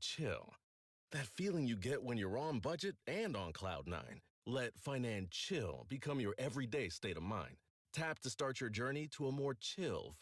Chill. That feeling you get when you're on budget and on Cloud 9. Let Chill become your everyday state of mind. Tap to start your journey to a more chill.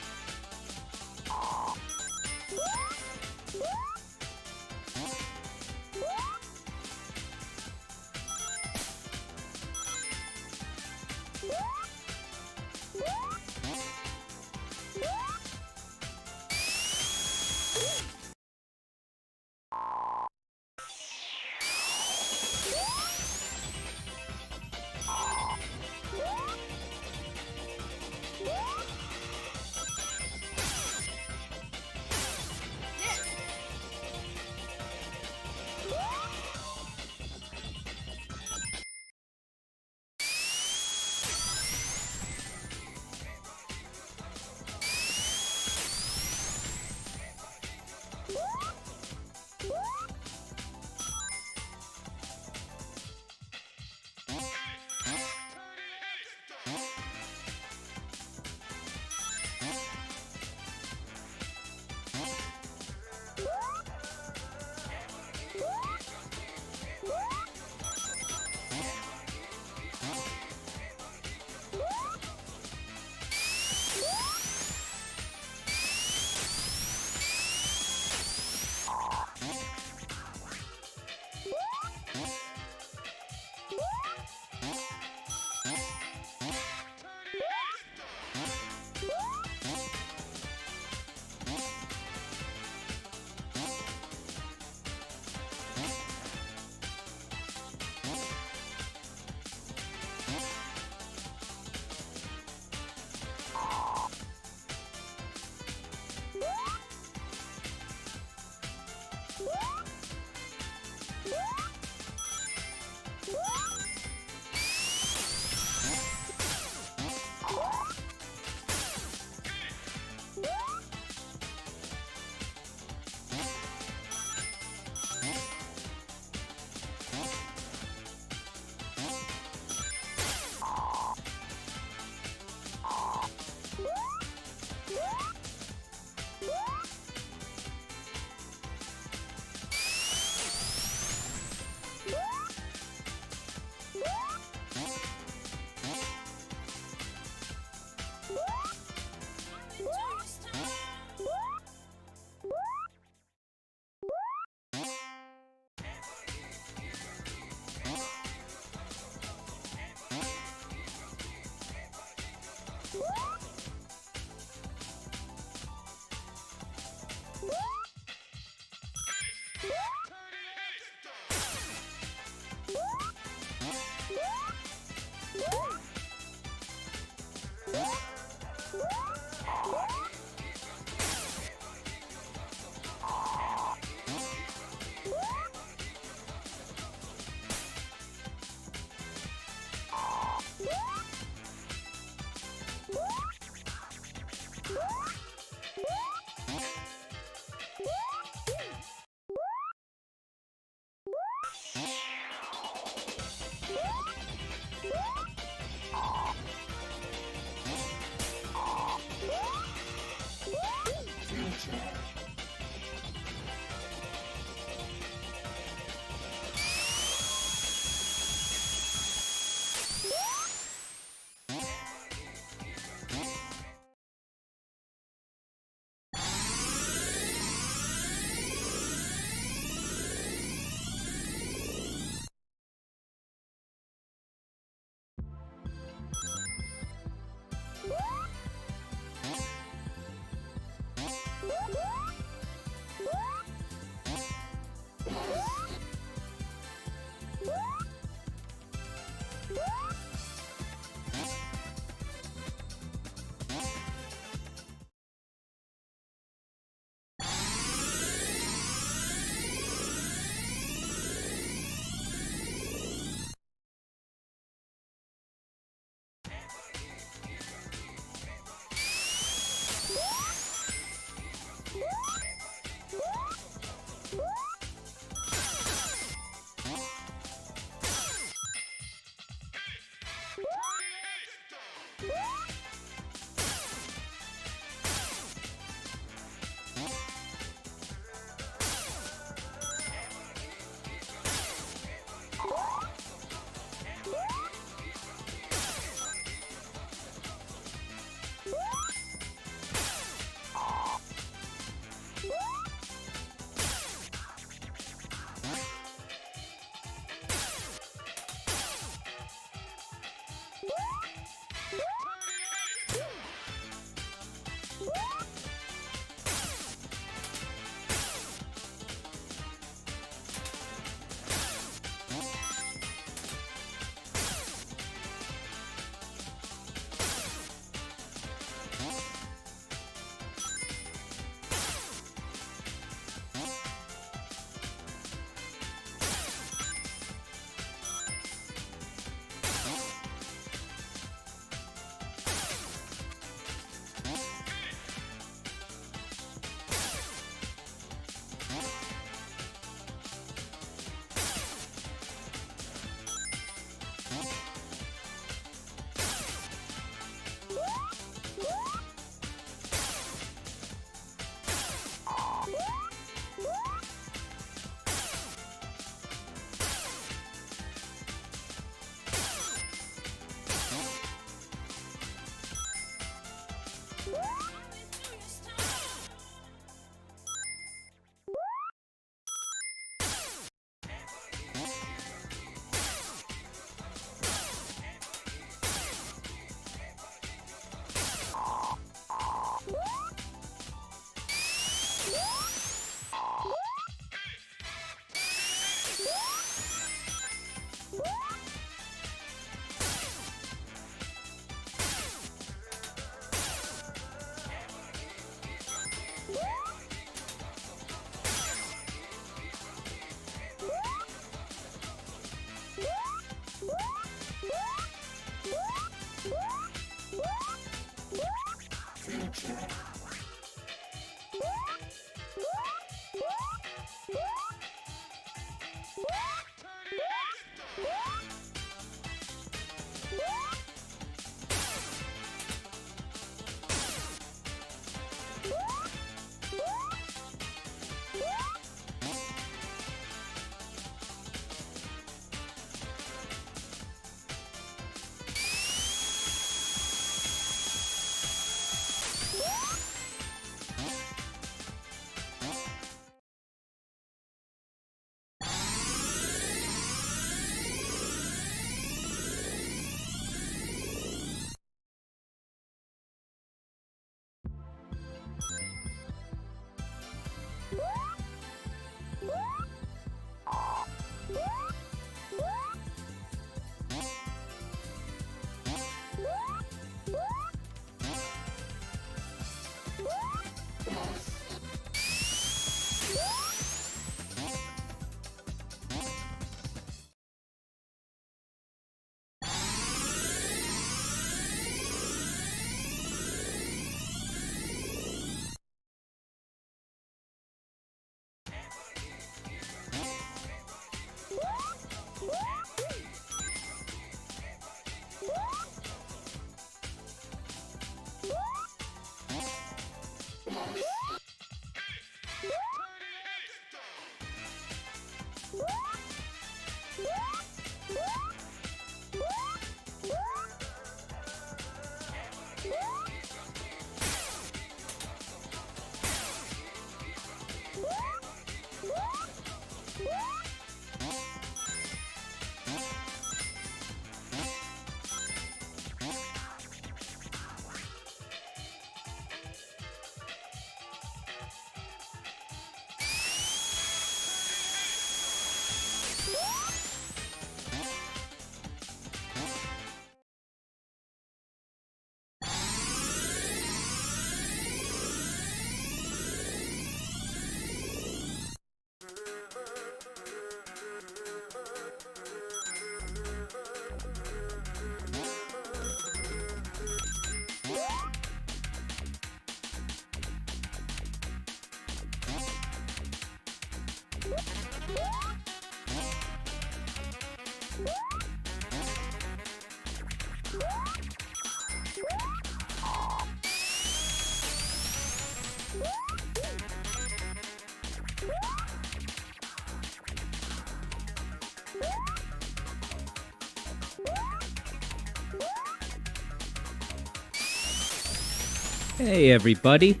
Hey everybody,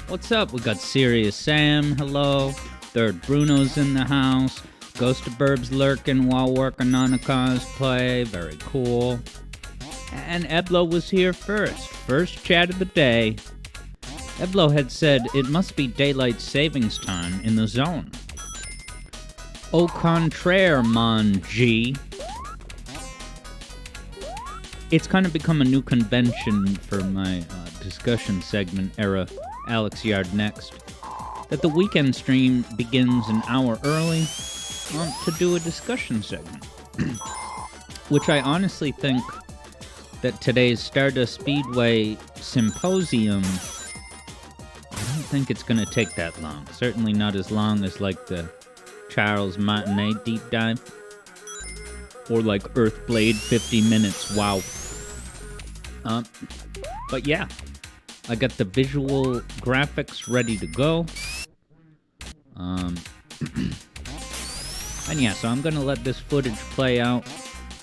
what's up? We got Serious Sam, hello. Third Bruno's in the house. Ghost of Burbs lurking while working on a cosplay, very cool. And Eblo was here first chat of the day. Eblo had said it must be daylight savings time in the zone. Au contraire, mon G. It's kind of become a new convention for my discussion segment era, Alex Yard Next, that the weekend stream begins an hour early to do a discussion segment. Which I honestly think that today's Stardust Speedway Symposium, I don't think it's going to take that long. Certainly not as long as like the Charles Martinet deep dive. Or like Earthblade 50 minutes, wow. But yeah, I got the visual graphics ready to go. And yeah, so I'm gonna let this footage play out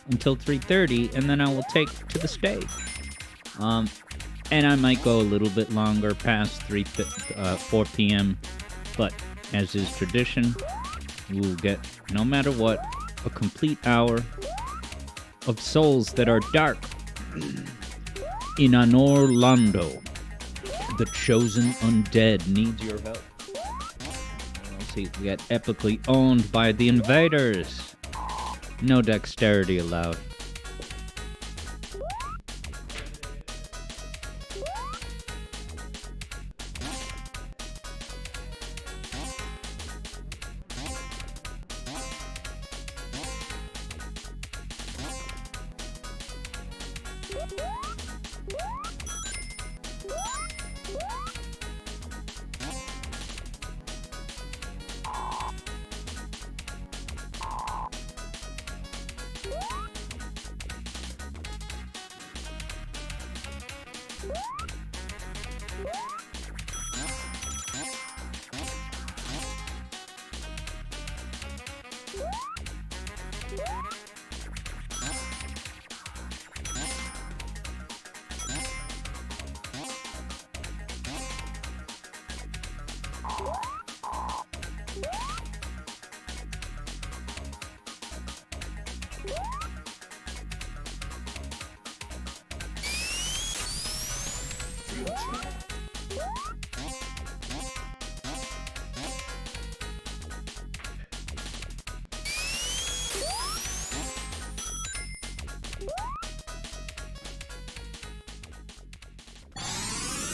until 3:30, and then I will take to the stage. And I might go a little bit longer past 4 p.m., but as is tradition, we'll get, no matter what, a complete hour of souls that are dark in an Orlando. The chosen undead needs your help. Let's see, we got epically owned by the invaders. No dexterity allowed.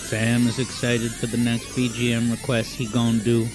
Sam is excited for the next BGM request he gon' do.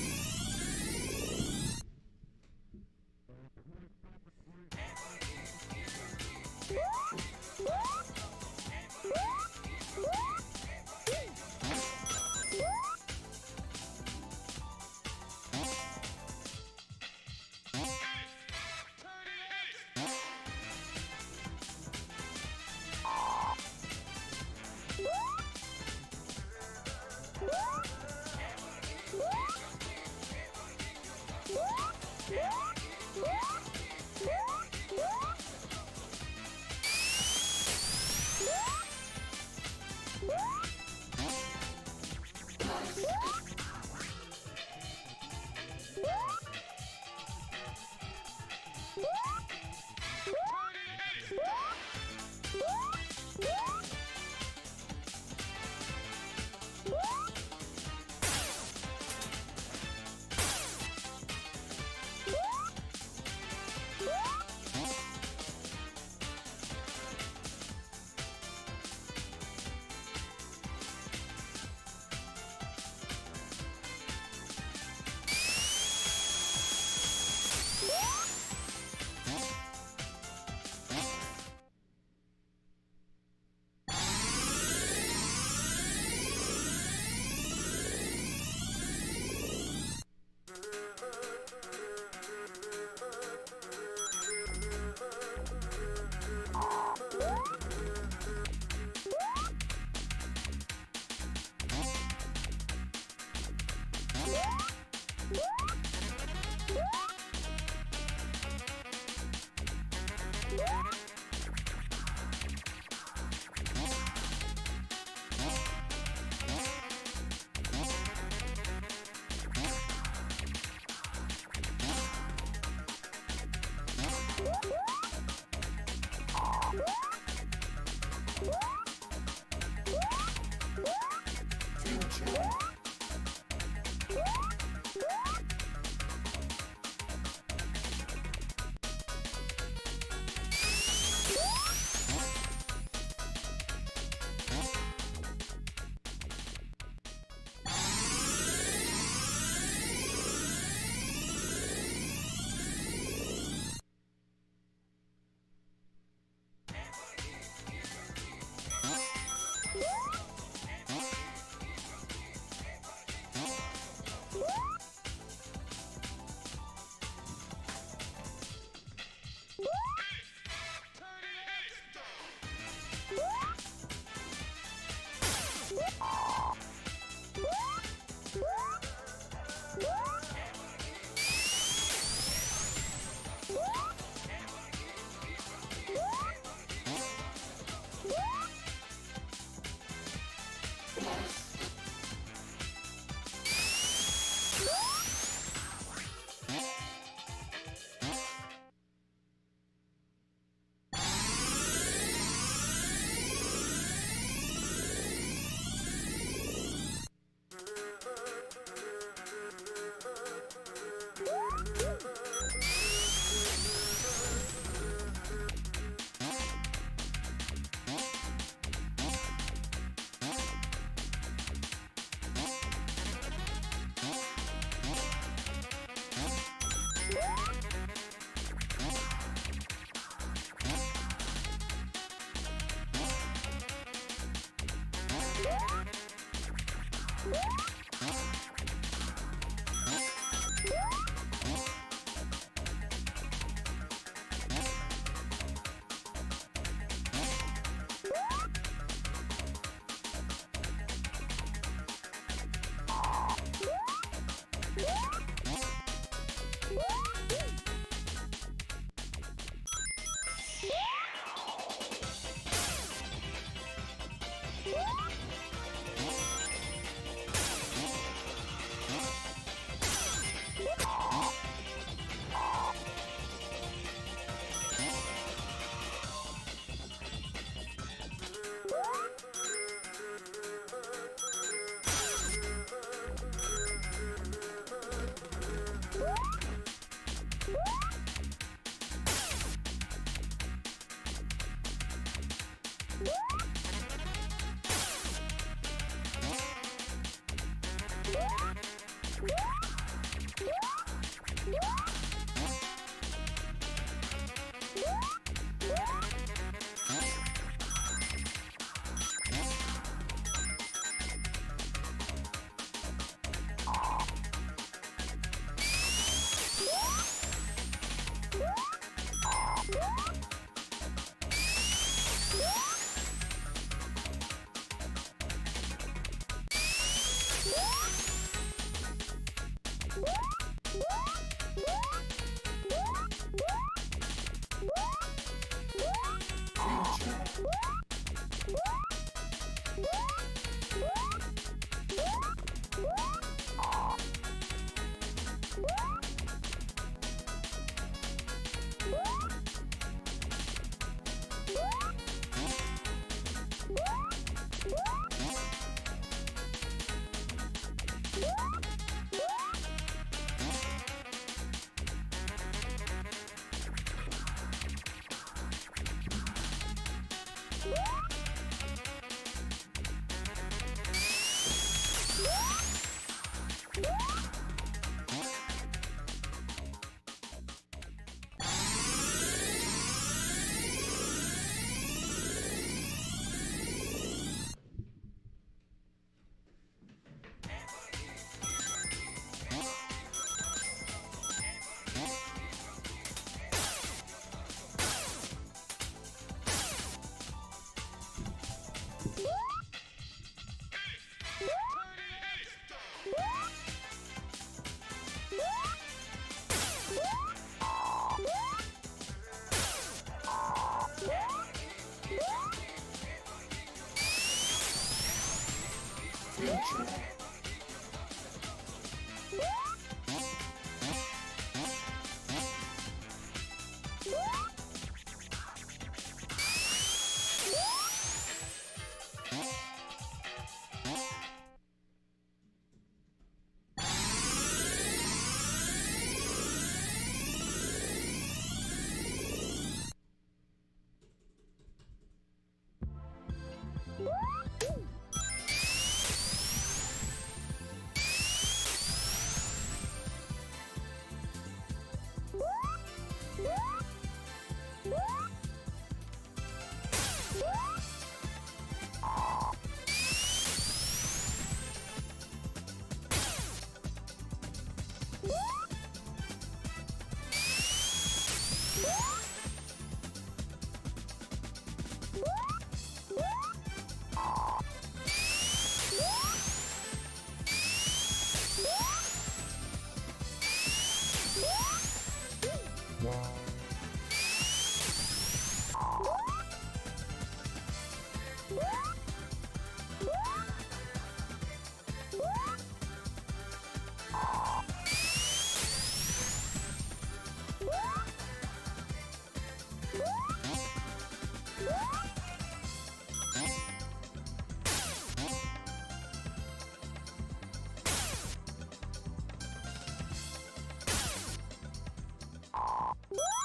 Woo!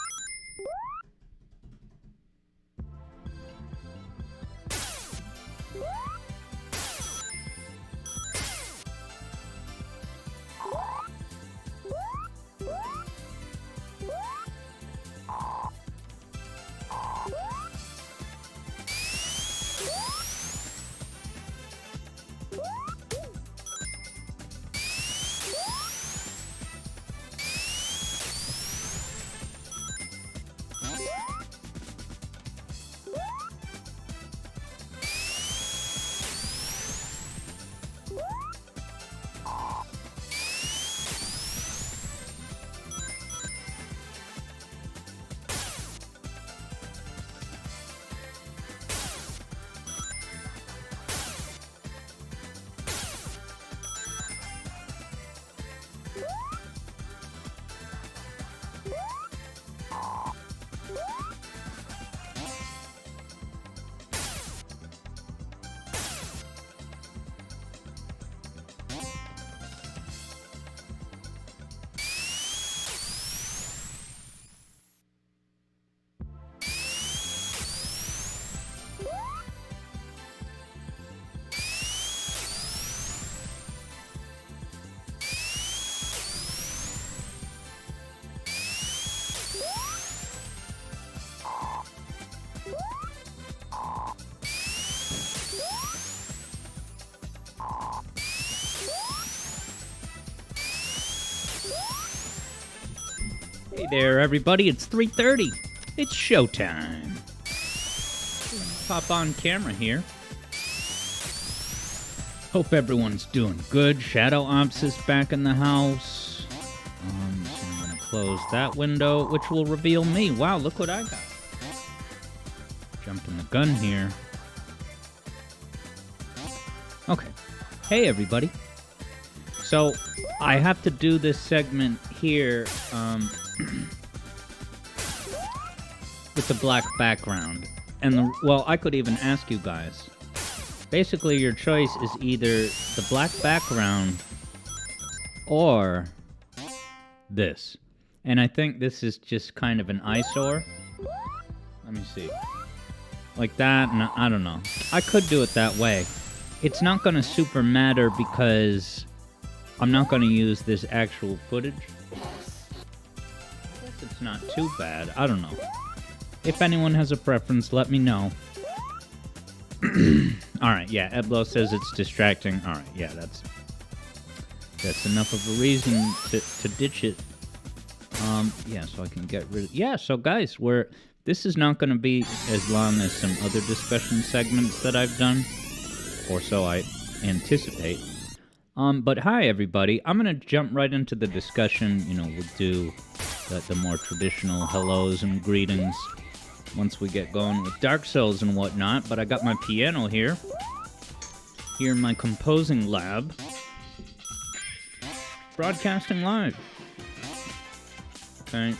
there, everybody. It's 3:30. It's showtime. Pop on camera here. Hope everyone's doing good. Shadow Ops is back in the house. So I'm going to close that window, which will reveal me. Wow, look what I got. Jumping the gun here. Okay. Hey, everybody. So, I have to do this segment here with the black background. And, well, I could even ask you guys. Basically, your choice is either the black background or this. And I think this is just kind of an eyesore. Let me see. Like that, and I don't know. I could do it that way. It's not going to super matter because I'm not going to use this actual footage. I guess it's not too bad. I don't know. If anyone has a preference, let me know. Alright, yeah, Eblo says it's distracting. Alright, yeah, that's enough of a reason to ditch it. Yeah, so I can get rid of... Yeah, so guys, this is not going to be as long as some other discussion segments that I've done. Or so I anticipate. But hi, everybody. I'm going to jump right into the discussion. You know, we'll do the more traditional hellos and greetings once we get going with Dark Souls and whatnot. But I got my piano here in my composing lab, broadcasting live. Okay.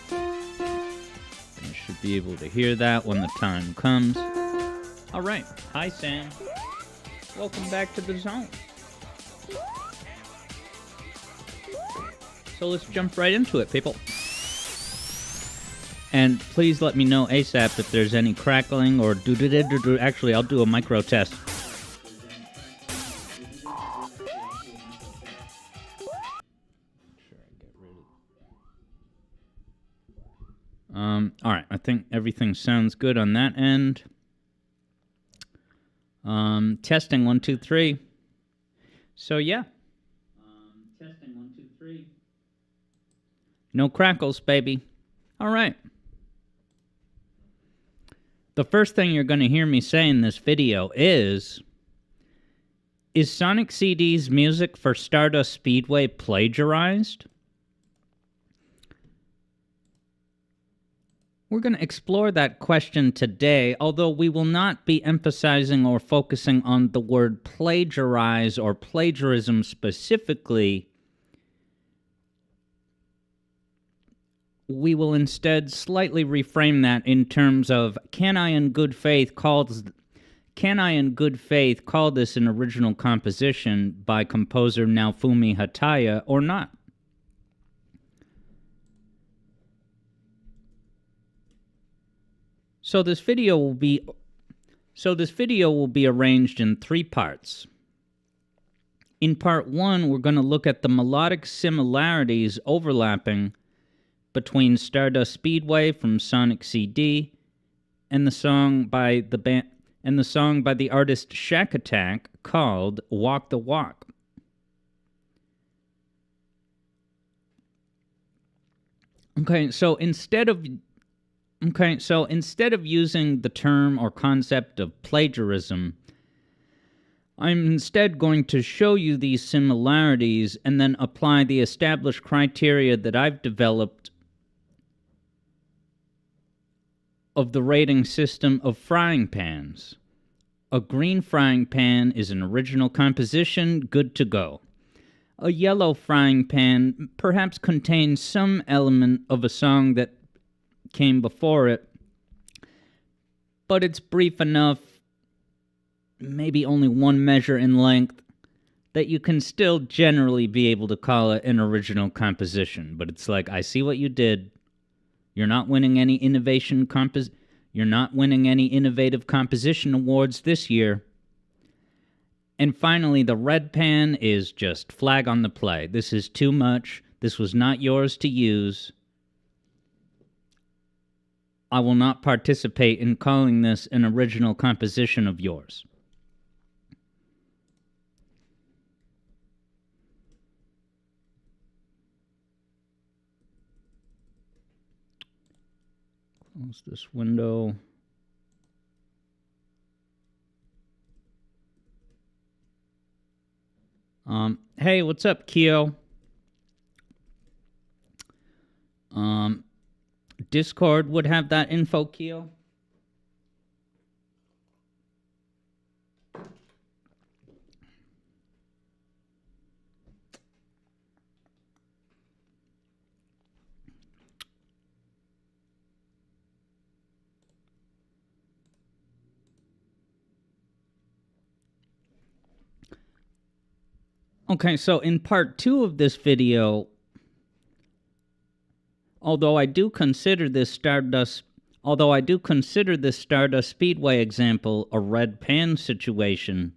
You should be able to hear that when the time comes. All right. Hi, Sam. Welcome back to the zone. So let's jump right into it, people. And please let me know ASAP if there's any crackling or do-do-do-do-do. Actually, I'll do a micro test. Alright, I think everything sounds good on that end. Testing 1, 2, 3. So yeah. Testing 1, 2, 3. No crackles, baby. Alright. The first thing you're going to hear me say in this video is Sonic CD's music for Stardust Speedway plagiarized? We're going to explore that question today, although we will not be emphasizing or focusing on the word plagiarize or plagiarism specifically. We will instead slightly reframe that in terms of, can I in good faith call this an original composition by composer Naofumi Hataya or not? So this video will be arranged in 3 parts. In part 1, we're going to look at the melodic similarities overlapping between Stardust Speedway from Sonic CD and the song by the artist Shack Attack called Walk the Walk. So instead of using the term or concept of plagiarism, I'm instead going to show you these similarities and then apply the established criteria that I've developed of the rating system of frying pans. A green frying pan is an original composition, good to go. A yellow frying pan perhaps contains some element of a song that came before it, but it's brief enough, maybe only 1 measure in length, that you can still generally be able to call it an original composition. But it's like, I see what you did. You're not winning any innovative composition awards this year. And finally, the red pan is just flag on the play. This is too much. This was not yours to use. I will not participate in calling this an original composition of yours. Close this window. Hey, what's up, Keo? Discord would have that info, Keo. Okay, so in part 2 of this video, although I do consider this Stardust Speedway example a red pan situation,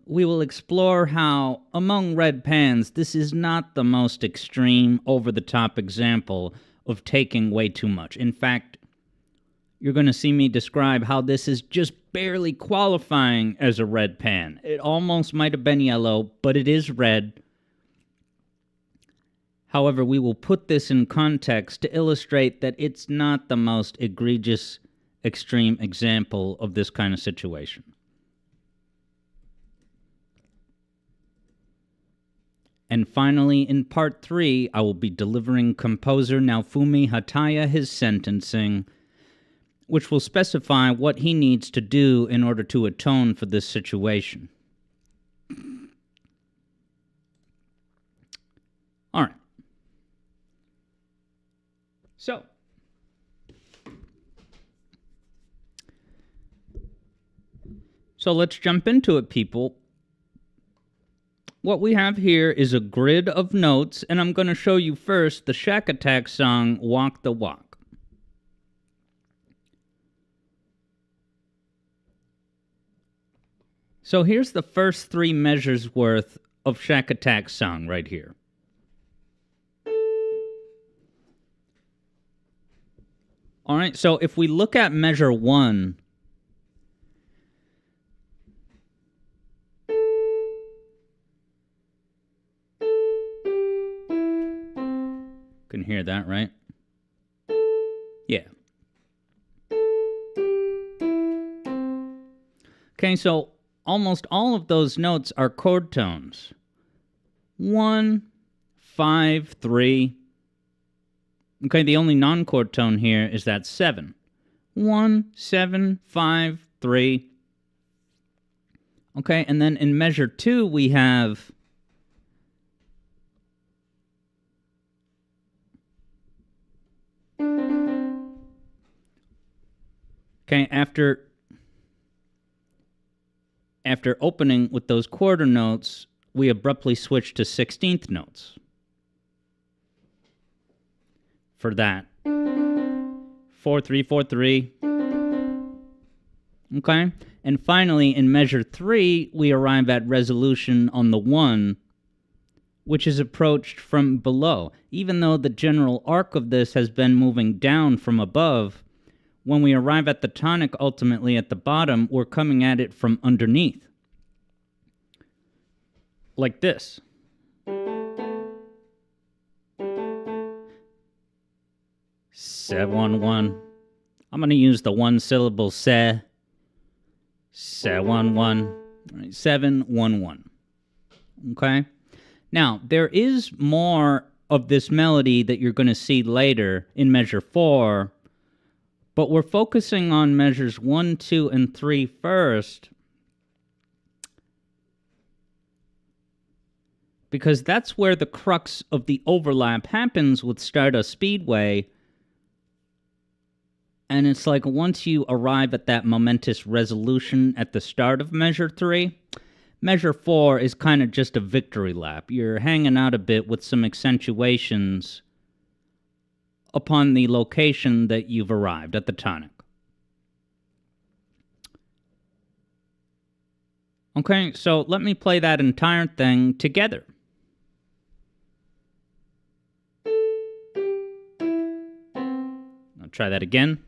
we will explore how, among red pans, this is not the most extreme, over-the-top example of taking way too much. In fact, you're going to see me describe how this is just barely qualifying as a red pan. It almost might have been yellow, but it is red. However, we will put this in context to illustrate that it's not the most egregious, extreme example of this kind of situation. And finally, in part 3, I will be delivering composer Naofumi Hataya his sentencing, which will specify what he needs to do in order to atone for this situation. All right. So let's jump into it, people. What we have here is a grid of notes, and I'm going to show you first the Shack Attack song, Walk the Walk. So here's the first 3 measures worth of Shack Attack song right here. All right, so if we look at measure 1, can hear that, right? Yeah. Okay, so almost all of those notes are chord tones. 1, 5, 3. Okay, the only non-chord tone here is that 7. 1, 7, 5, 3. Okay, and then in measure 2 we have after opening with those quarter notes, we abruptly switch to 16th notes. For that. 4, 3, 4, 3. Okay? And finally, in measure 3, we arrive at resolution on the 1, which is approached from below. Even though the general arc of this has been moving down from above, when we arrive at the tonic ultimately at the bottom, we're coming at it from underneath. Like this. Se, 1, 1. I'm going to use the one syllable se. Se, 1, 1. 7, 1, 1. Okay? Now, there is more of this melody that you're going to see later in measure 4, but we're focusing on measures 1, 2, and 3 first, because that's where the crux of the overlap happens with Stardust Speedway. And it's like once you arrive at that momentous resolution at the start of measure 3, measure 4 is kind of just a victory lap. You're hanging out a bit with some accentuations upon the location that you've arrived at the tonic. Okay, so let me play that entire thing together. I'll try that again.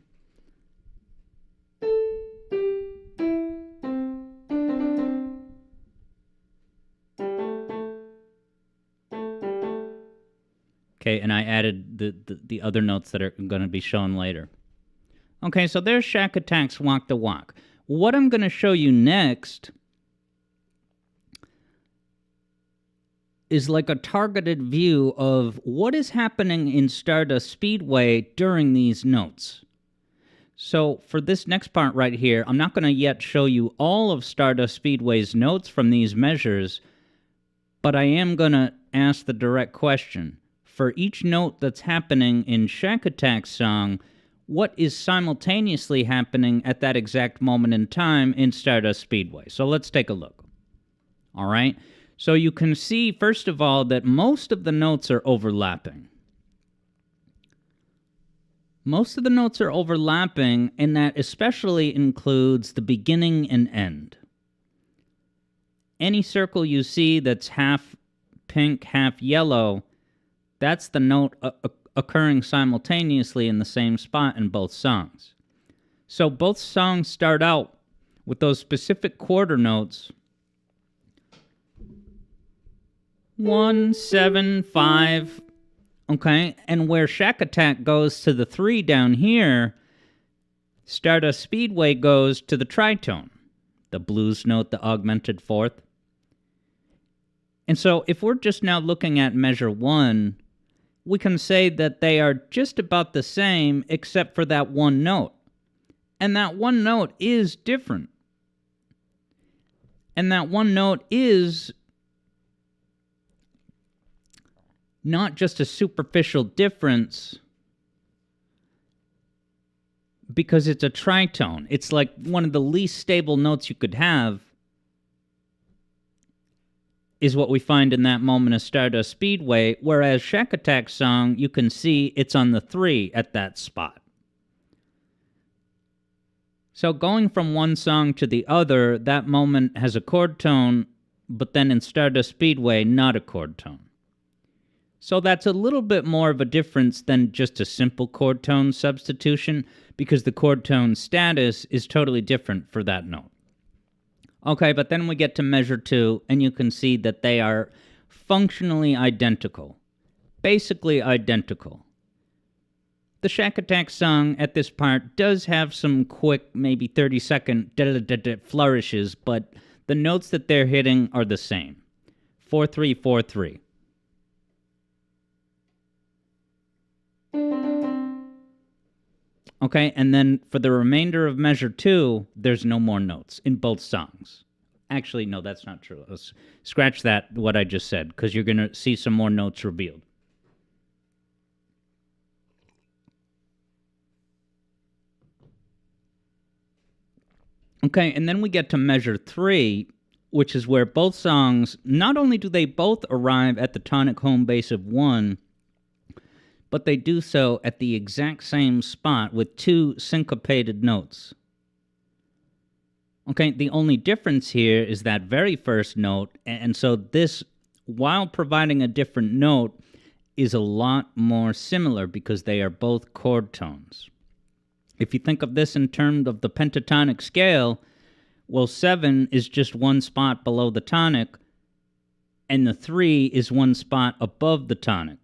Okay, Okay, and I added the other notes that are going to be shown later. Okay, so there's Shack Attack's Walk the Walk. What I'm going to show you next is like a targeted view of what is happening in Stardust Speedway during these notes. So for this next part right here, I'm not going to yet show you all of Stardust Speedway's notes from these measures, but I am going to ask the direct question. For each note that's happening in Shack Attack's song, what is simultaneously happening at that exact moment in time in Stardust Speedway? So let's take a look. All right? So you can see, first of all, that most of the notes are overlapping. Most of the notes are overlapping, and that especially includes the beginning and end. Any circle you see that's half pink, half yellow, that's the note occurring simultaneously in the same spot in both songs. So both songs start out with those specific quarter notes. 1, 7, 5. Okay, and where Shack Attack goes to the 3 down here, Stardust Speedway goes to the tritone, the blues note, the augmented fourth. And so if we're just now looking at measure 1, we can say that they are just about the same except for that one note. And that one note is different. And that one note is not just a superficial difference because it's a tritone. It's like one of the least stable notes you could have is what we find in that moment of Stardust Speedway, whereas Shack Attack's song, you can see it's on the 3 at that spot. So going from one song to the other, that moment has a chord tone, but then in Stardust Speedway, not a chord tone. So that's a little bit more of a difference than just a simple chord tone substitution, because the chord tone status is totally different for that note. Okay, but then we get to measure 2, and you can see that they are functionally identical. Basically identical. The Shack Attack song at this part does have some quick, maybe 30-second flourishes, but the notes that they're hitting are the same. 4-3, 4-3. Okay, and then for the remainder of measure 2, there's no more notes in both songs. Actually, no, that's not true. Let's scratch that, what I just said, because you're going to see some more notes revealed. Okay, and then we get to measure 3, which is where both songs, not only do they both arrive at the tonic home base of 1, but they do so at the exact same spot with 2 syncopated notes. Okay, the only difference here is that very first note, and so this, while providing a different note, is a lot more similar because they are both chord tones. If you think of this in terms of the pentatonic scale, well, 7 is just one spot below the tonic, and the 3 is one spot above the tonic.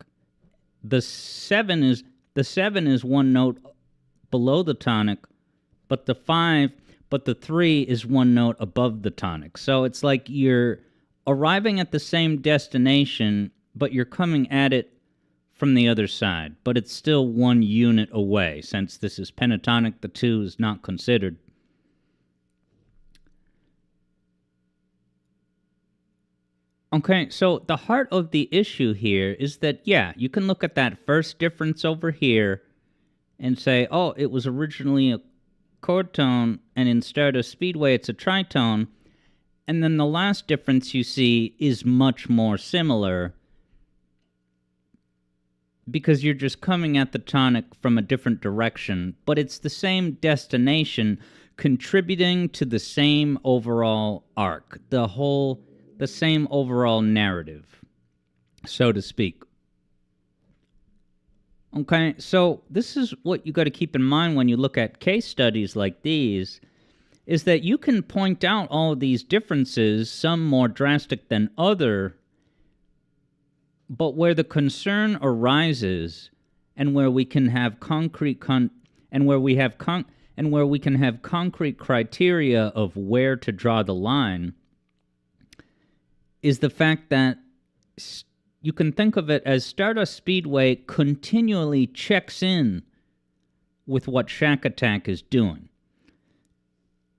The 7 is one note below the tonic, but the 3 is one note above the tonic. So it's like you're arriving at the same destination, but you're coming at it from the other side. But it's still one unit away. Since this is pentatonic, the 2 is not considered. Okay, so the heart of the issue here is that, yeah, you can look at that first difference over here and say, oh, it was originally a chord tone, and in Stardust Speedway it's a tritone, and then the last difference you see is much more similar because you're just coming at the tonic from a different direction, but it's the same destination contributing to the same overall arc, the same overall narrative, so to speak. Okay, so this is what you got to keep in mind when you look at case studies like these, is that you can point out all of these differences, some more drastic than other, But where the concern arises, and where we can have concrete where we can have concrete criteria of where to draw the line, is the fact that you can think of it as Stardust Speedway continually checks in with what Shack Attack is doing.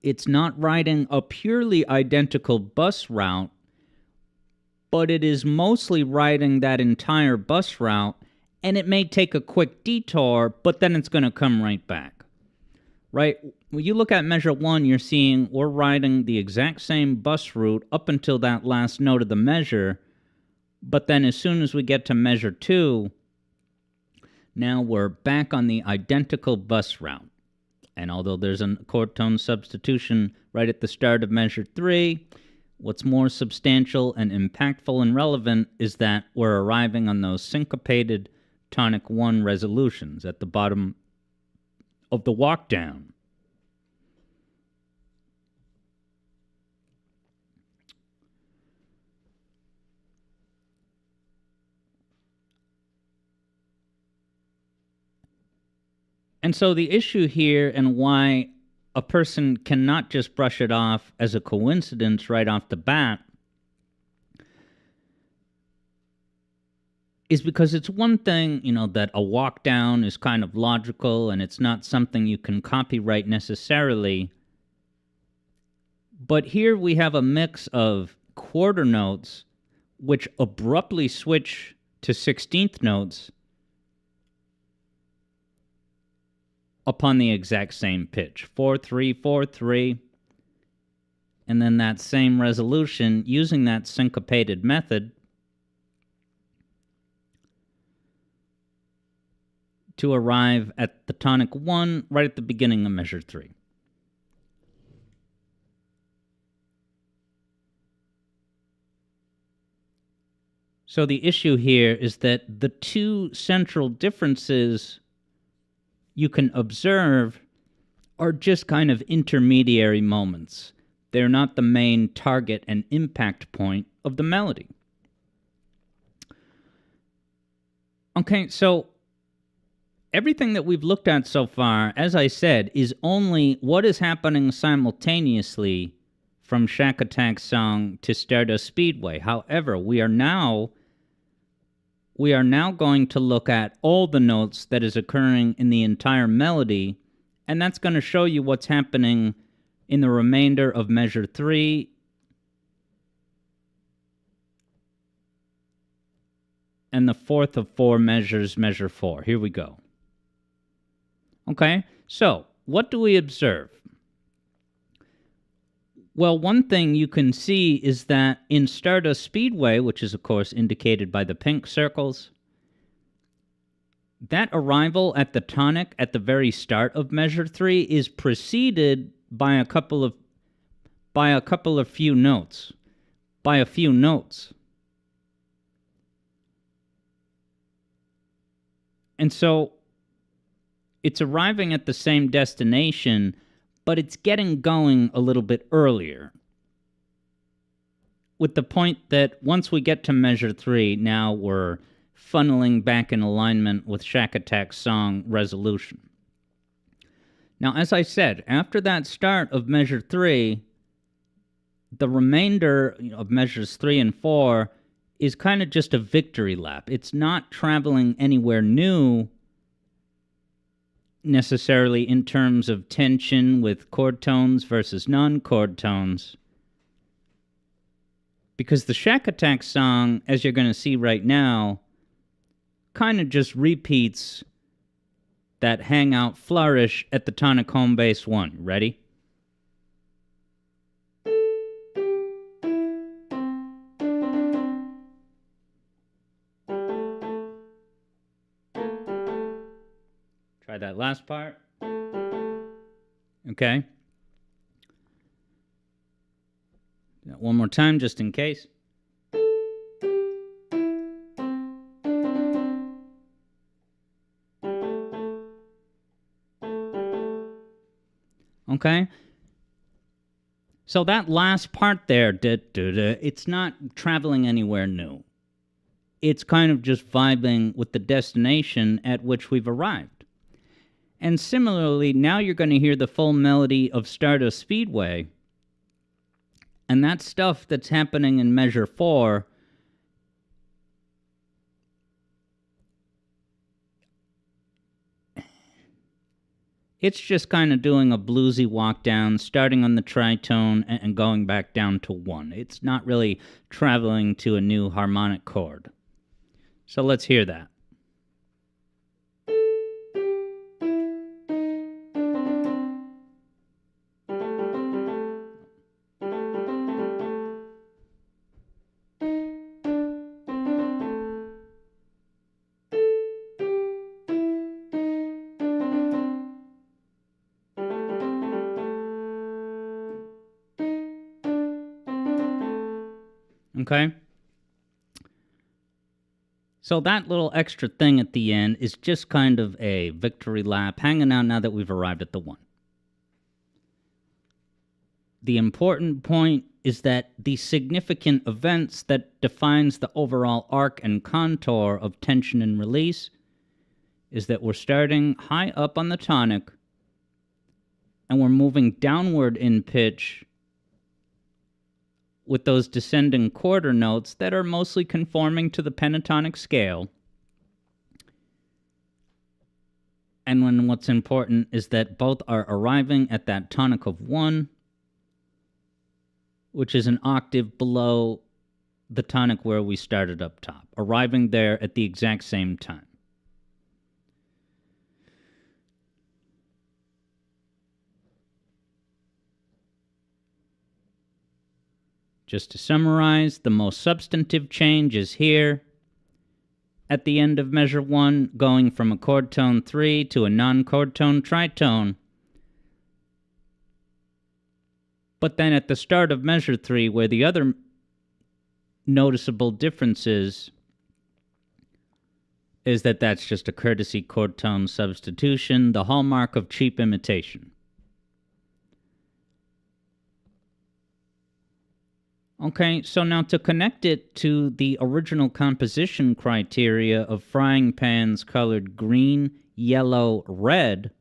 It's not riding a purely identical bus route, but it is mostly riding that entire bus route, and it may take a quick detour, but then it's going to come right back. Right? When you look at Measure 1, you're seeing we're riding the exact same bus route up until that last note of the measure, but then as soon as we get to Measure 2, now we're back on the identical bus route. And although there's a chord tone substitution right at the start of Measure 3, what's more substantial and impactful and relevant is that we're arriving on those syncopated tonic 1 resolutions at the bottom of the walk down. And so the issue here, and why a person cannot just brush it off as a coincidence right off the bat, is because it's one thing, that a walk down is kind of logical and it's not something you can copyright necessarily. But here we have a mix of quarter notes which abruptly switch to 16th notes upon the exact same pitch. 4-3, 4-3. And then that same resolution, using that syncopated method, to arrive at the tonic 1 right at the beginning of Measure 3. So the issue here is that the two central differences you can observe are just kind of intermediary moments. They're not the main target and impact point of the melody. Okay, so everything that we've looked at so far, as I said, is only what is happening simultaneously from Shack Attack's song to Stardust Speedway. However, we are now going to look at all the notes that is occurring in the entire melody, and that's going to show you what's happening in the remainder of Measure 3 and the fourth of 4 measures, Measure 4. Here we go. Okay, so what do we observe? Well, one thing you can see is that in Stardust Speedway, which is, of course, indicated by the pink circles, that arrival at the tonic at the very start of Measure 3 is preceded by a few notes. And so it's arriving at the same destination, but it's getting going a little bit earlier. With the point that once we get to Measure 3, now we're funneling back in alignment with Shack Attack's song resolution. Now, as I said, after that start of Measure 3, the remainder of Measures 3 and 4 is kind of just a victory lap. It's not traveling anywhere new necessarily in terms of tension with chord tones versus non-chord tones. Because the Shack Attack song, as you're going to see right now, kind of just repeats that hangout flourish at the tonic home bass 1. Ready? Try that last part. Okay. One more time, just in case. Okay? So that last part there, it's not traveling anywhere new. It's kind of just vibing with the destination at which we've arrived. And similarly, now you're going to hear the full melody of Stardust Speedway. And that stuff that's happening in measure 4, it's just kind of doing a bluesy walk down, starting on the tritone and going back down to 1. It's not really traveling to a new harmonic chord. So let's hear that. Okay? So that little extra thing at the end is just kind of a victory lap, hanging out now that we've arrived at the 1. The important point is that the significant events that defines the overall arc and contour of tension and release is that we're starting high up on the tonic and we're moving downward in pitch with those descending quarter notes that are mostly conforming to the pentatonic scale. And when what's important is that both are arriving at that tonic of 1, which is an octave below the tonic where we started up top, arriving there at the exact same time. Just to summarize, the most substantive change is here at the end of measure 1, going from a chord tone 3 to a non-chord tone tritone. But then at the start of measure 3, where the other noticeable difference is that that's just a courtesy chord tone substitution, the hallmark of cheap imitation. Okay, so now to connect it to the original composition criteria of frying pans colored green, yellow, red,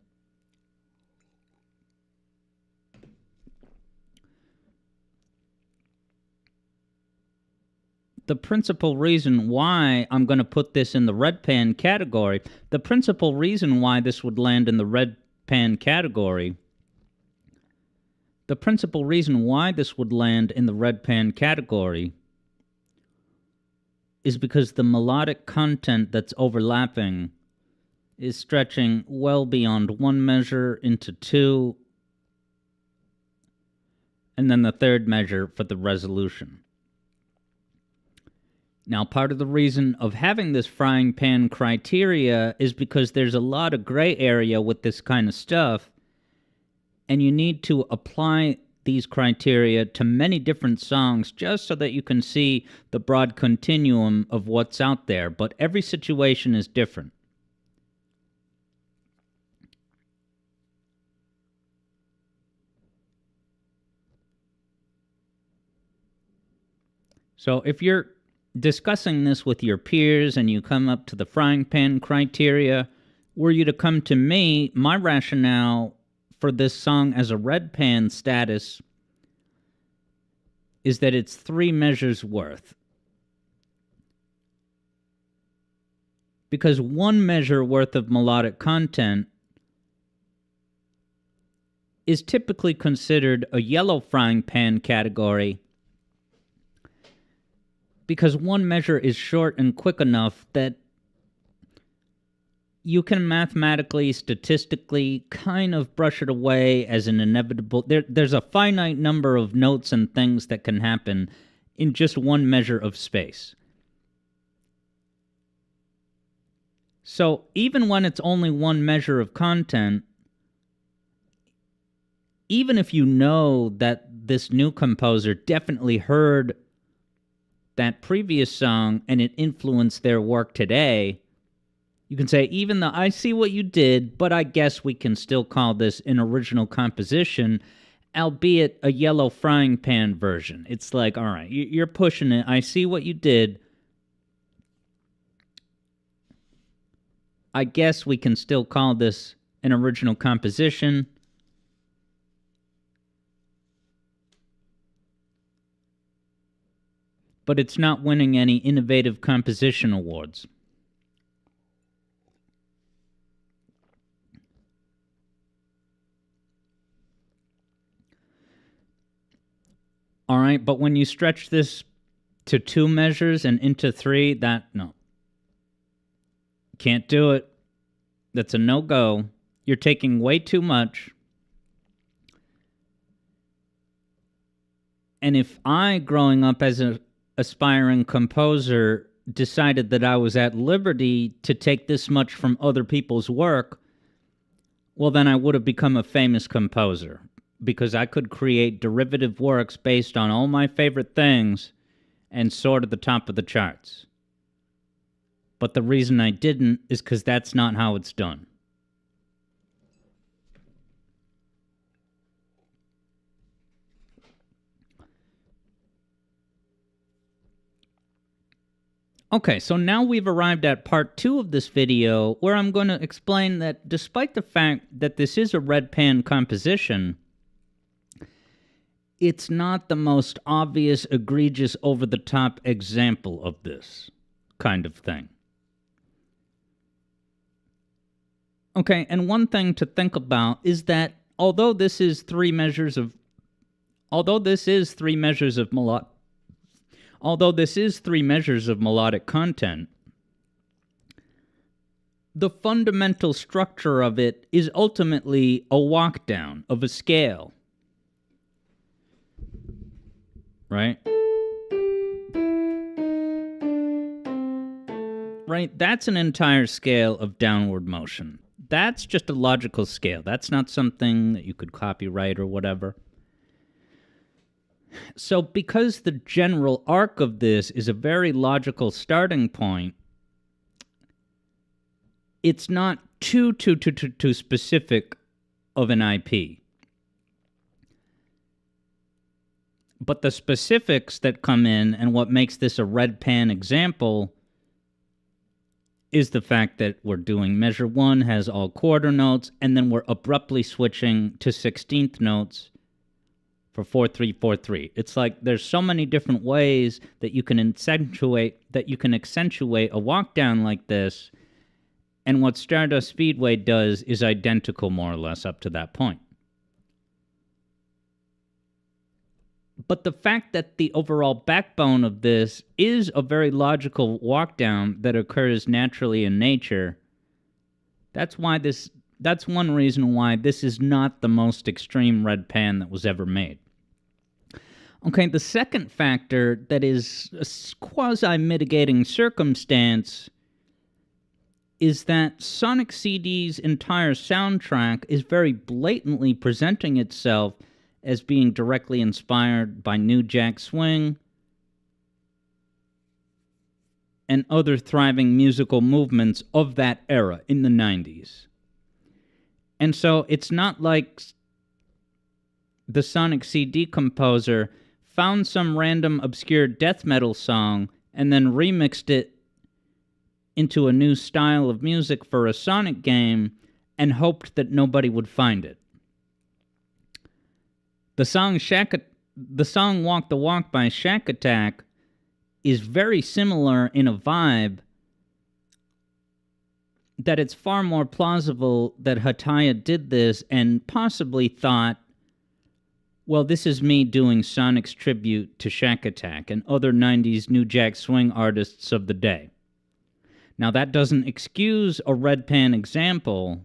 the principal reason why I'm going to put this in the red pan category, the principal reason why this would land in the red pan category, the principal reason why this would land in the red pan category is because the melodic content that's overlapping is stretching well beyond 1 measure into 2, and then the 3rd measure for the resolution. Now, part of the reason of having this frying pan criteria is because there's a lot of gray area with this kind of stuff, and you need to apply these criteria to many different songs just so that you can see the broad continuum of what's out there. But every situation is different. So if you're discussing this with your peers and you come up to the frying pan criteria, were you to come to me, my rationale for this song as a red pan status is that it's 3 measures worth. Because 1 measure worth of melodic content is typically considered a yellow frying pan category because 1 measure is short and quick enough that you can mathematically, statistically kind of brush it away as an inevitable. There's a finite number of notes and things that can happen in just 1 measure of space. So even when it's only 1 measure of content, even if you know that this new composer definitely heard that previous song and it influenced their work today, you can say, even though I see what you did, but I guess we can still call this an original composition, albeit a yellow frying pan version. It's like, all right, you're pushing it. I see what you did, I guess we can still call this an original composition. But it's not winning any innovative composition awards. All right, but when you stretch this to 2 measures and into 3, no. Can't do it. That's a no-go. You're taking way too much. And if I, growing up as an aspiring composer, decided that I was at liberty to take this much from other people's work, well, then I would have become a famous composer, because I could create derivative works based on all my favorite things and soar to the top of the charts. But the reason I didn't is because that's not how it's done. Okay, so now we've arrived at part 2 of this video, where I'm going to explain that despite the fact that this is a red pan composition, it's not the most obvious, egregious, over-the-top example of this kind of thing. Okay, and one thing to think about is that although this is three measures of melodic content, the fundamental structure of it is ultimately a walk down of a scale. Right? Right? That's an entire scale of downward motion. That's just a logical scale. That's not something that you could copyright or whatever. So because the general arc of this is a very logical starting point, it's not too specific of an IP. But the specifics that come in and what makes this a red pan example is the fact that we're doing measure 1 has all quarter notes, and then we're abruptly switching to 16th notes for 4-3-4-3. It's like there's so many different ways that you can accentuate a walk down like this, and what Stardust Speedway does is identical more or less up to that point. But the fact that the overall backbone of this is a very logical walk down that occurs naturally in nature, that's one reason why this is not the most extreme red pan that was ever made. Okay, the second factor that is a quasi-mitigating circumstance is that Sonic CD's entire soundtrack is very blatantly presenting itself as being directly inspired by New Jack Swing and other thriving musical movements of that era in the 90s. And so it's not like the Sonic CD composer found some random obscure death metal song and then remixed it into a new style of music for a Sonic game and hoped that nobody would find it. The song Walk the Walk by Shack Attack is very similar in a vibe, that it's far more plausible that Hataya did this and possibly thought, well, this is me doing Sonic's tribute to Shack Attack and other 90s New Jack Swing artists of the day. Now, that doesn't excuse a red pan example,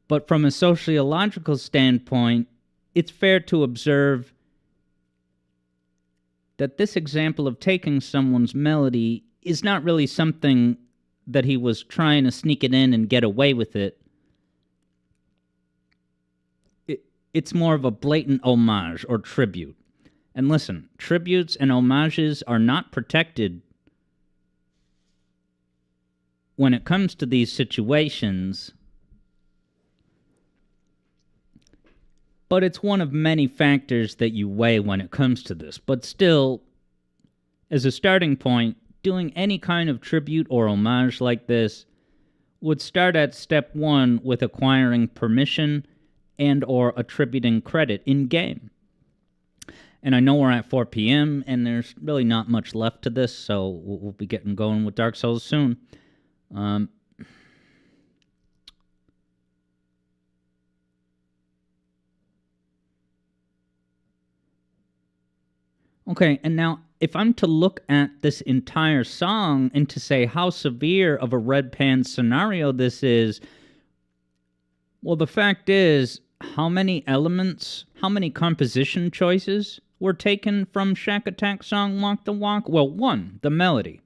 but from a sociological standpoint, it's fair to observe that this example of taking someone's melody is not really something that he was trying to sneak it in and get away with it. It's more of a blatant homage or tribute. And listen, tributes and homages are not protected when it comes to these situations, but it's one of many factors that you weigh when it comes to this. But still, as a starting point, doing any kind of tribute or homage like this would start at step 1 with acquiring permission and or attributing credit in-game. And I know we're at 4 p.m., and there's really not much left to this, so we'll be getting going with Dark Souls soon. Okay, and now, if I'm to look at this entire song and to say how severe of a red pan scenario this is, well, the fact is, how many elements, how many composition choices were taken from Shack Attack song Walk the Walk? Well, 1, the melody.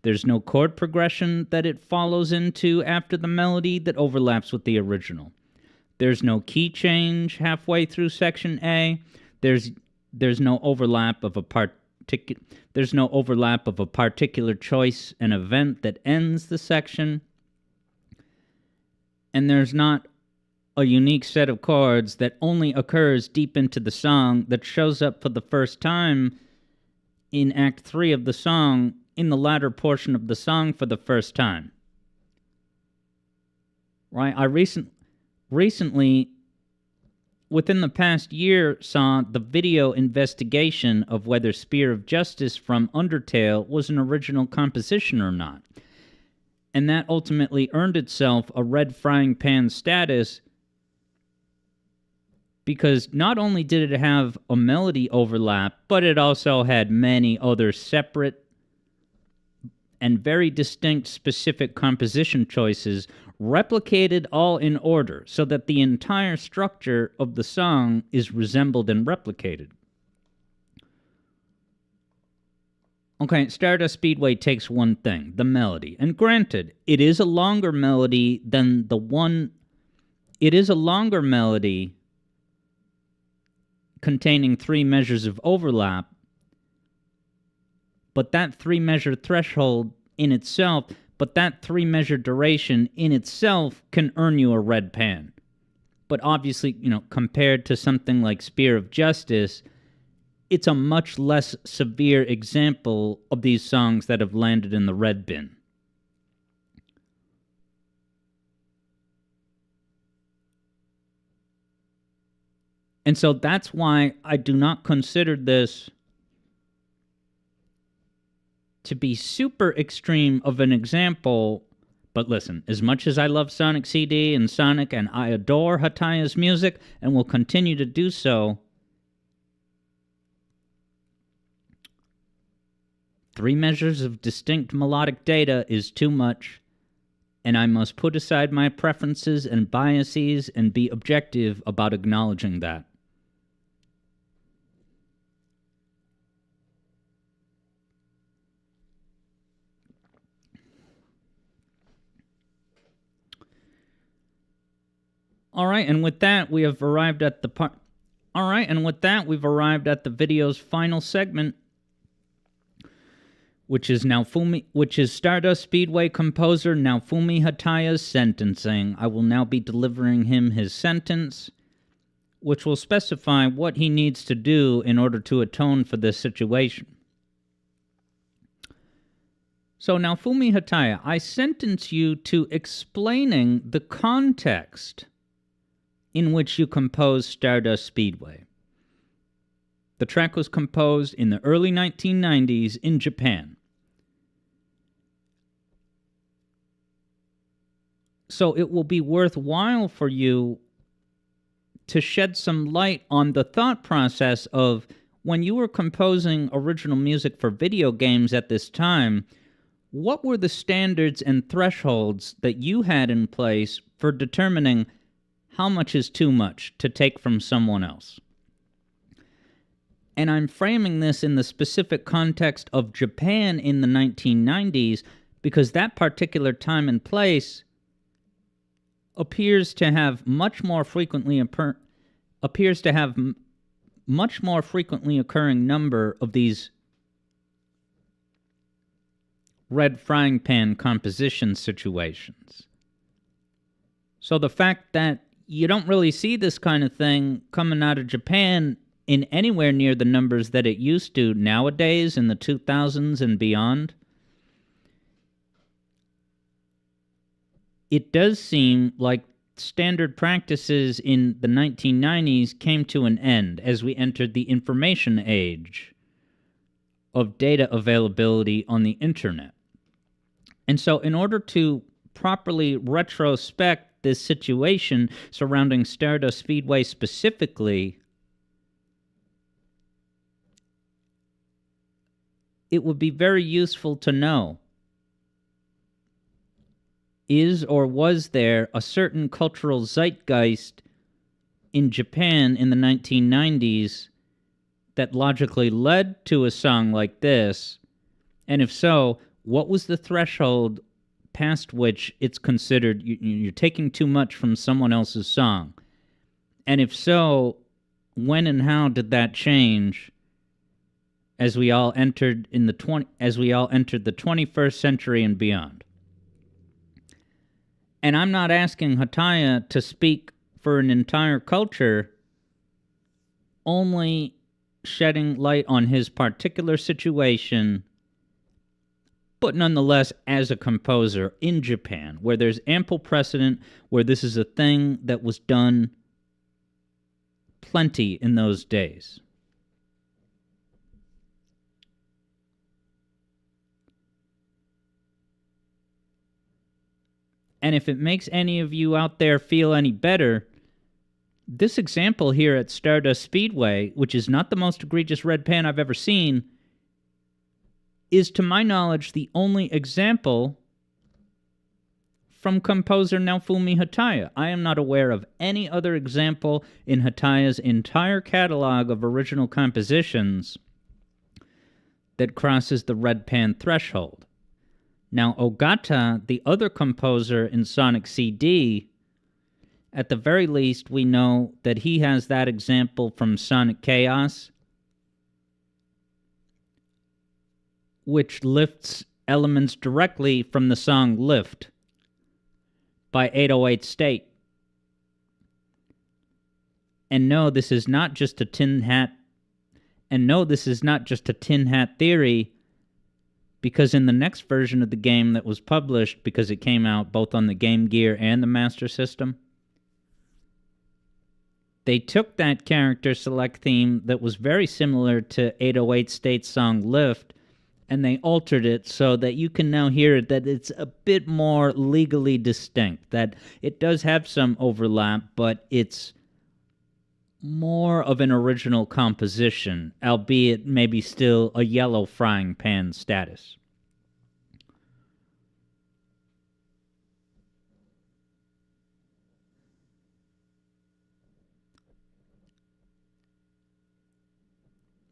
There's no chord progression that it follows into after the melody that overlaps with the original. There's no key change halfway through section A. There's no overlap of a particular choice and event that ends the section. And there's not a unique set of chords that only occurs deep into the song that shows up for the first time in Act 3 of the song, in the latter portion of the song for the first time. Right? I recently, within the past year, saw the video investigation of whether Spear of Justice from Undertale was an original composition or not. And that ultimately earned itself a red frying pan status because not only did it have a melody overlap, but it also had many other separate and very distinct specific composition choices replicated all in order so that the entire structure of the song is resembled and replicated. Okay, Stardust Speedway takes one thing, the melody. And granted, it is a longer melody than the one... It is a longer melody containing 3 measures of overlap, but that 3-measure threshold in itself, but that 3-measure duration in itself can earn you a red pan. But obviously, compared to something like Spear of Justice, it's a much less severe example of these songs that have landed in the red bin. And so that's why I do not consider this to be super extreme of an example. But listen, as much as I love Sonic CD and Sonic, and I adore Hataya's music, and will continue to do so, 3 measures of distinct melodic data is too much, and I must put aside my preferences and biases and be objective about acknowledging that. All right, and with that, we have arrived at the part. All right, and with that, we've arrived at the video's final segment, which is Stardust Speedway composer Naofumi Hataya's sentencing. I will now be delivering him his sentence, which will specify what he needs to do in order to atone for this situation. So, Naofumi Hataya, I sentence you to explaining the context in which you composed Stardust Speedway. The track was composed in the early 1990s in Japan. So it will be worthwhile for you to shed some light on the thought process of when you were composing original music for video games at this time, what were the standards and thresholds that you had in place for determining how much is too much to take from someone else? And I'm framing this in the specific context of Japan in the 1990s because that particular time and place appears to have much more frequently occurring number of these red frying pan composition situations. So the fact that you don't really see this kind of thing coming out of Japan in anywhere near the numbers that it used to nowadays in the 2000s and beyond, it does seem like standard practices in the 1990s came to an end as we entered the information age of data availability on the internet. And so, in order to properly retrospect this situation surrounding Stardust Speedway specifically, it would be very useful to know, is or was there a certain cultural zeitgeist in Japan in the 1990s that logically led to a song like this? And if so, what was the threshold past which it's considered you're taking too much from someone else's song? And if so, when and how did that change as we all entered the 21st century and beyond? And I'm not asking Hataya to speak for an entire culture, only shedding light on his particular situation, but nonetheless as a composer in Japan, where there's ample precedent, where this is a thing that was done plenty in those days. And if it makes any of you out there feel any better, this example here at Stardust Speedway, which is not the most egregious red pan I've ever seen, is, to my knowledge, the only example from composer Naofumi Hataya. I am not aware of any other example in Hataya's entire catalog of original compositions that crosses the red pan threshold. Now, Ogata, the other composer in Sonic CD, at the very least, we know that he has that example from Sonic Chaos, which lifts elements directly from the song Lift by 808 State. And no, this is not just a tin hat theory, because in the next version of the game that was published, because it came out both on the Game Gear and the Master System, they took that character select theme that was very similar to 808 State's song Lift, and they altered it so that you can now hear it, that it's a bit more legally distinct, that it does have some overlap, but it's more of an original composition, albeit maybe still a yellow frying pan status.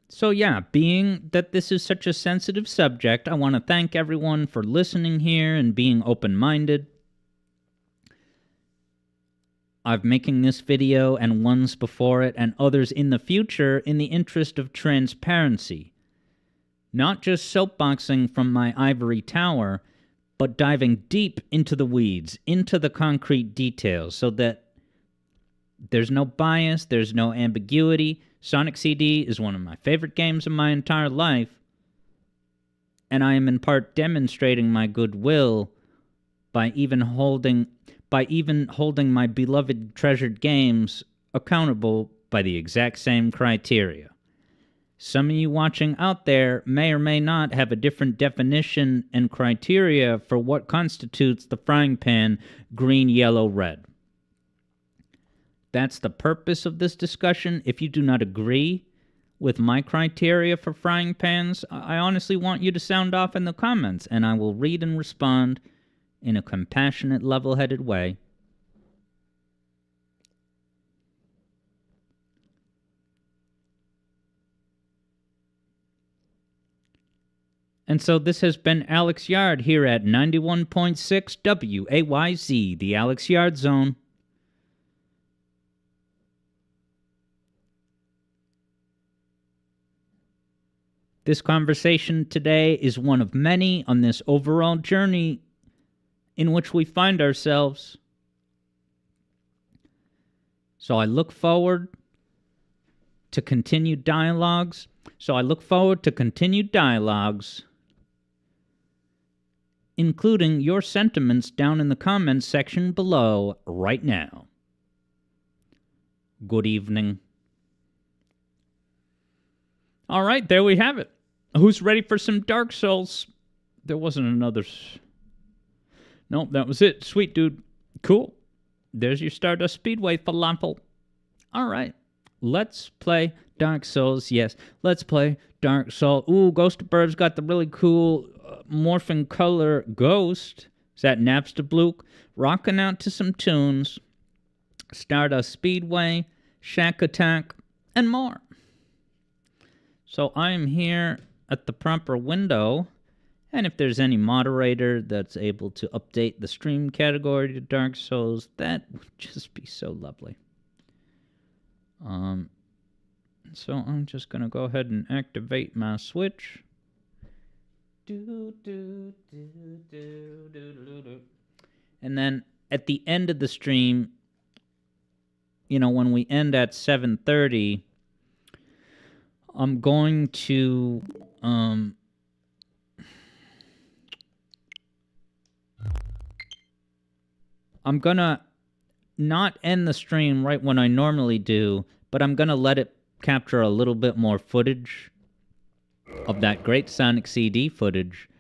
So yeah, being that this is such a sensitive subject, I want to thank everyone for listening here and being open-minded. I'm making this video and ones before it and others in the future in the interest of transparency. Not just soapboxing from my ivory tower, but diving deep into the weeds, into the concrete details, so that there's no bias, there's no ambiguity. Sonic CD is one of my favorite games of my entire life, and I am in part demonstrating my goodwill by even holding my beloved treasured games accountable by the exact same criteria. Some of you watching out there may or may not have a different definition and criteria for what constitutes the frying pan green, yellow, red. That's the purpose of this discussion. If you do not agree with my criteria for frying pans, I honestly want you to sound off in the comments, and I will read and respond in a compassionate, level-headed way. And so this has been Alex Yard here at 91.6 WAYZ, the Alex Yard Zone. This conversation today is one of many on this overall journey in which we find ourselves. So I look forward to continued dialogues. including your sentiments down in the comments section below right now. Good evening. All right, there we have it. Who's ready for some Dark Souls? There wasn't another... Nope, that was it. Sweet, dude. Cool. There's your Stardust Speedway falafel. All right. Let's play Dark Souls. Yes, let's play Dark Souls. Ooh, Ghost of Burb's got the really cool morphing color ghost. Is that Napster Bluke? Rocking out to some tunes. Stardust Speedway, Shack Attack, and more. So I'm here at the proper window. And if there's any moderator that's able to update the stream category to Dark Souls, that would just be so lovely. So I'm just going to go ahead and activate my Switch. And then at the end of the stream, you know, when we end at 7:30, I'm going to... I'm going to not end the stream right when I normally do, but I'm going to let it capture a little bit more footage of that great Sonic CD footage.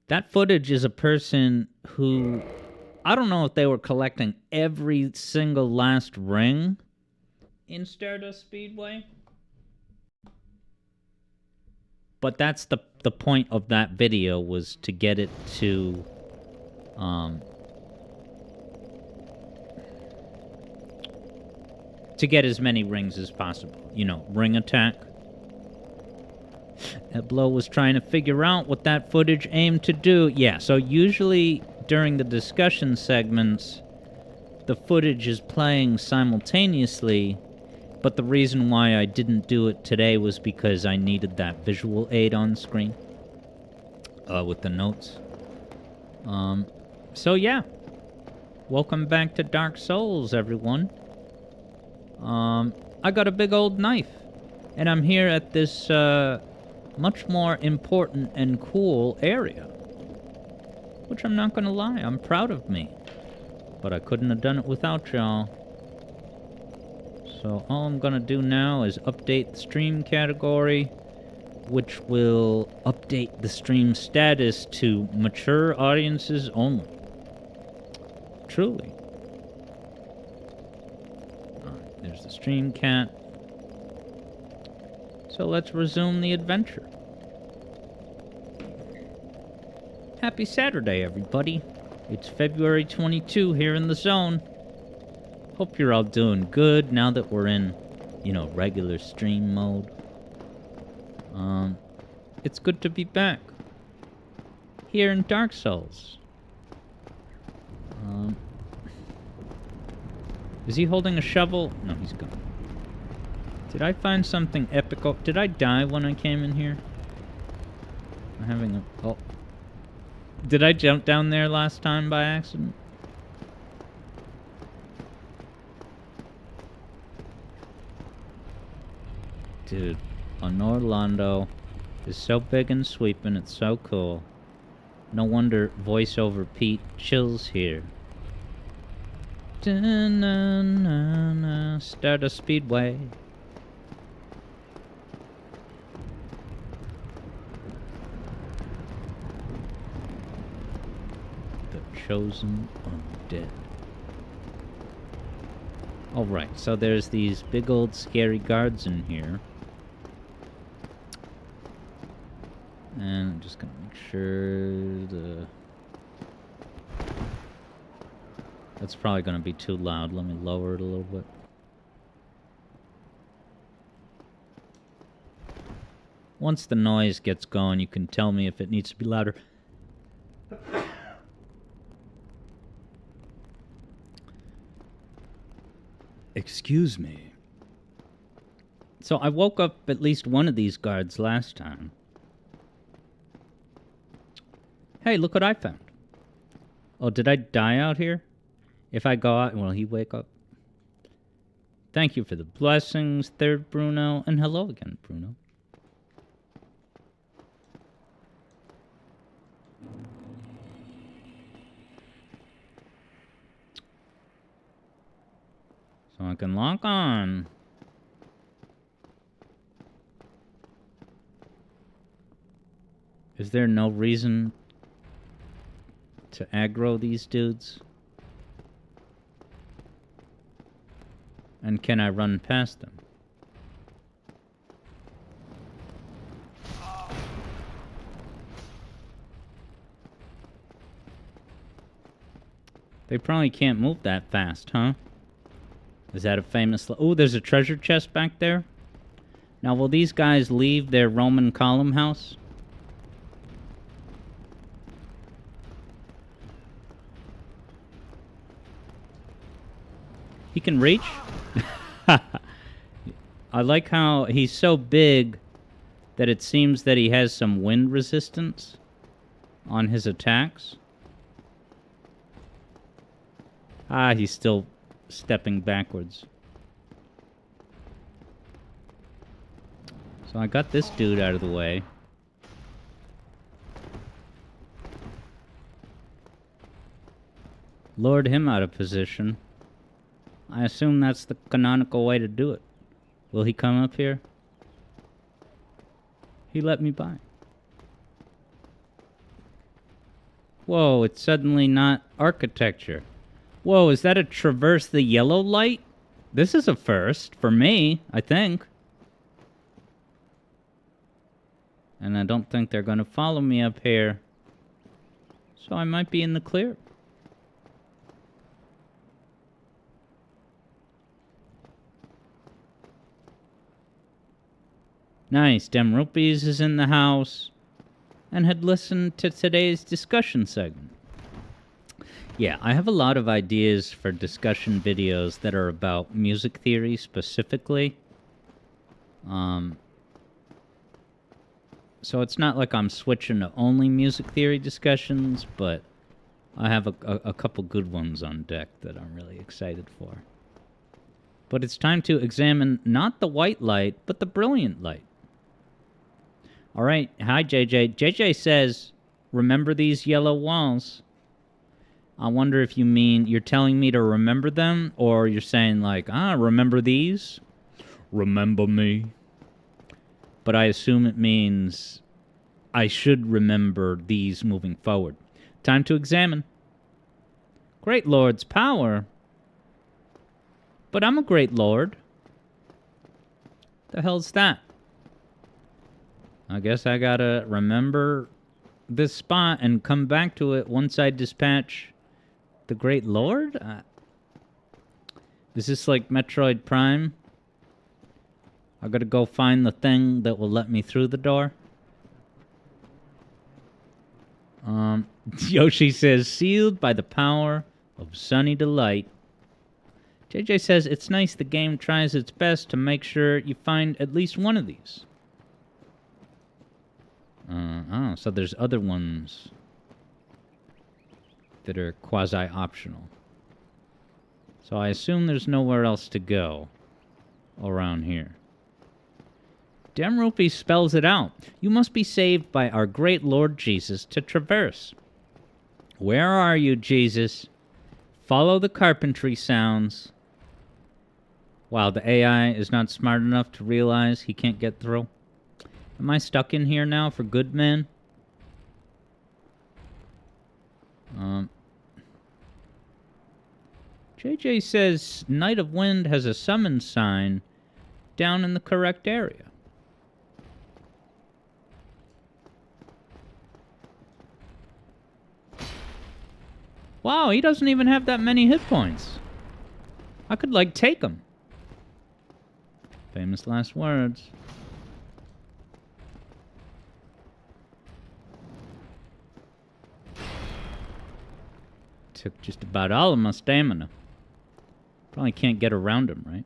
That footage is a person who... I don't know if they were collecting every single last ring in Stardust Speedway. But that's the point of that video, was to get it to... to get as many rings as possible. You know, ring attack. Eblo was trying to figure out what that footage aimed to do. Yeah, so usually during the discussion segments, the footage is playing simultaneously, but the reason why I didn't do it today was because I needed that visual aid on screen with the notes. So yeah, welcome back to Dark Souls, everyone. I got a big old knife, and I'm here at this much more important and cool area, which I'm not gonna lie, I'm proud of me, but I couldn't have done it without y'all. So all I'm gonna do now is update the stream category, which will update the stream status to mature audiences only. Truly. There's the stream cat. So let's resume the adventure. Happy Saturday, everybody. It's February 22 here in the zone. Hope you're all doing good now that we're in, you know, regular stream mode. It's good to be back here in Dark Souls. Is he holding a shovel? No, he's gone. Did I find something epic? Did I die when I came in here? I'm having a... Oh. Did I jump down there last time by accident? Dude, Orlando is so big and sweeping, it's so cool. No wonder voiceover Pete chills here. Start a speedway. The chosen undead. Alright, so there's these big old scary guards in here. And I'm just gonna make sure the... That's probably going to be too loud. Let me lower it a little bit. Once the noise gets going, you can tell me if it needs to be louder. Excuse me. So I woke up at least one of these guards last time. Hey, look what I found. Oh, did I die out here? If I go out, will he wake up? Thank you for the blessings, third Bruno, and hello again, Bruno. So I can lock on. Is there no reason to aggro these dudes? And can I run past them? They probably can't move that fast, huh? Is that a famous... Oh, there's a treasure chest back there? Now, will these guys leave their Roman column house? He can reach? I like how he's so big that it seems that he has some wind resistance on his attacks. Ah, he's still stepping backwards. So I got this dude out of the way. Lured him out of position. I assume that's the canonical way to do it. Will he come up here? He let me by. Whoa, it's suddenly not architecture. Whoa, is that a traverse the yellow light? This is a first for me, I think. And I don't think they're going to follow me up here. So I might be in the clear. Nice. Dem Rupees is in the house and had listened to today's discussion segment. Yeah, I have a lot of ideas for discussion videos that are about music theory specifically. So it's not like I'm switching to only music theory discussions, but I have a couple good ones on deck that I'm really excited for. But it's time to examine not the white light, but the brilliant light. All right. Hi, JJ. JJ says, remember these yellow walls. I wonder if you mean you're telling me to remember them, or you're saying like, remember these? Remember me. But I assume it means I should remember these moving forward. Time to examine. Great Lord's power. But I'm a great lord. The hell's that? I guess I gotta remember this spot and come back to it once I dispatch the Great Lord? Is this like Metroid Prime? I gotta go find the thing that will let me through the door? Yoshi says, sealed by the power of sunny delight. JJ says, it's nice the game tries its best to make sure you find at least one of these. So there's other ones that are quasi-optional. So I assume there's nowhere else to go around here. Demrupi spells it out. You must be saved by our great Lord Jesus to traverse. Where are you, Jesus? Follow the carpentry sounds. Wow, the AI is not smart enough to realize he can't get through. Am I stuck in here now for good, man? JJ says Knight of Wind has a summon sign down in the correct area. Wow, he doesn't even have that many hit points. I could, like, take him. Famous last words. Took just about all of my stamina. Probably can't get around him, right?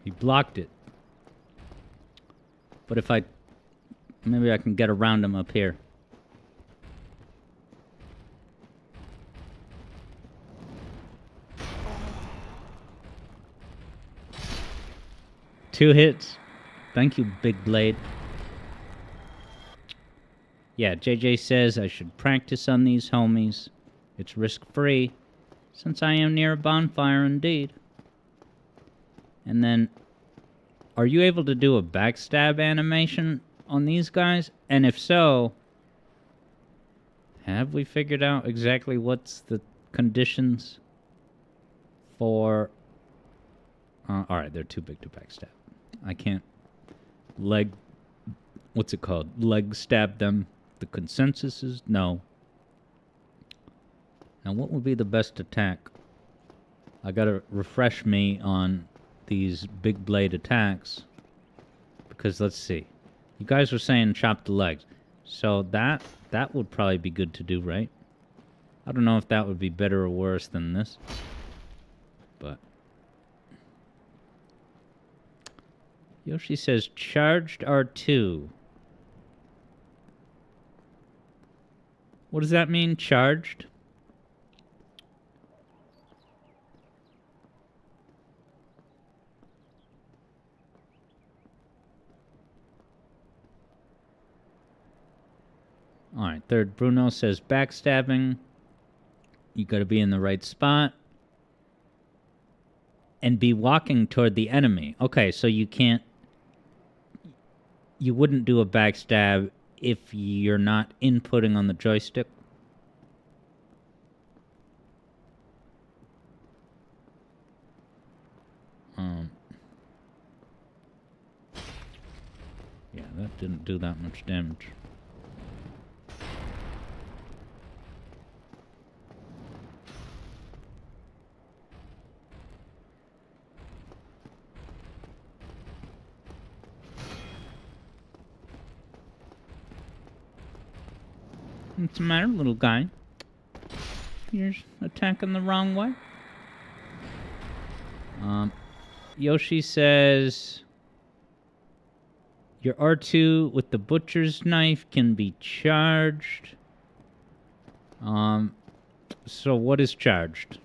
He blocked it. But if maybe I can get around him up here. 2 hits. Thank you, Big Blade. Yeah, JJ says I should practice on these homies. It's risk-free, since I am near a bonfire indeed. And then, are you able to do a backstab animation on these guys? And if so, have we figured out exactly what's the conditions for... alright, they're too big to backstab. I can't leg... What's it called? Leg stab them. The consensus is no. Now, what would be the best attack? I gotta refresh me on these big blade attacks. Because, let's see. You guys were saying chop the legs. So that would probably be good to do, right? I don't know if that would be better or worse than this. But... Yoshi says, charged R2. What does that mean, charged? Alright, third Bruno says backstabbing. You gotta be in the right spot. And be walking toward the enemy. Okay, so you can't... You wouldn't do a backstab if you're not inputting on the joystick. Yeah, that didn't do that much damage. What's the matter, little guy? You're attacking the wrong way. Yoshi says... Your R2 with the butcher's knife can be charged. So what is charged?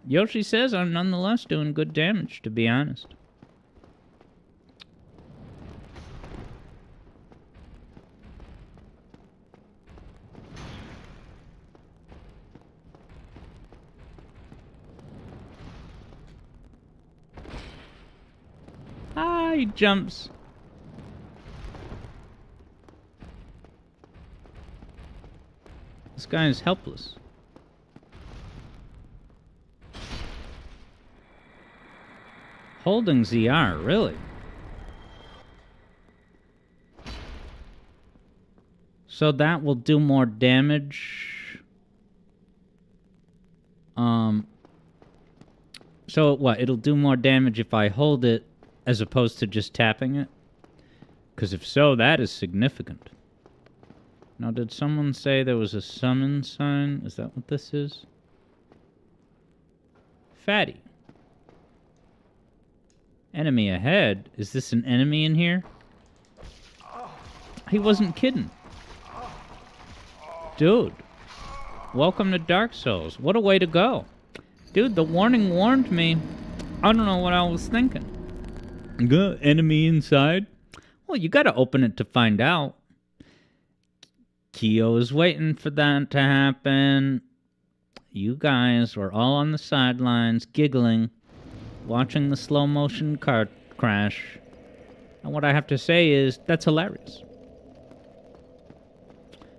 Yoshi says I'm nonetheless doing good damage, to be honest. He jumps. This guy is helpless. Holding ZR, really? So that will do more damage. So what? It'll do more damage if I hold it as opposed to just tapping it? Because if so, that is significant. Now, did someone say there was a summon sign? Is that what this is? Fatty. Enemy ahead? Is this an enemy in here? He wasn't kidding. Dude. Welcome to Dark Souls. What a way to go. Dude, the warning warned me. I don't know what I was thinking. Enemy inside? Well, you gotta open it to find out. Kyo is waiting for that to happen. You guys were all on the sidelines, giggling, watching the slow motion car crash. And what I have to say is, that's hilarious.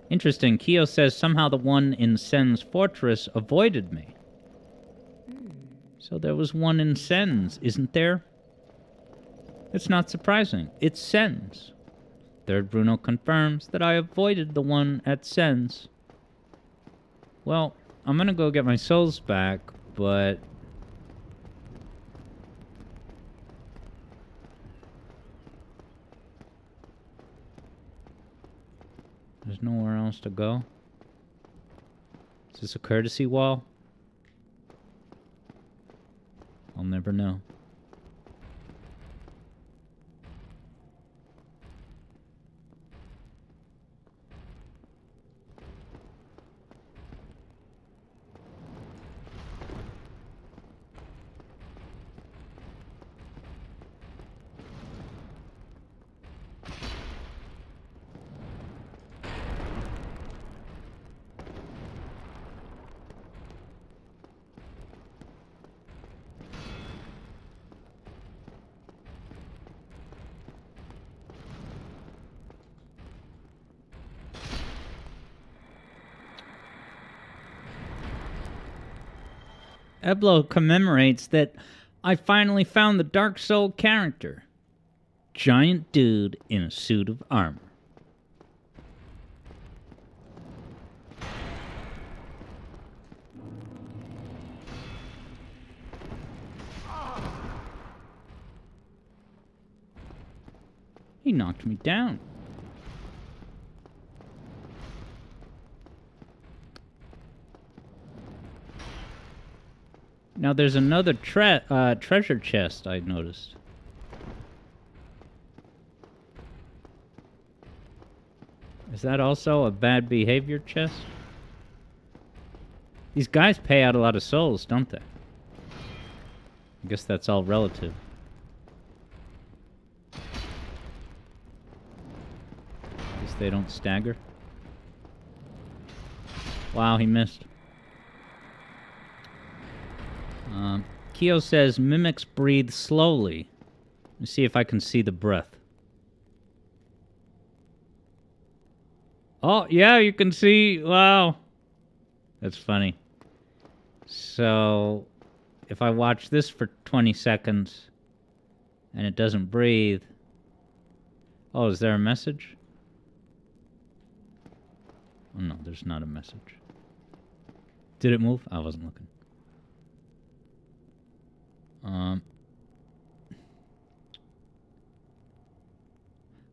Interesting, Kyo says somehow the one in Sen's fortress avoided me. So there was one in Sen's, isn't there? It's not surprising. It's Sen's. Third Bruno confirms that I avoided the one at Sen's. Well, I'm gonna go get my souls back, but... There's nowhere else to go. Is this a courtesy wall? I'll never know. Eblo commemorates that I finally found the Dark Soul character. Giant dude in a suit of armor. He knocked me down. Now there's another treasure chest I noticed. Is that also a bad behavior chest? These guys pay out a lot of souls, don't they? I guess that's all relative. Guess they don't stagger. Wow, he missed. Keo says, mimics breathe slowly. Let me see if I can see the breath. Oh, yeah, you can see. Wow. That's funny. So, if I watch this for 20 seconds and it doesn't breathe. Oh, is there a message? Oh, no, there's not a message. Did it move? I wasn't looking.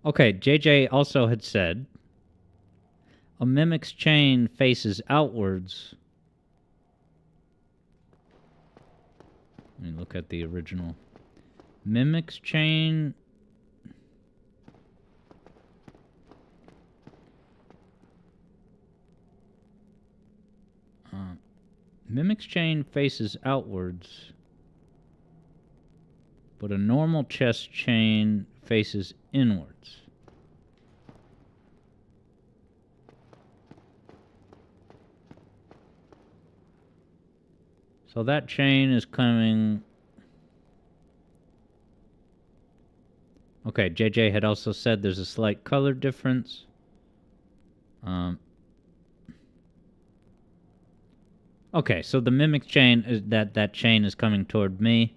Okay, JJ also had said a mimic's chain faces outwards. Let me look at the original. Mimic's chain. Mimic's chain faces outwards, but a normal chest chain faces inwards. So that chain is coming. Okay, JJ had also said there's a slight color difference. Okay, so the mimic chain is that chain is coming toward me,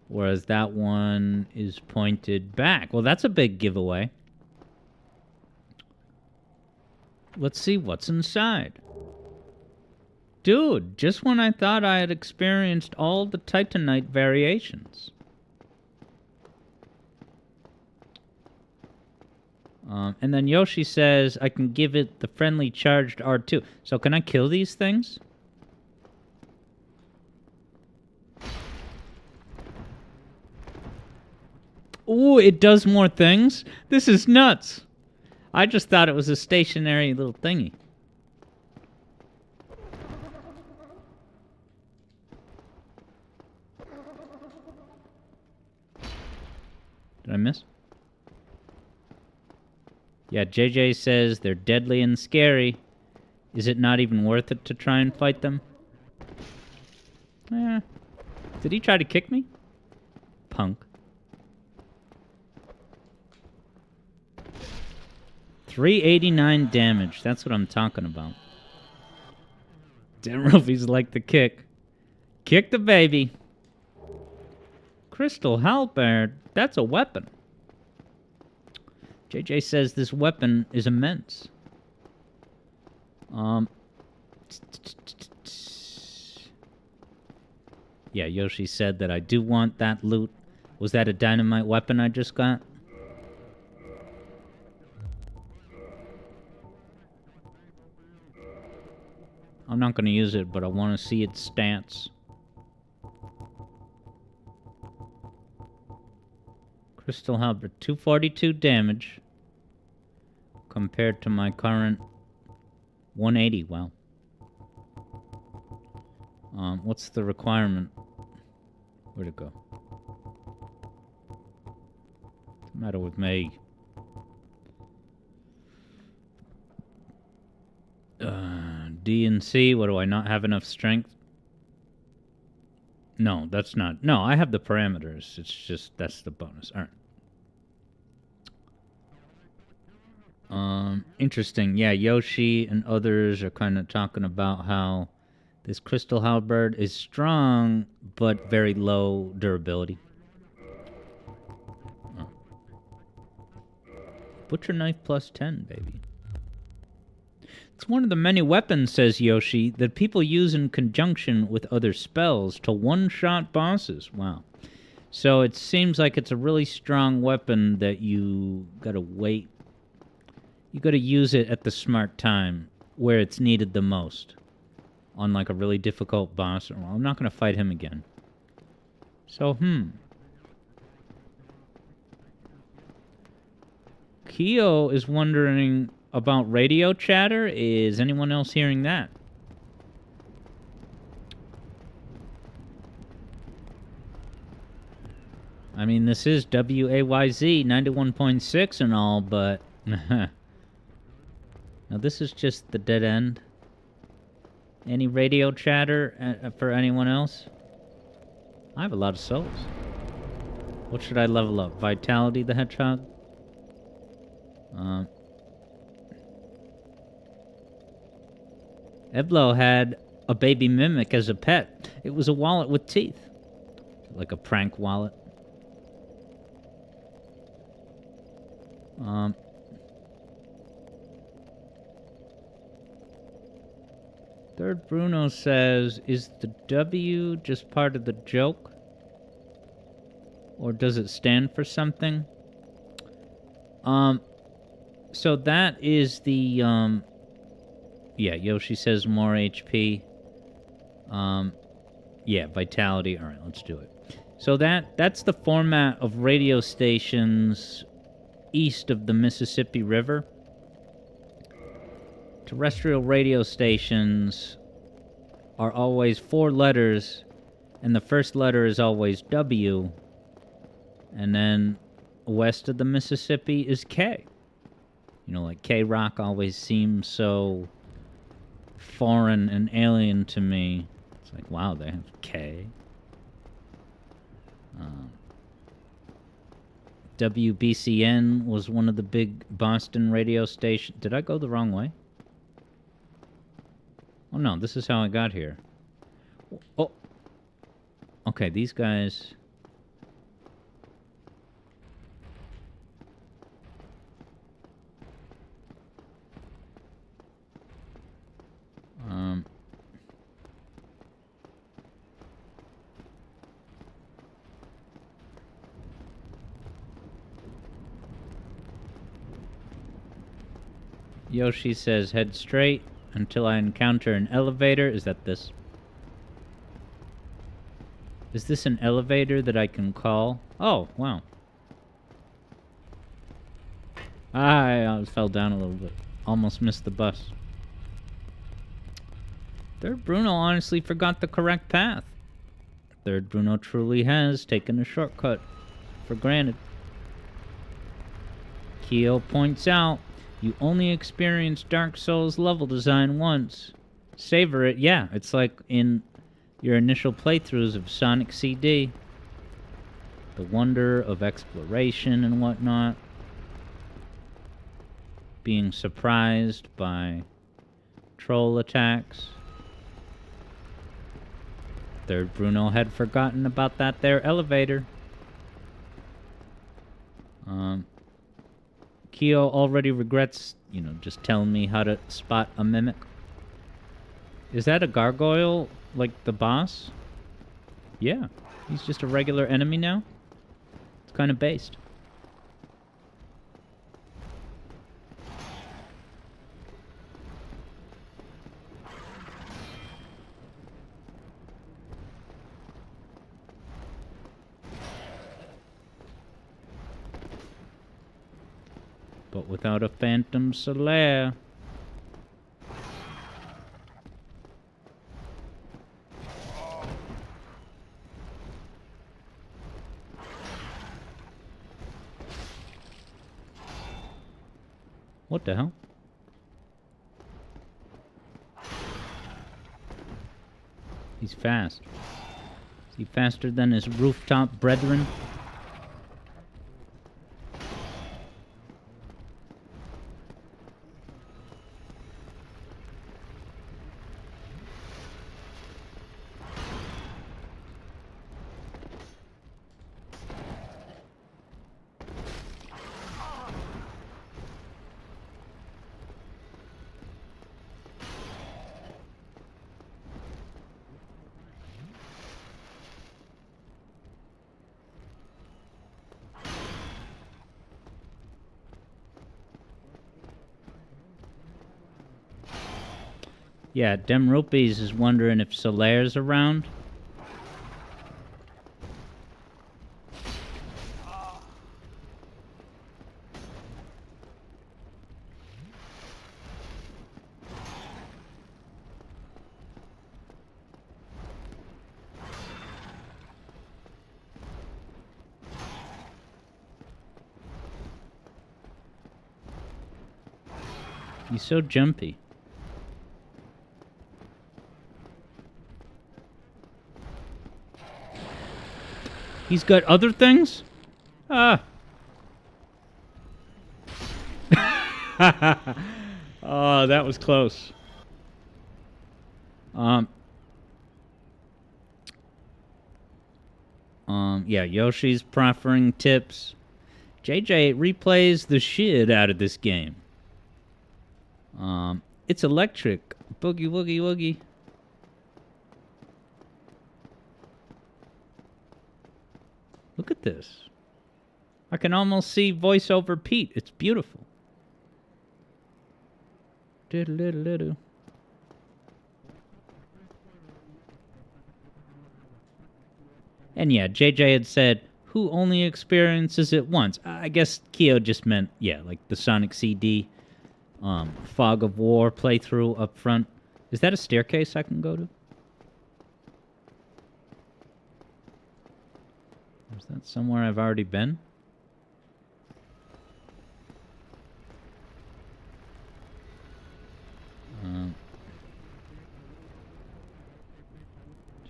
whereas that one is pointed back. Well, that's a big giveaway. Let's see what's inside. Dude, just when I thought I had experienced all the Titanite variations. And then Yoshi says I can give it the friendly charged R2. So can I kill these things? Ooh, it does more things? This is nuts. I just thought it was a stationary little thingy. Did I miss? Yeah, JJ says they're deadly and scary. Is it not even worth it to try and fight them? Did he try to kick me? Punk. 389 damage. That's what I'm talking about. Damn, Ruffy's like the kick. Kick the baby. Crystal halberd. That's a weapon. JJ says this weapon is immense. Yeah, Yoshi said that I do want that loot. Was that a dynamite weapon I just got? I'm not going to use it, but I want to see its stats. Crystal halberd, 242 damage compared to my current 180. Wow. What's the requirement? Where'd it go? What's the matter with me? D and C, what do I not have enough strength? No, that's not. No, I have the parameters. It's just, that's the bonus. All right. Interesting. Yeah, Yoshi and others are kind of talking about how This crystal halberd is strong, but very low durability. Oh. Butcher knife plus 10, baby. It's one of the many weapons, says Yoshi, that people use in conjunction with other spells to one-shot bosses. Wow. So it seems like it's a really strong weapon that you gotta wait. You gotta use it at the smart time, where it's needed the most. On like a really difficult boss. Well, I'm not gonna fight him again. So, Keo is wondering about radio chatter. Is anyone else hearing that? I mean, this is WAYZ 91.6 and all, but... now, this is just the dead end. Any radio chatter for anyone else? I have a lot of souls. What should I level up? Vitality the Hedgehog? Eblo had a baby mimic as a pet. It was a wallet with teeth. Like a prank wallet. Third Bruno says, is the W just part of the joke? Or does it stand for something? So that is the, yeah, Yoshi says more HP. Yeah, vitality. All right, let's do it. So that's the format of radio stations east of the Mississippi River. Terrestrial radio stations are always 4 letters, and the first letter is always W, and then west of the Mississippi is K. You know, like K-Rock always seems so foreign and alien to me. It's like, wow, they have K. WBCN was one of the big Boston radio stations. Did I go the wrong way? Oh, no, this is how I got here. Oh. Okay, these guys... Yoshi says, head straight until I encounter an elevator. Is that this? Is this an elevator that I can call? Oh, wow. I fell down a little bit. Almost missed the bus. Third Bruno honestly forgot the correct path. Third Bruno truly has taken a shortcut for granted. Keo points out, you only experience Dark Souls level design once. Savor it. Yeah, it's like in your initial playthroughs of Sonic CD. The wonder of exploration and whatnot. Being surprised by troll attacks. Third Bruno had forgotten about that there elevator. Keo already regrets, you know, just telling me how to spot a mimic. Is that a gargoyle, like the boss? Yeah, he's just a regular enemy now. It's kind of based. But without a Phantom Solaire. What the hell? He's fast. Is he faster than his rooftop brethren? Yeah, Dem Rupees is wondering if Solaire's around. He's so jumpy. He's got other things? Ah. Oh, that was close. Yeah, Yoshi's proffering tips. JJ replays the shit out of this game. It's electric. Boogie woogie woogie. Look at this. I can almost see voiceover Pete. It's beautiful. Diddle-diddle-diddle. And yeah, JJ had said, who only experiences it once? I guess Keo just meant, yeah, like the Sonic CD, Fog of War playthrough up front. Is that a staircase I can go to? Is that somewhere I've already been?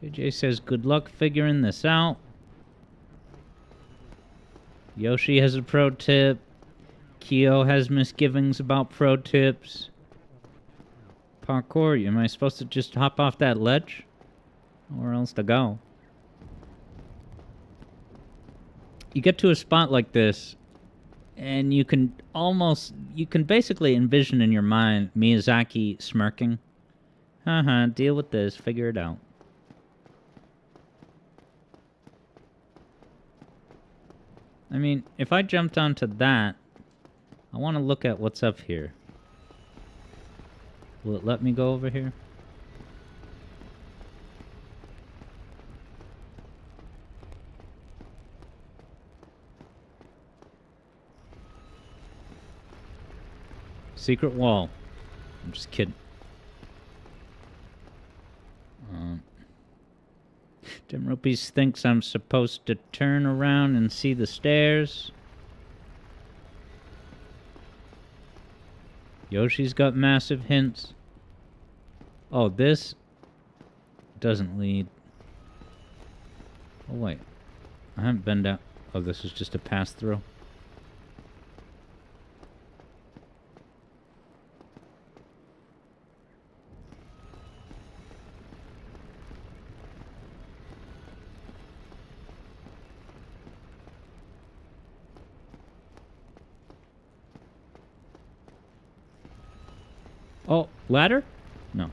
JJ says, good luck figuring this out. Yoshi has a pro tip. Keo has misgivings about pro tips. Parkour, am I supposed to just hop off that ledge? Where else to go? You get to a spot like this, and you can basically envision in your mind Miyazaki smirking. Haha, deal with this, figure it out. I mean, if I jumped onto that, I want to look at what's up here. Will it let me go over here? Secret wall. I'm just kidding. Dim Rupees thinks I'm supposed to turn around and see the stairs. Yoshi's got massive hints. Oh, this doesn't lead. Oh, wait. I haven't been down. Oh, this is just a pass-through. Oh, ladder? No.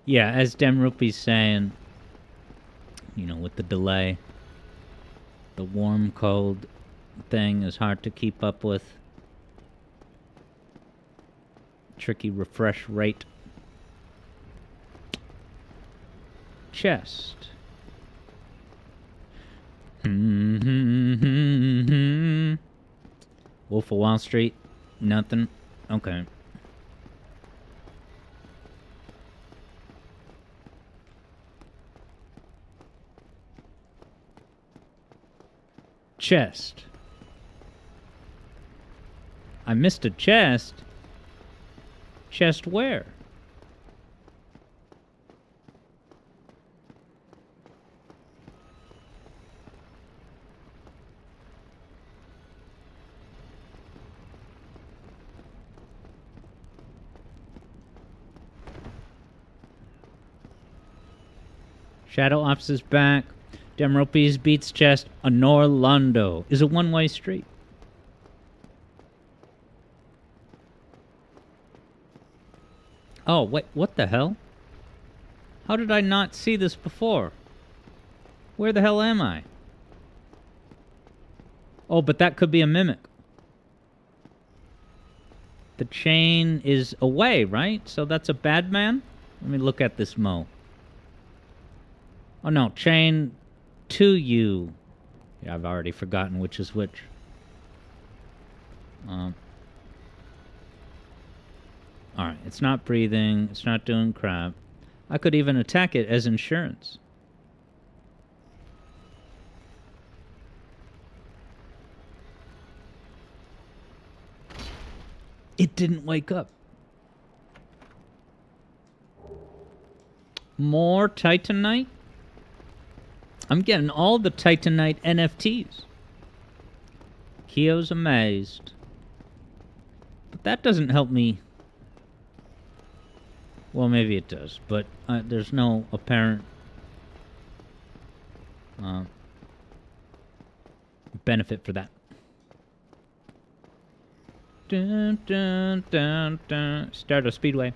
Yeah, as Demrupi's saying, you know, with the delay, the warm-cold thing is hard to keep up with. Tricky refresh rate. Chest. Wolf of Wall Street. Nothing. Okay. Chest. I missed a chest. Chest where? Shadow Ops is back. Demropes beats chest. Anorlando is a one-way street. Oh, wait, what the hell? How did I not see this before? Where the hell am I? Oh, but that could be a mimic. The chain is away, right? So that's a bad man? Let me look at this Mo. Oh, no. Chain to you. Yeah, I've already forgotten which is which. Alright, it's not breathing. It's not doing crap. I could even attack it as insurance. It didn't wake up. More Titanite? I'm getting all the Titanite NFTs. Kyo's amazed. But that doesn't help me. Well, maybe it does, but there's no apparent benefit for that. Dun, dun, dun, dun. Stardust Speedway.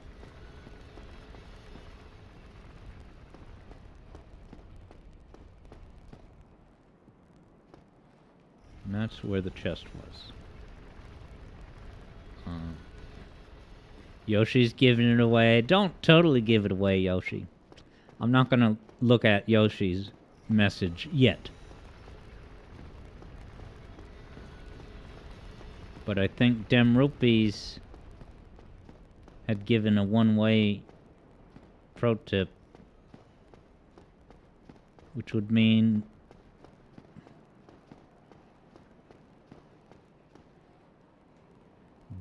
And that's where the chest was. Yoshi's giving it away. Don't totally give it away, Yoshi. I'm not going to look at Yoshi's message yet. But I think Dem Rupees had given a one-way pro tip, which would mean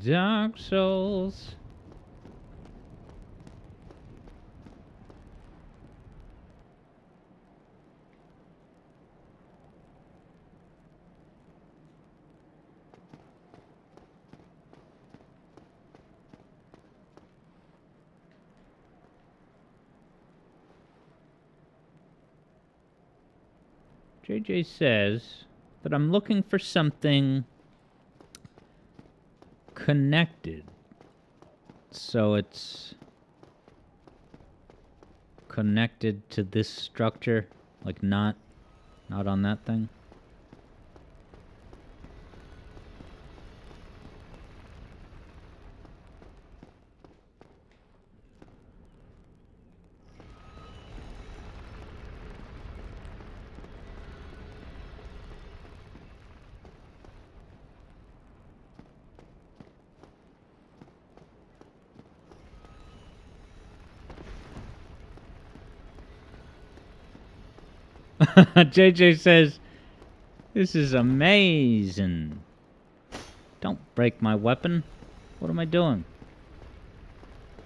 Dark Souls. JJ says that I'm looking for something connected. So it's connected to this structure, like not on that thing. JJ says, this is amazing. Don't break my weapon. What am I doing?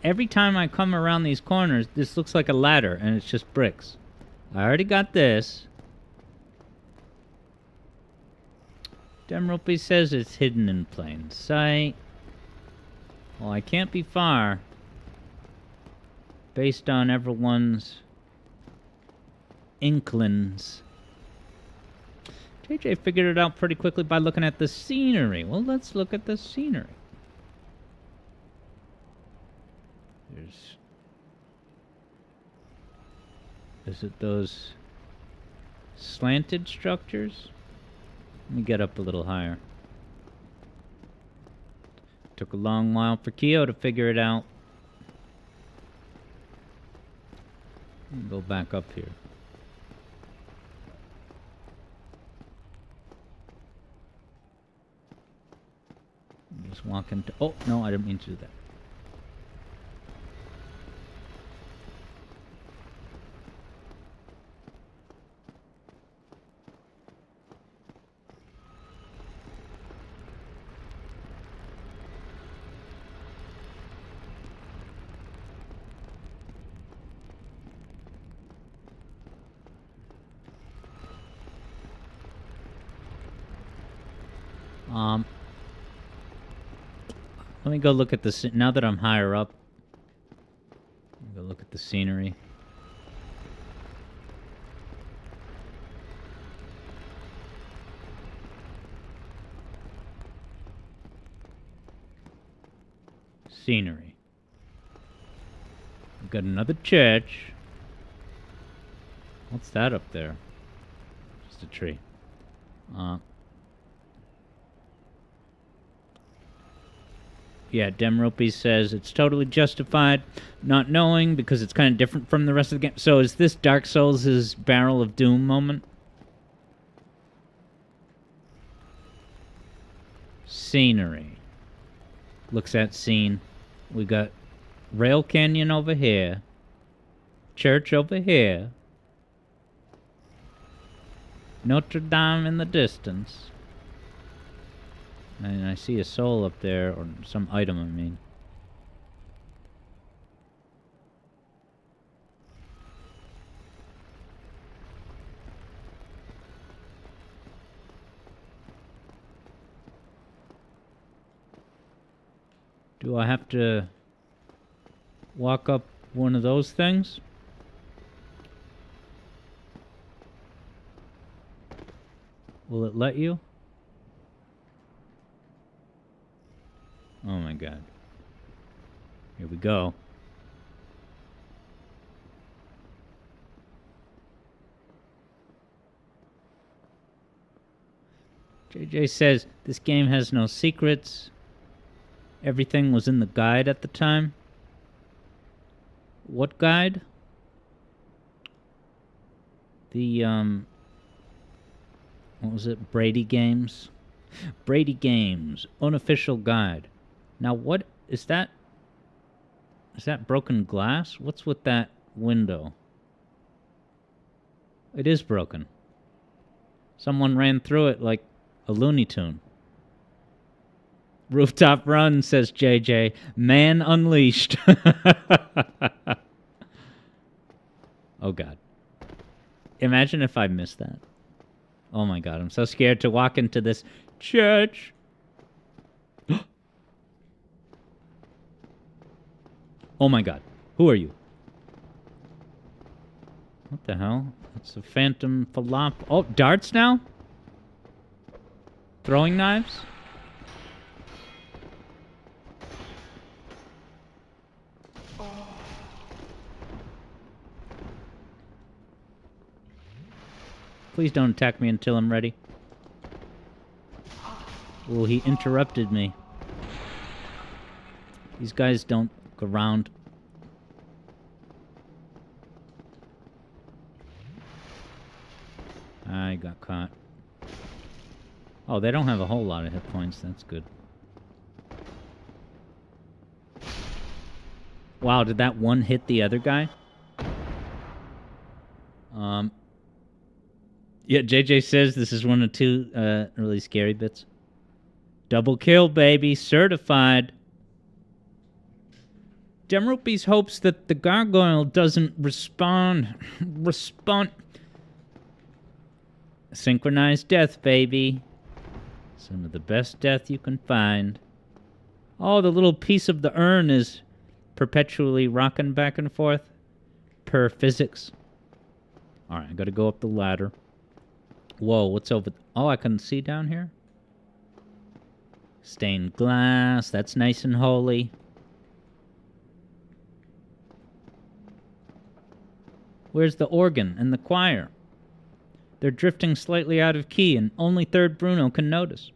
Every time I come around these corners, this looks like a ladder, and it's just bricks. I already got this. Demropy says it's hidden in plain sight. Well, I can't be far. Based on everyone's inklings. JJ figured it out pretty quickly by looking at the scenery. Well, let's look at the scenery. Is it those slanted structures? Let me get up a little higher. Took a long while for Kyo to figure it out. Go back up here. Just walk into... Oh, no, I didn't mean to do that. Let me go look at the... Now that I'm higher up, let me go look at the scenery. Scenery. We've got another church. What's that up there? Just a tree. Yeah, Demropy says it's totally justified not knowing because it's kind of different from the rest of the game. So is this Dark Souls' Barrel of Doom moment? Scenery. Looks at scene. We got Rail Canyon over here. Church over here. Notre Dame in the distance. And I see a soul up there, or some item, I mean. Do I have to walk up one of those things? Will it let you? Oh my god. Here we go. JJ says this game has no secrets. Everything was in the guide at the time. What guide? The, what was it? Brady Games? Brady Games, unofficial guide. Now, what is that? Is that broken glass? What's with that window? It is broken. Someone ran through it like a Looney Tune. Rooftop Run, says JJ. Man unleashed. Oh, God. Imagine if I missed that. Oh, my God. I'm so scared to walk into this church. Oh, my God. Who are you? What the hell? It's a phantom falafel. Oh, darts now? Throwing knives? Please don't attack me until I'm ready. Oh, he interrupted me. These guys don't go around. I got caught. Oh, they don't have a whole lot of hit points. That's good. Wow, did that one hit the other guy? Yeah, JJ says this is one of two really scary bits. Double kill, baby. Certified. Demrupees hopes that the gargoyle doesn't respond. Synchronized death, baby. Some of the best death you can find. Oh, the little piece of the urn is perpetually rocking back and forth. Per physics. Alright, I gotta go up the ladder. Whoa, what's over... Oh, I can see down here? Stained glass. That's nice and holy. Where's the organ and the choir? They're drifting slightly out of key, and only Third Bruno can notice.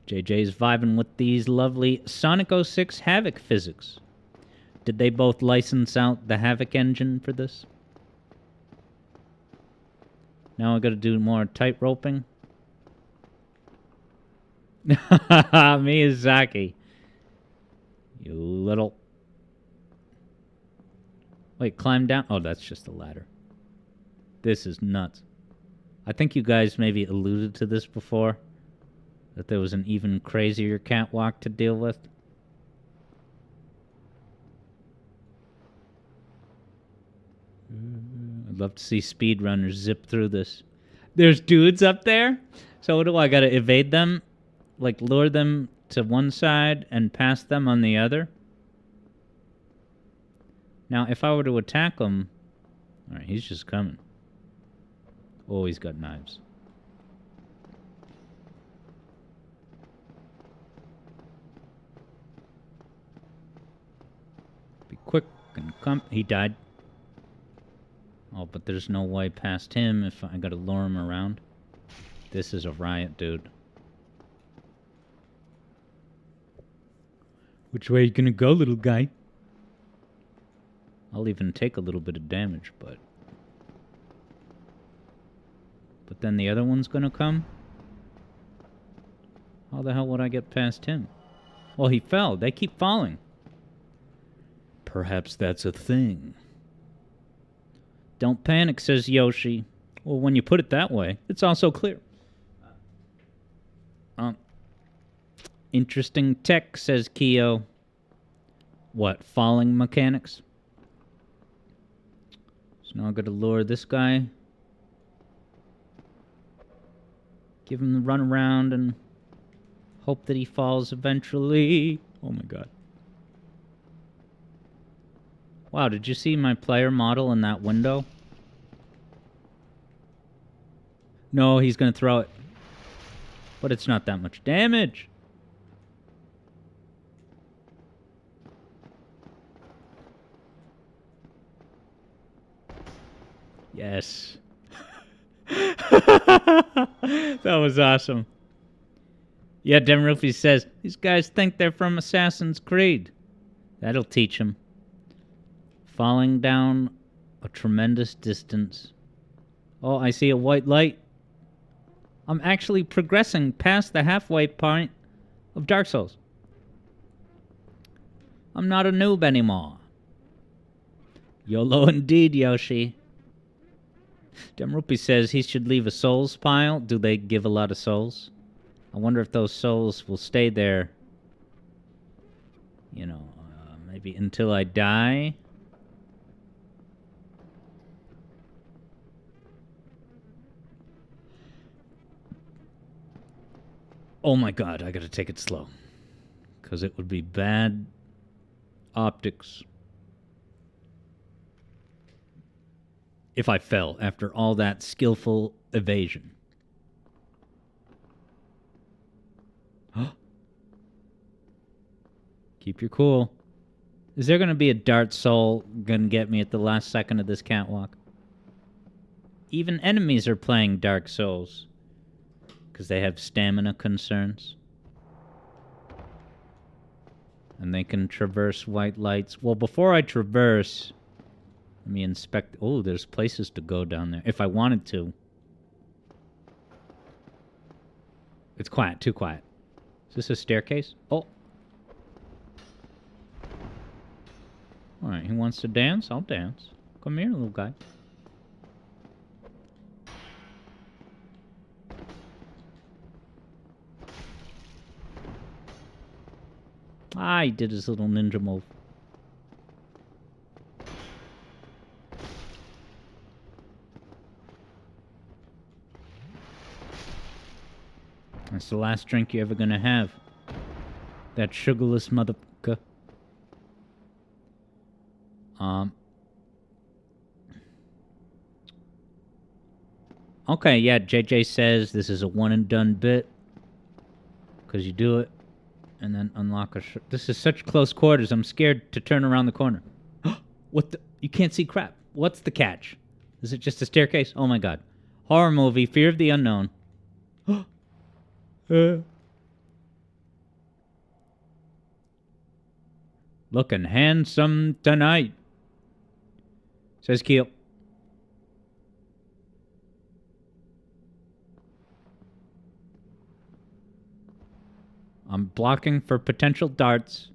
JJ's vibing with these lovely Sonic 06 Havoc physics. Did they both license out the Havoc engine for this? Now I gotta do more tight roping. Miyazaki. You little... Wait, climb down? Oh, that's just a ladder. This is nuts. I think you guys maybe alluded to this before. That there was an even crazier catwalk to deal with. I'd love to see speedrunners zip through this. There's dudes up there? So what do I gotta evade them? Like lure them to one side and pass them on the other? Now, if I were to attack him... Alright, he's just coming. Oh, he's got knives. Be quick and come... He died. Oh, but there's no way past him if I gotta lure him around. This is a riot, dude. Which way are you gonna go, little guy? I'll even take a little bit of damage, but... But then the other one's gonna come? How the hell would I get past him? Well, he fell. They keep falling. Perhaps that's a thing. Don't panic, says Yoshi. Well, when you put it that way, it's also clear. Interesting tech, says Kyo. What, falling mechanics? So now I'm gonna lure this guy. Give him the run around and hope that he falls eventually. Oh my god. Wow, did you see my player model in that window? No, he's gonna throw it. But it's not that much damage. Yes. That was awesome. Yeah, Demruffy says, these guys think they're from Assassin's Creed. That'll teach them. Falling down a tremendous distance. Oh, I see a white light. I'm actually progressing past the halfway point of Dark Souls. I'm not a noob anymore. YOLO indeed, Yoshi. Demrupi says he should leave a souls pile. Do they give a lot of souls? I wonder if those souls will stay there. You know, maybe until I die. Oh my god, I gotta take it slow. Because it would be bad optics if I fell after all that skillful evasion. Keep your cool. Is there going to be a dart soul going to get me at the last second of this catwalk? Even enemies are playing Dark Souls because they have stamina concerns. And they can traverse white lights. Well, before I traverse, let me inspect. Oh, there's places to go down there if I wanted to. It's quiet, too quiet. Is this a staircase? Oh. Alright, he wants to dance? I'll dance. Come here, little guy. Ah, he did his little ninja move. That's the last drink you're ever gonna have. That sugarless motherfucker. Okay, yeah, JJ says this is a one and done bit. Because you do it and then unlock a... This is such close quarters, I'm scared to turn around the corner. What the... You can't see crap. What's the catch? Is it just a staircase? Oh my god. Horror movie, Fear of the Unknown. Looking handsome tonight, says Keel. I'm blocking for potential darts.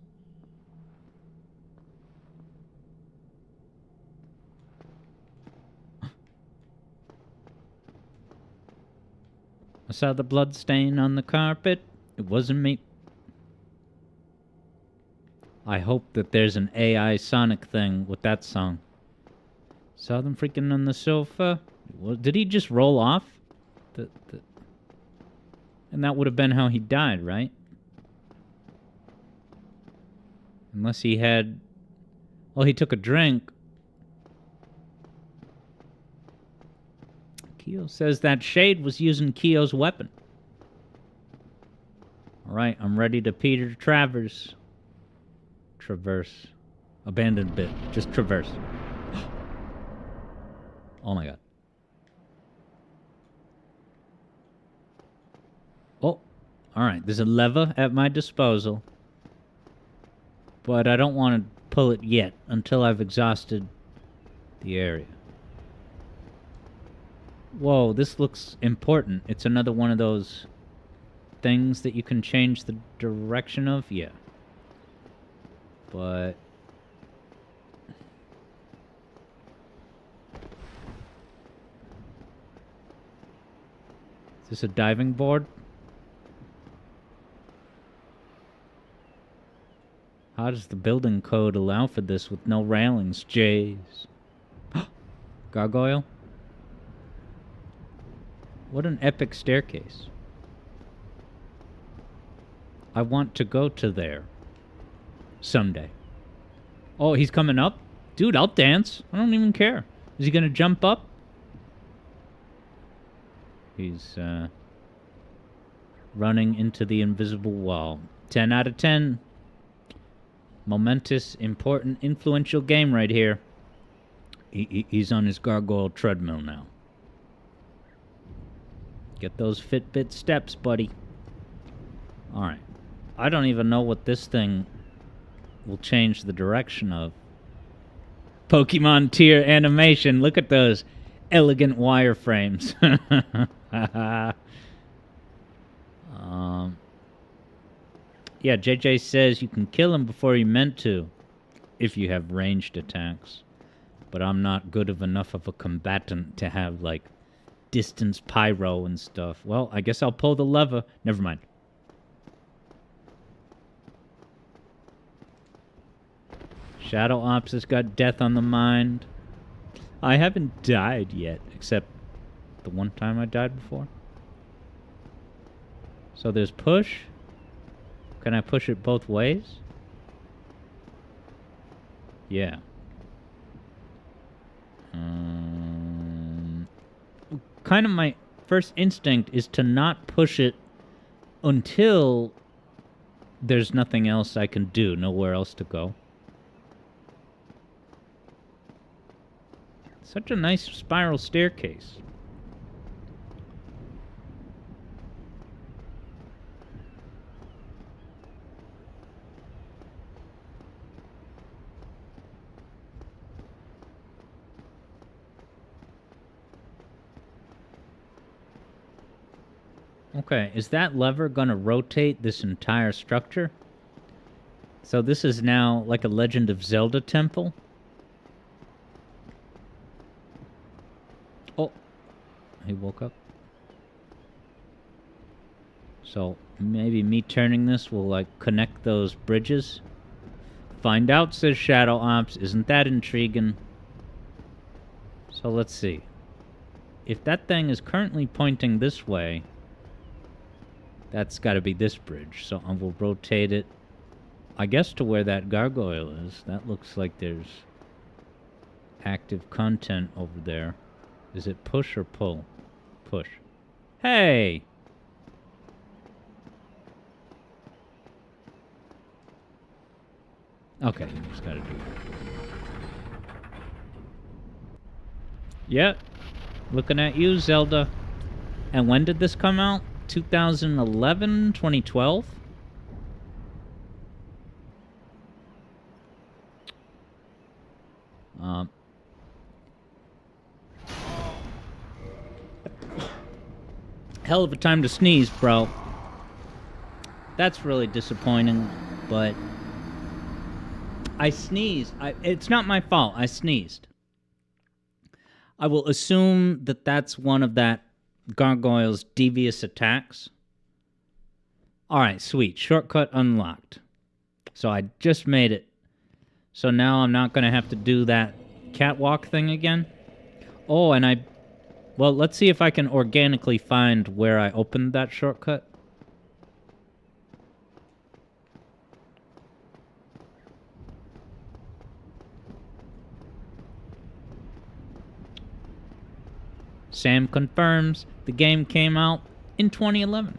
I saw the blood stain on the carpet. It wasn't me. I hope that there's an AI Sonic thing with that song. Saw them freaking on the sofa. Did he just roll off? And that would have been how he died, right? Unless he had... Well, he took a drink. Keo says that shade was using Keo's weapon. Alright, I'm ready to Peter Travers. Traverse. Abandoned bit. Just traverse. Oh my god. Oh. Alright, there's a lever at my disposal. But I don't want to pull it yet until I've exhausted the area. Whoa, this looks important. It's another one of those things that you can change the direction of? Yeah. But... is this a diving board? How does the building code allow for this with no railings? Jeez. Gargoyle? What an epic staircase. I want to go to there. Someday. Oh, he's coming up? Dude, I'll dance. I don't even care. Is he gonna jump up? He's, running into the invisible wall. 10 out of 10. Momentous, important, influential game right here. He's on his gargoyle treadmill now. Get those Fitbit steps, buddy. Alright. I don't even know what this thing will change the direction of. Pokemon tier animation. Look at those elegant wireframes. Yeah, JJ says you can kill him before you meant to if you have ranged attacks. But I'm not good enough of a combatant to have, like, distance pyro and stuff. Well, I guess I'll pull the lever. Never mind. Shadow Ops has got death on the mind. I haven't died yet, except the one time I died before. So there's push. Can I push it both ways? Yeah. Kind of my first instinct is to not push it until there's nothing else I can do, nowhere else to go. Such a nice spiral staircase. Okay, is that lever gonna rotate this entire structure? So this is now like a Legend of Zelda temple? Oh, he woke up. So maybe me turning this will like connect those bridges? Find out, says Shadow Ops. Isn't that intriguing? So let's see. If that thing is currently pointing this way, that's got to be this bridge. So I will rotate it, I guess, to where that gargoyle is. That looks like there's active content over there. Is it push or pull? Push. Hey! Okay, just gotta do it. Yep. Looking at you, Zelda. And when did this come out? 2011? 2012? Hell of a time to sneeze, bro. That's really disappointing, but I sneezed. It's not my fault. I sneezed. I will assume that that's one of that gargoyle's devious attacks. Alright, sweet. Shortcut unlocked. So I just made it. So now I'm not going to have to do that catwalk thing again. Oh, and well, let's see if I can organically find where I opened that shortcut. Sam confirms the game came out in 2011.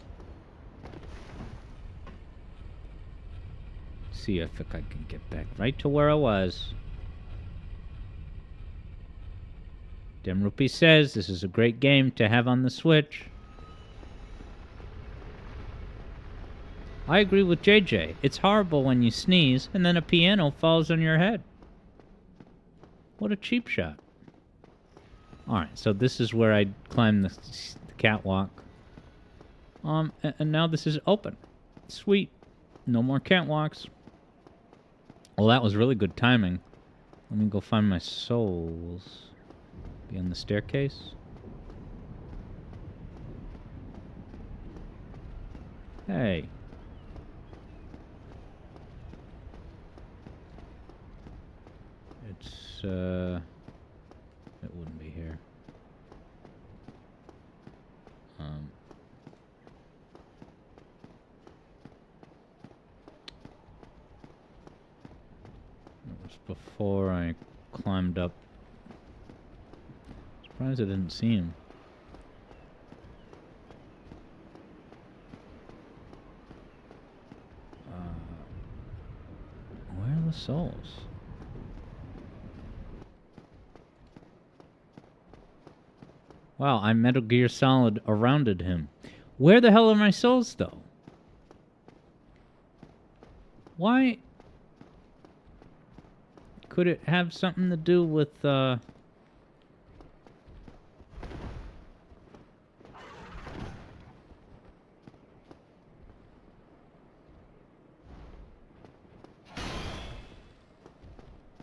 See if I can get back right to where I was. Demrupi says this is a great game to have on the Switch. I agree with JJ. It's horrible when you sneeze and then a piano falls on your head. What a cheap shot. Alright, so this is where I climb the catwalk. And now this is open. Sweet. No more catwalks. Well, that was really good timing. Let me go find my souls. Be on the staircase. Hey. It's, it wouldn't be here. It was before I climbed up. Surprised I didn't see him. Where are the souls? Wow, I Metal Gear Solid arounded him. Where the hell are my souls, though? Why? Could it have something to do with,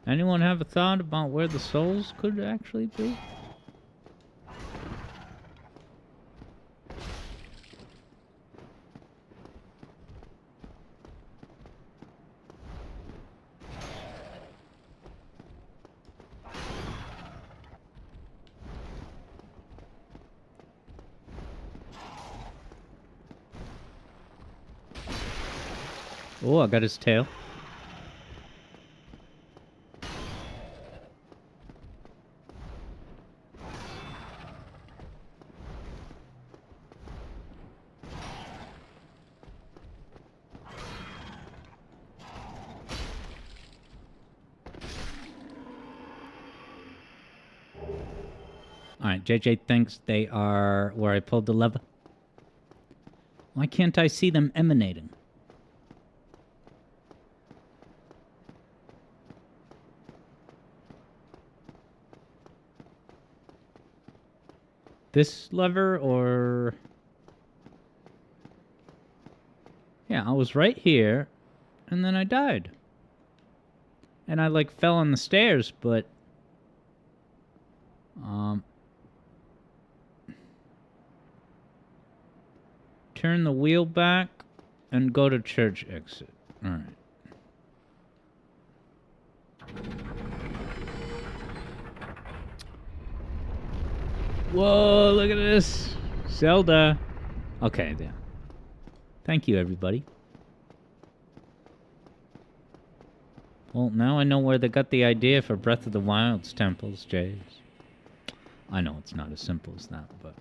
Anyone have a thought about where the souls could actually be? Oh, I got his tail. Alright, JJ thinks they are where I pulled the lever. Why can't I see them emanating? This lever, or... Yeah, I was right here, and then I died. And I, like, fell on the stairs, but... Turn the wheel back, and go to church exit. Alright. Whoa, look at this. Zelda. Okay, yeah. Thank you, everybody. Well, now I know where they got the idea for Breath of the Wild's temples, Jays. I know it's not as simple as that, but...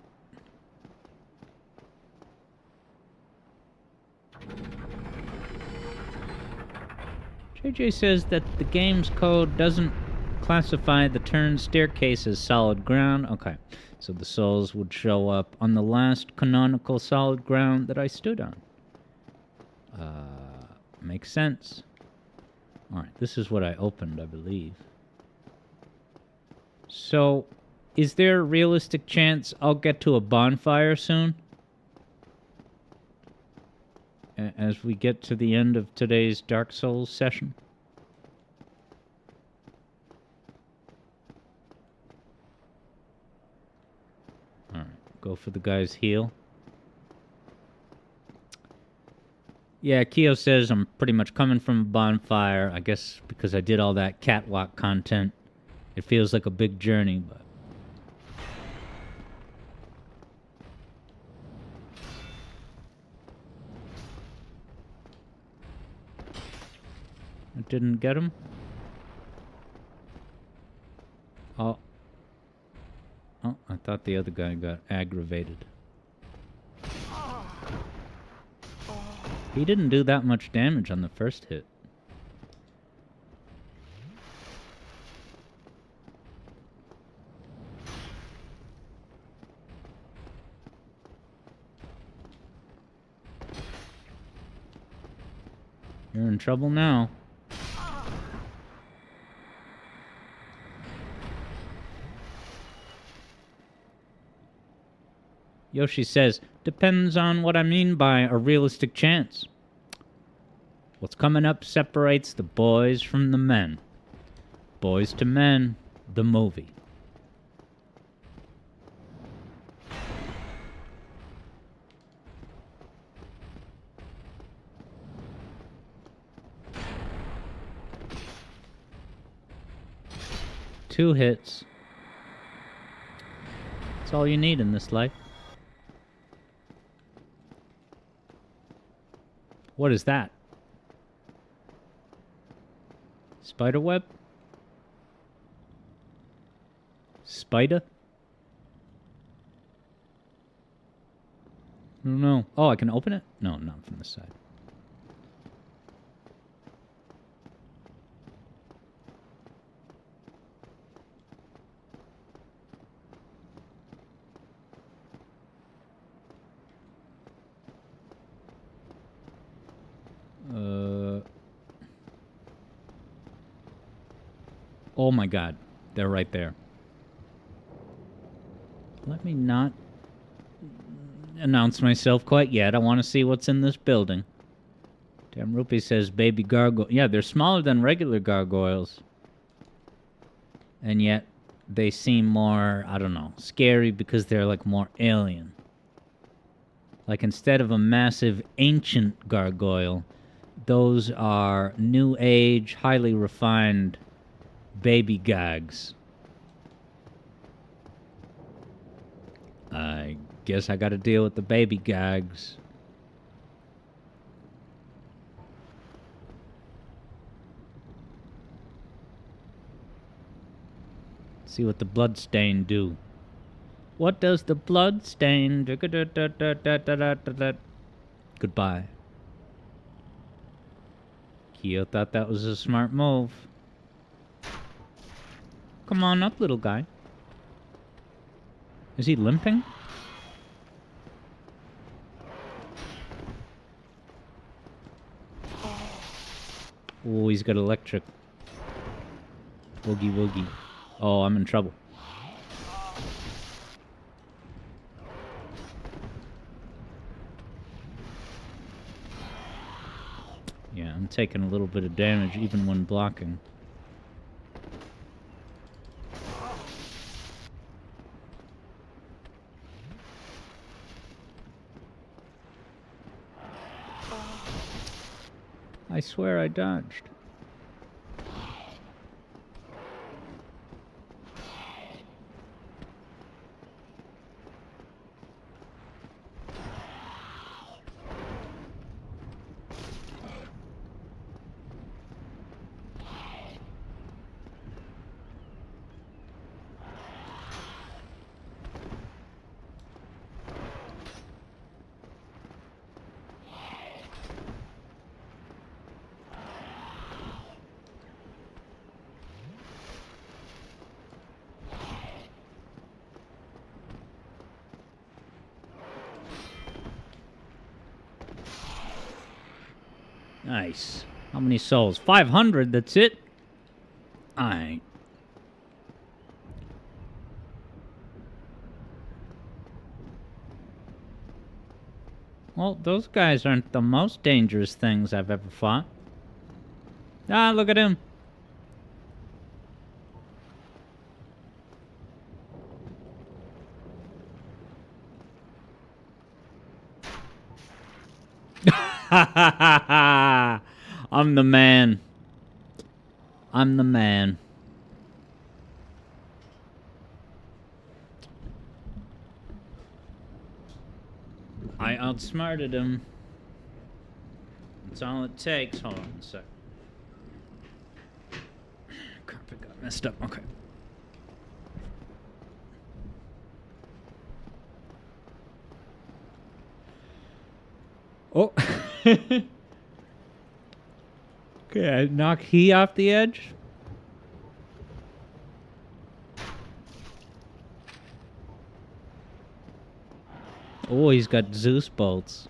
JJ says that the game's code doesn't classify the turned staircase as solid ground. Okay, so the souls would show up on the last canonical solid ground that I stood on. Makes sense. Alright, this is what I opened, I believe. So, is there a realistic chance I'll get to a bonfire soon? As we get to the end of today's Dark Souls session? Alright, go for the guy's heel. Yeah, Keo says I'm pretty much coming from a bonfire. I guess because I did all that catwalk content. It feels like a big journey, but... I didn't get him. Oh. Oh, I thought the other guy got aggravated. He didn't do that much damage on the first hit. You're in trouble now. Yoshi says, depends on what I mean by a realistic chance. What's coming up separates the boys from the men. Boys to Men, the movie. Two hits. That's all you need in this life. What is that? Spiderweb? Spider? I don't know. Oh, I can open it? No, not from this side. Oh my god. They're right there. Let me not announce myself quite yet. I want to see what's in this building. Damn Rupee says baby gargoyle. Yeah, they're smaller than regular gargoyles. And yet they seem more, I don't know, scary because they're like more alien. Like instead of a massive ancient gargoyle, those are new age, highly refined baby gags. I guess I gotta deal with the baby gags. See what the bloodstain do. What does the bloodstain do? Goodbye. Kyo thought that was a smart move. Come on up, little guy. Is he limping? Oh, he's got electric. Woogie woogie. Oh, I'm in trouble. Yeah, I'm taking a little bit of damage even when blocking. I swear I dodged. Nice. How many souls? 500, that's it? Alright. Well, those guys aren't the most dangerous things I've ever fought. Ah, look at him. I'm the man. I'm the man. I outsmarted him. That's all it takes. Hold on a sec. Carpet got messed up. Okay. Oh. Okay, I knock he off the edge. Oh, he's got Zeus bolts.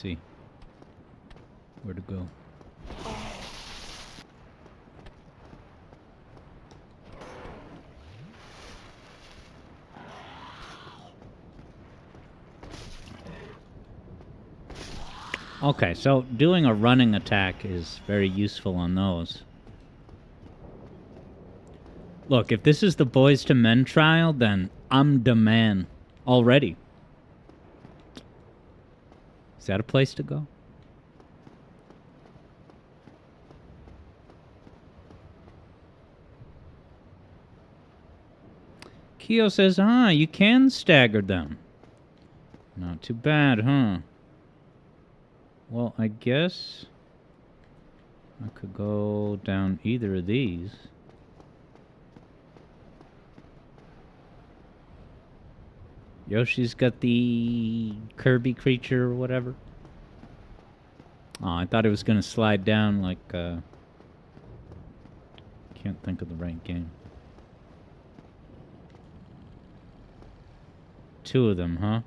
see. Where to go? Okay, so doing a running attack is very useful on those. Look, if this is the Boys to Men trial, then I'm the man already. Is that a place to go? Keo says, you can stagger them. Not too bad, huh? Well, I guess I could go down either of these. Yoshi's got the Kirby creature or whatever. Oh, I thought it was going to slide down like, can't think of the right game. Two of them, huh?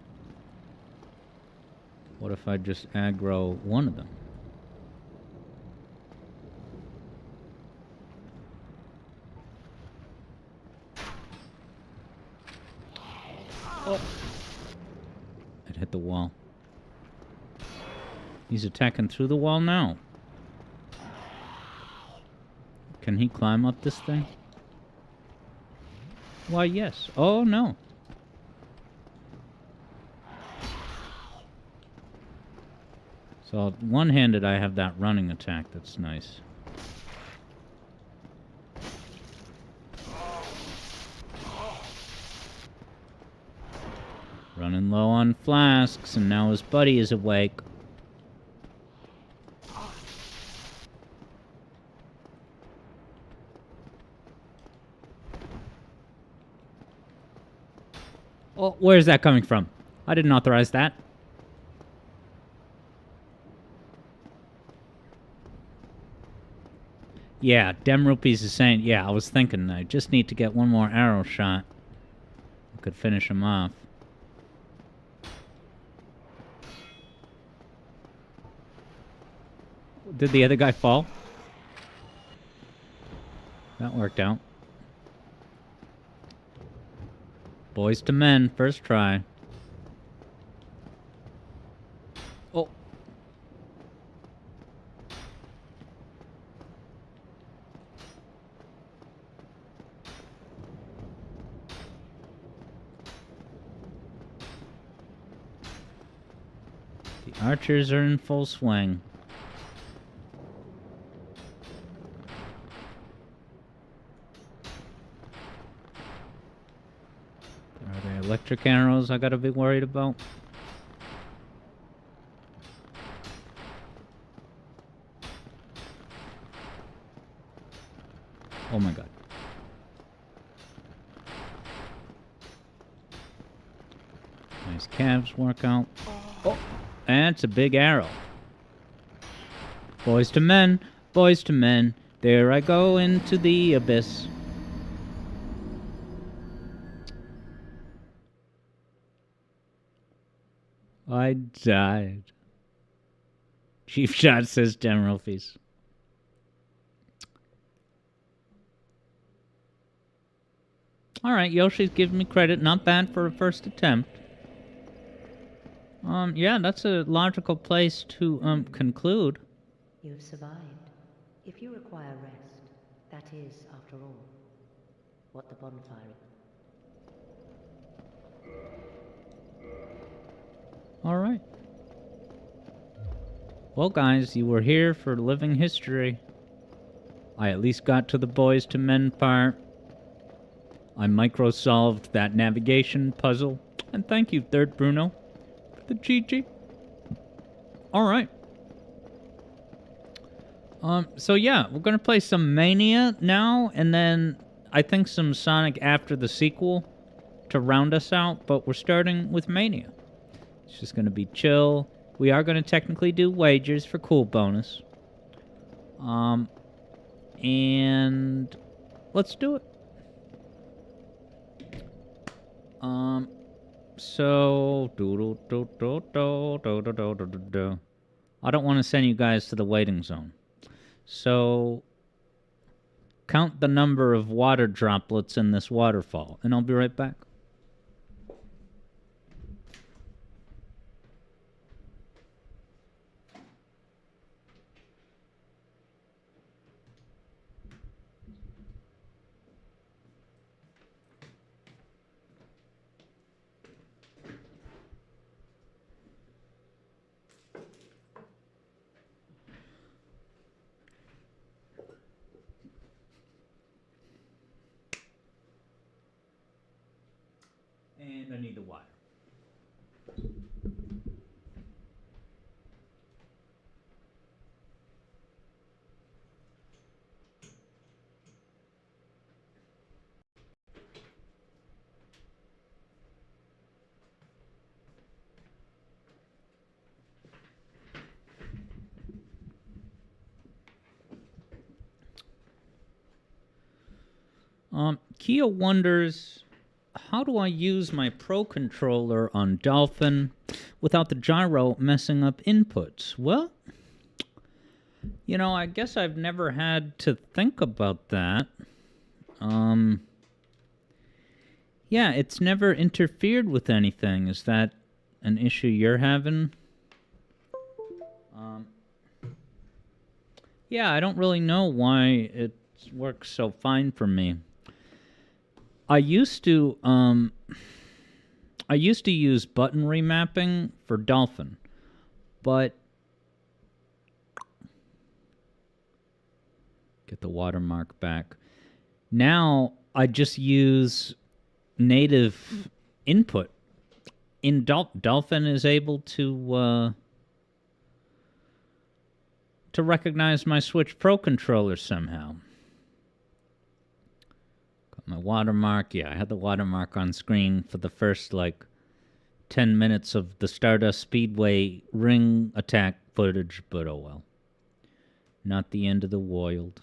What if I just aggro one of them? Oh. It hit the wall. He's attacking through the wall now. Can he climb up this thing? Why, yes. Oh, no. So, one-handed, I have that running attack. That's nice. Running low on flasks, and now his buddy is awake. Oh, where's that coming from? I didn't authorize that. Yeah, Dem Rupees is saying, yeah, I was thinking I just need to get one more arrow shot. I could finish him off. Did the other guy fall? That worked out. Boys to Men, first try. Oh. The archers are in full swing. Are there electric arrows I gotta be worried about? Oh my god. Nice calves workout. Oh, that's a big arrow. Boys to men, there I go into the abyss. I died. Chief Shot says Dem Rupees. Alright, Yoshi's giving me credit. Not bad for a first attempt. Yeah, that's a logical place to, conclude. You've survived. If you require rest, that is, after all, what the bonfire is. Alright. Well, guys, you were here for living history. I at least got to the Boys to Men part. I micro-solved that navigation puzzle. And thank you, Third Bruno, for the GG. Alright. So yeah, we're gonna play some Mania now, and then I think some Sonic after the sequel to round us out, but we're starting with Mania. It's just gonna be chill. We are gonna technically do wagers for cool bonus. And let's do it. So, I don't want to send you guys to the waiting zone. So, count the number of water droplets in this waterfall, and I'll be right back. And I need the water. Kia wonders, how do I use my Pro Controller on Dolphin without the gyro messing up inputs? Well, you know, I guess I've never had to think about that. Yeah, it's never interfered with anything. Is that an issue you're having? Yeah, I don't really know why it works so fine for me. I used to use button remapping for Dolphin, but get the watermark back. Now I just use native input. In Dolphin is able to recognize my Switch Pro controller somehow. Got my watermark. Yeah, I had the watermark on screen for the first, 10 minutes of the Stardust Speedway ring attack footage, but oh well. Not the end of the world.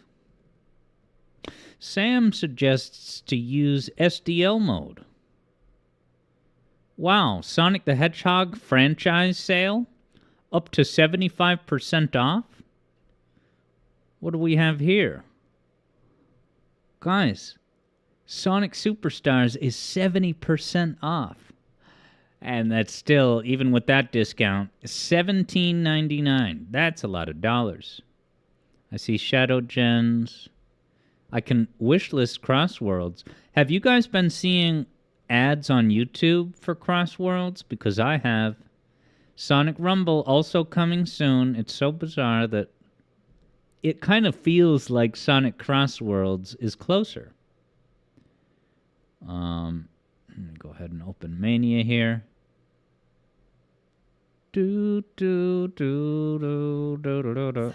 Sam suggests to use SDL mode. Wow, Sonic the Hedgehog franchise sale? Up to 75% off? What do we have here? Guys, Sonic Superstars is 70% off. And that's still, even with that discount, $17.99. That's a lot of dollars. I see Shadow Gens. I can wishlist Crossworlds. Have you guys been seeing ads on YouTube for Crossworlds? Because I have. Sonic Rumble also coming soon. It's so bizarre that it kind of feels like Sonic Crossworlds is closer. Let me go ahead and open Mania here. Do do do do do do do.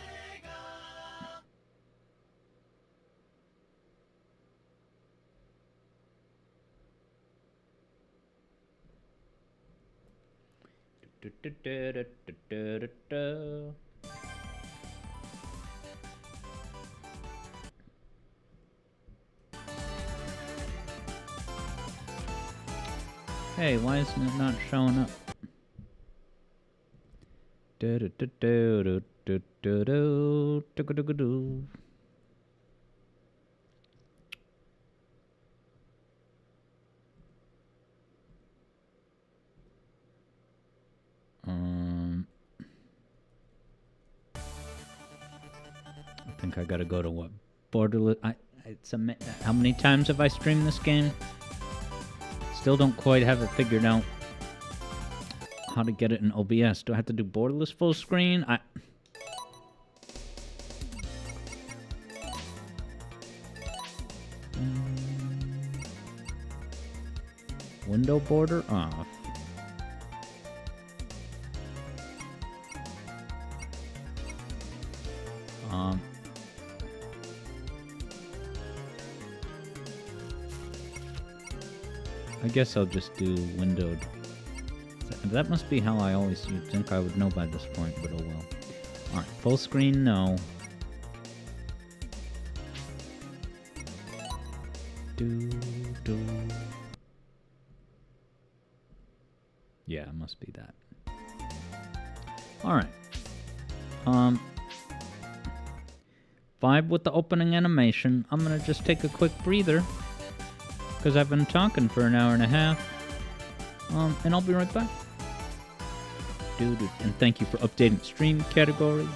Hey, why isn't it not showing up? I think I gotta go to what? Borderless. How many times have I streamed this game? Still don't quite have it figured out how to get it in OBS. Do I have to do borderless full screen? Window border off. I guess I'll just do windowed. That must be how I always. You'd think I would know by this point, but oh well. Alright, full screen, no. Do. Yeah, it must be that. Alright. Vibe with the opening animation. I'm gonna just take a quick breather, because I've been talking for an hour and a half. And I'll be right back. Dude, and thank you for updating the stream category.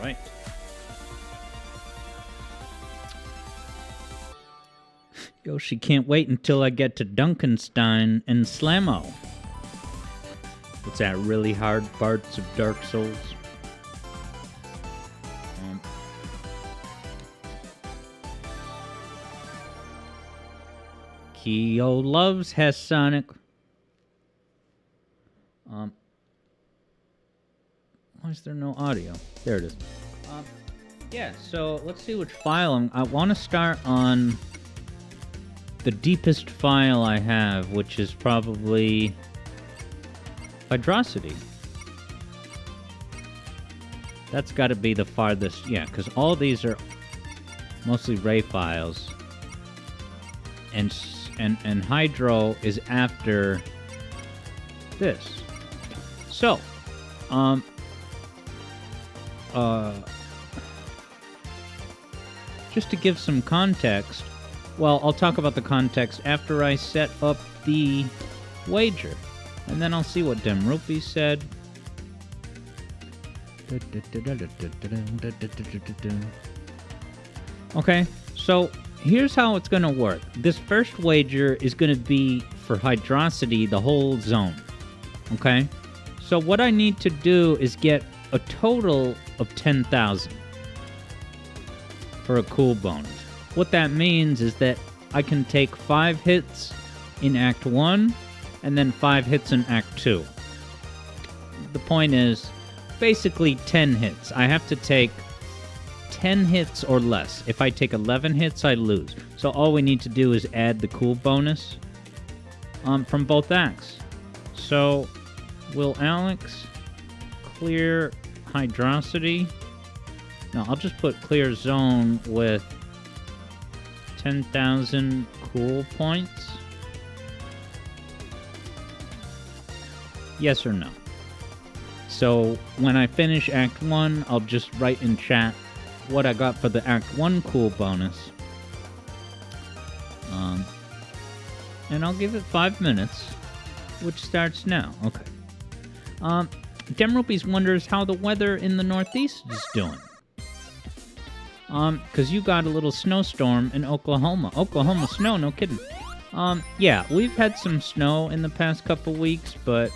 Right. Yoshi can't wait until I get to Dunkenstein and Slammo. What's that, really hard parts of Dark Souls? Kyo loves Hess Sonic. Why is there no audio? There it is. Yeah, so let's see which file I want to start on the deepest file I have, which is probably Hydrosity. That's got to be the farthest, yeah, because all these are mostly Ray files, and Hydro is after this. So, just to give some context, well, I'll talk about the context after I set up the wager, and then I'll see what Demrupi said. Okay, so here's how it's gonna work. This first wager is gonna be for Hydrosity, the whole zone. Okay? So what I need to do is get a total of 10,000 for a cool bonus. What that means is that I can take 5 hits in Act 1 and then 5 hits in Act 2. The point is basically 10 hits. I have to take 10 hits or less. If I take 11 hits, I lose. So all we need to do is add the cool bonus from both acts. So will Alex clear Hydrosity? No, I'll just put clear zone with 10,000 cool points. Yes or no? So when I finish Act 1, I'll just write in chat what I got for the Act 1 cool bonus. And I'll give it 5 minutes, which starts now. Okay. Demrupies wonders how the weather in the Northeast is doing. Because you got a little snowstorm in Oklahoma. Oklahoma snow, no kidding. Yeah, we've had some snow in the past couple weeks, but,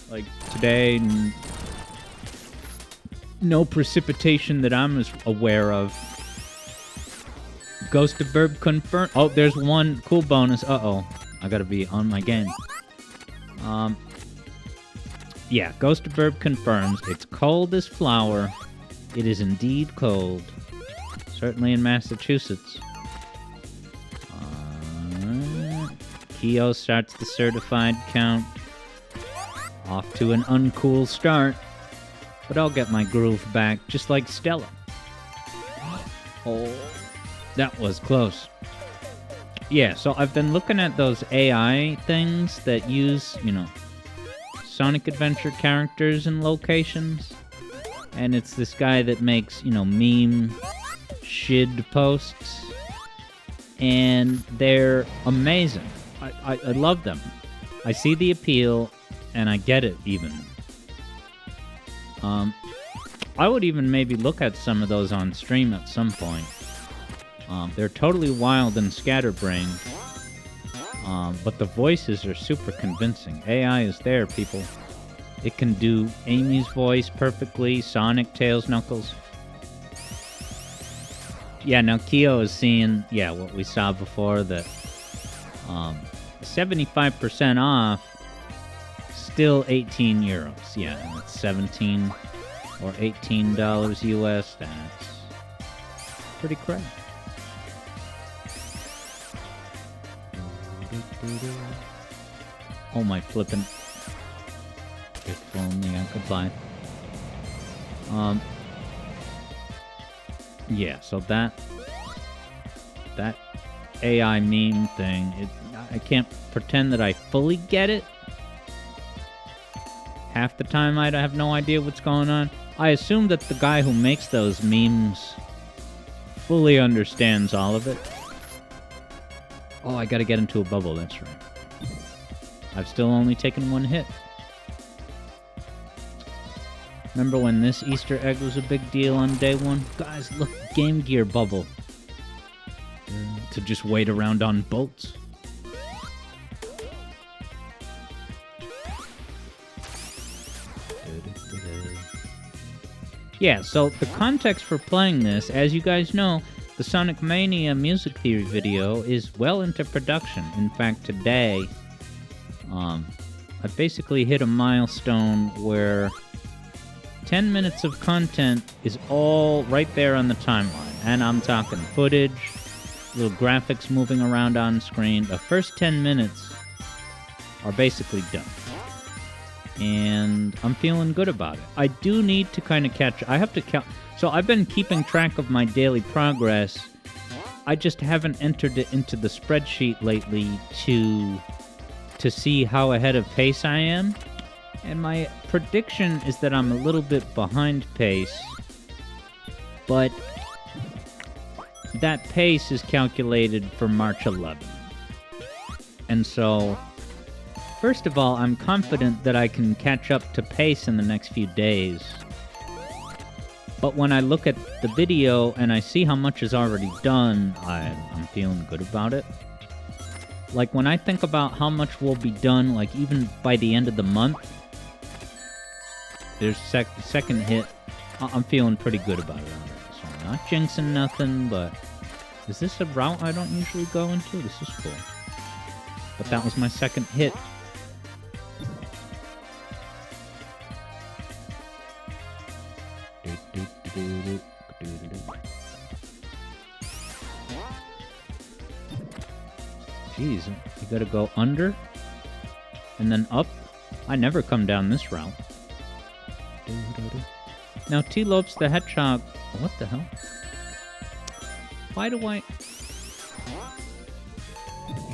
like, today, no precipitation that I'm as aware of. Ghost of Burb confirmed. Oh, there's one cool bonus. Uh-oh. I gotta be on my game. Yeah, Ghost of Burb confirms. It's cold as flour. It is indeed cold. Certainly in Massachusetts. Kyo starts the certified count. Off to an uncool start. But I'll get my groove back, just like Stella. Oh, that was close. Yeah, so I've been looking at those AI things that use, Sonic Adventure characters and locations. And it's this guy that makes, meme shid posts. And they're amazing. I love them. I see the appeal, and I get it, even. I would even maybe look at some of those on stream at some point. They're totally wild and scatterbrained. But the voices are super convincing. AI is there, people. It can do Amy's voice perfectly, Sonic, Tails, Knuckles. Yeah, now Kyo is seeing, what we saw before, that 75% off, still 18 euros. Yeah, and it's 17 or $18 US. That's pretty crazy. Oh my flippin'. If only I could buy. Yeah, so that AI meme thing, I can't pretend that I fully get it. Half the time I have no idea what's going on. I assume that the guy who makes those memes fully understands all of it. Oh, I gotta get into a bubble, that's right. I've still only taken one hit. Remember when this Easter egg was a big deal on day one? Guys, look, Game Gear bubble. To just wait around on boats. Yeah, so the context for playing this, as you guys know, the Sonic Mania music theory video is well into production. In fact, today, I basically hit a milestone where 10 minutes of content is all right there on the timeline. And I'm talking footage, little graphics moving around on screen. The first 10 minutes are basically done. And I'm feeling good about it. I do need to kind of catch... I have to count... So I've been keeping track of my daily progress. I just haven't entered it into the spreadsheet lately to see how ahead of pace I am. And my prediction is that I'm a little bit behind pace. But that pace is calculated for March 11th. And so... First of all, I'm confident that I can catch up to pace in the next few days. But when I look at the video and I see how much is already done, I'm feeling good about it. Like, when I think about how much will be done, like, even by the end of the month, there's second hit, I'm feeling pretty good about it already. So I'm not jinxing nothing, but... Is this a route I don't usually go into? This is cool. But that was my second hit. Jeez, you gotta go under and then up. I never come down this route. Now T-Lopes the Hedgehog. What the hell? Why do I...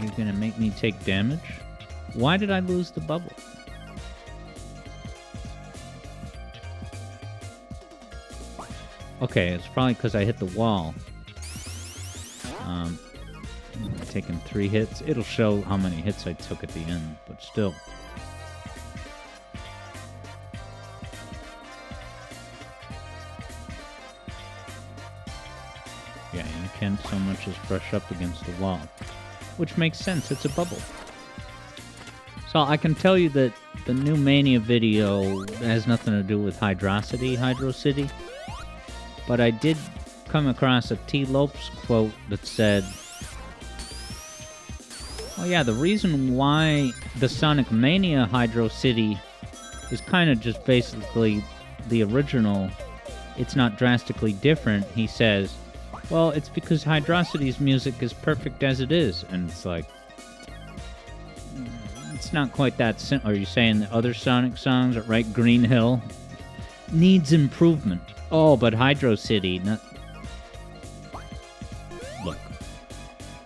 You're gonna make me take damage? Why did I lose the bubble? Okay, it's probably because I hit the wall. Taking 3 hits. It'll show how many hits I took at the end, but still. Yeah, you can't so much as brush up against the wall. Which makes sense, it's a bubble. So I can tell you that the new Mania video has nothing to do with Hydrocity, Hydro City. But I did come across a T-Lopes quote that said, oh yeah, the reason why the Sonic Mania Hydro City is kind of just basically the original, it's not drastically different, he says, well, it's because Hydrocity's music is perfect as it is. And it's like, it's not quite that simple. Are you saying the other Sonic songs, right? Green Hill needs improvement. Oh, but Hydro City, not... Look,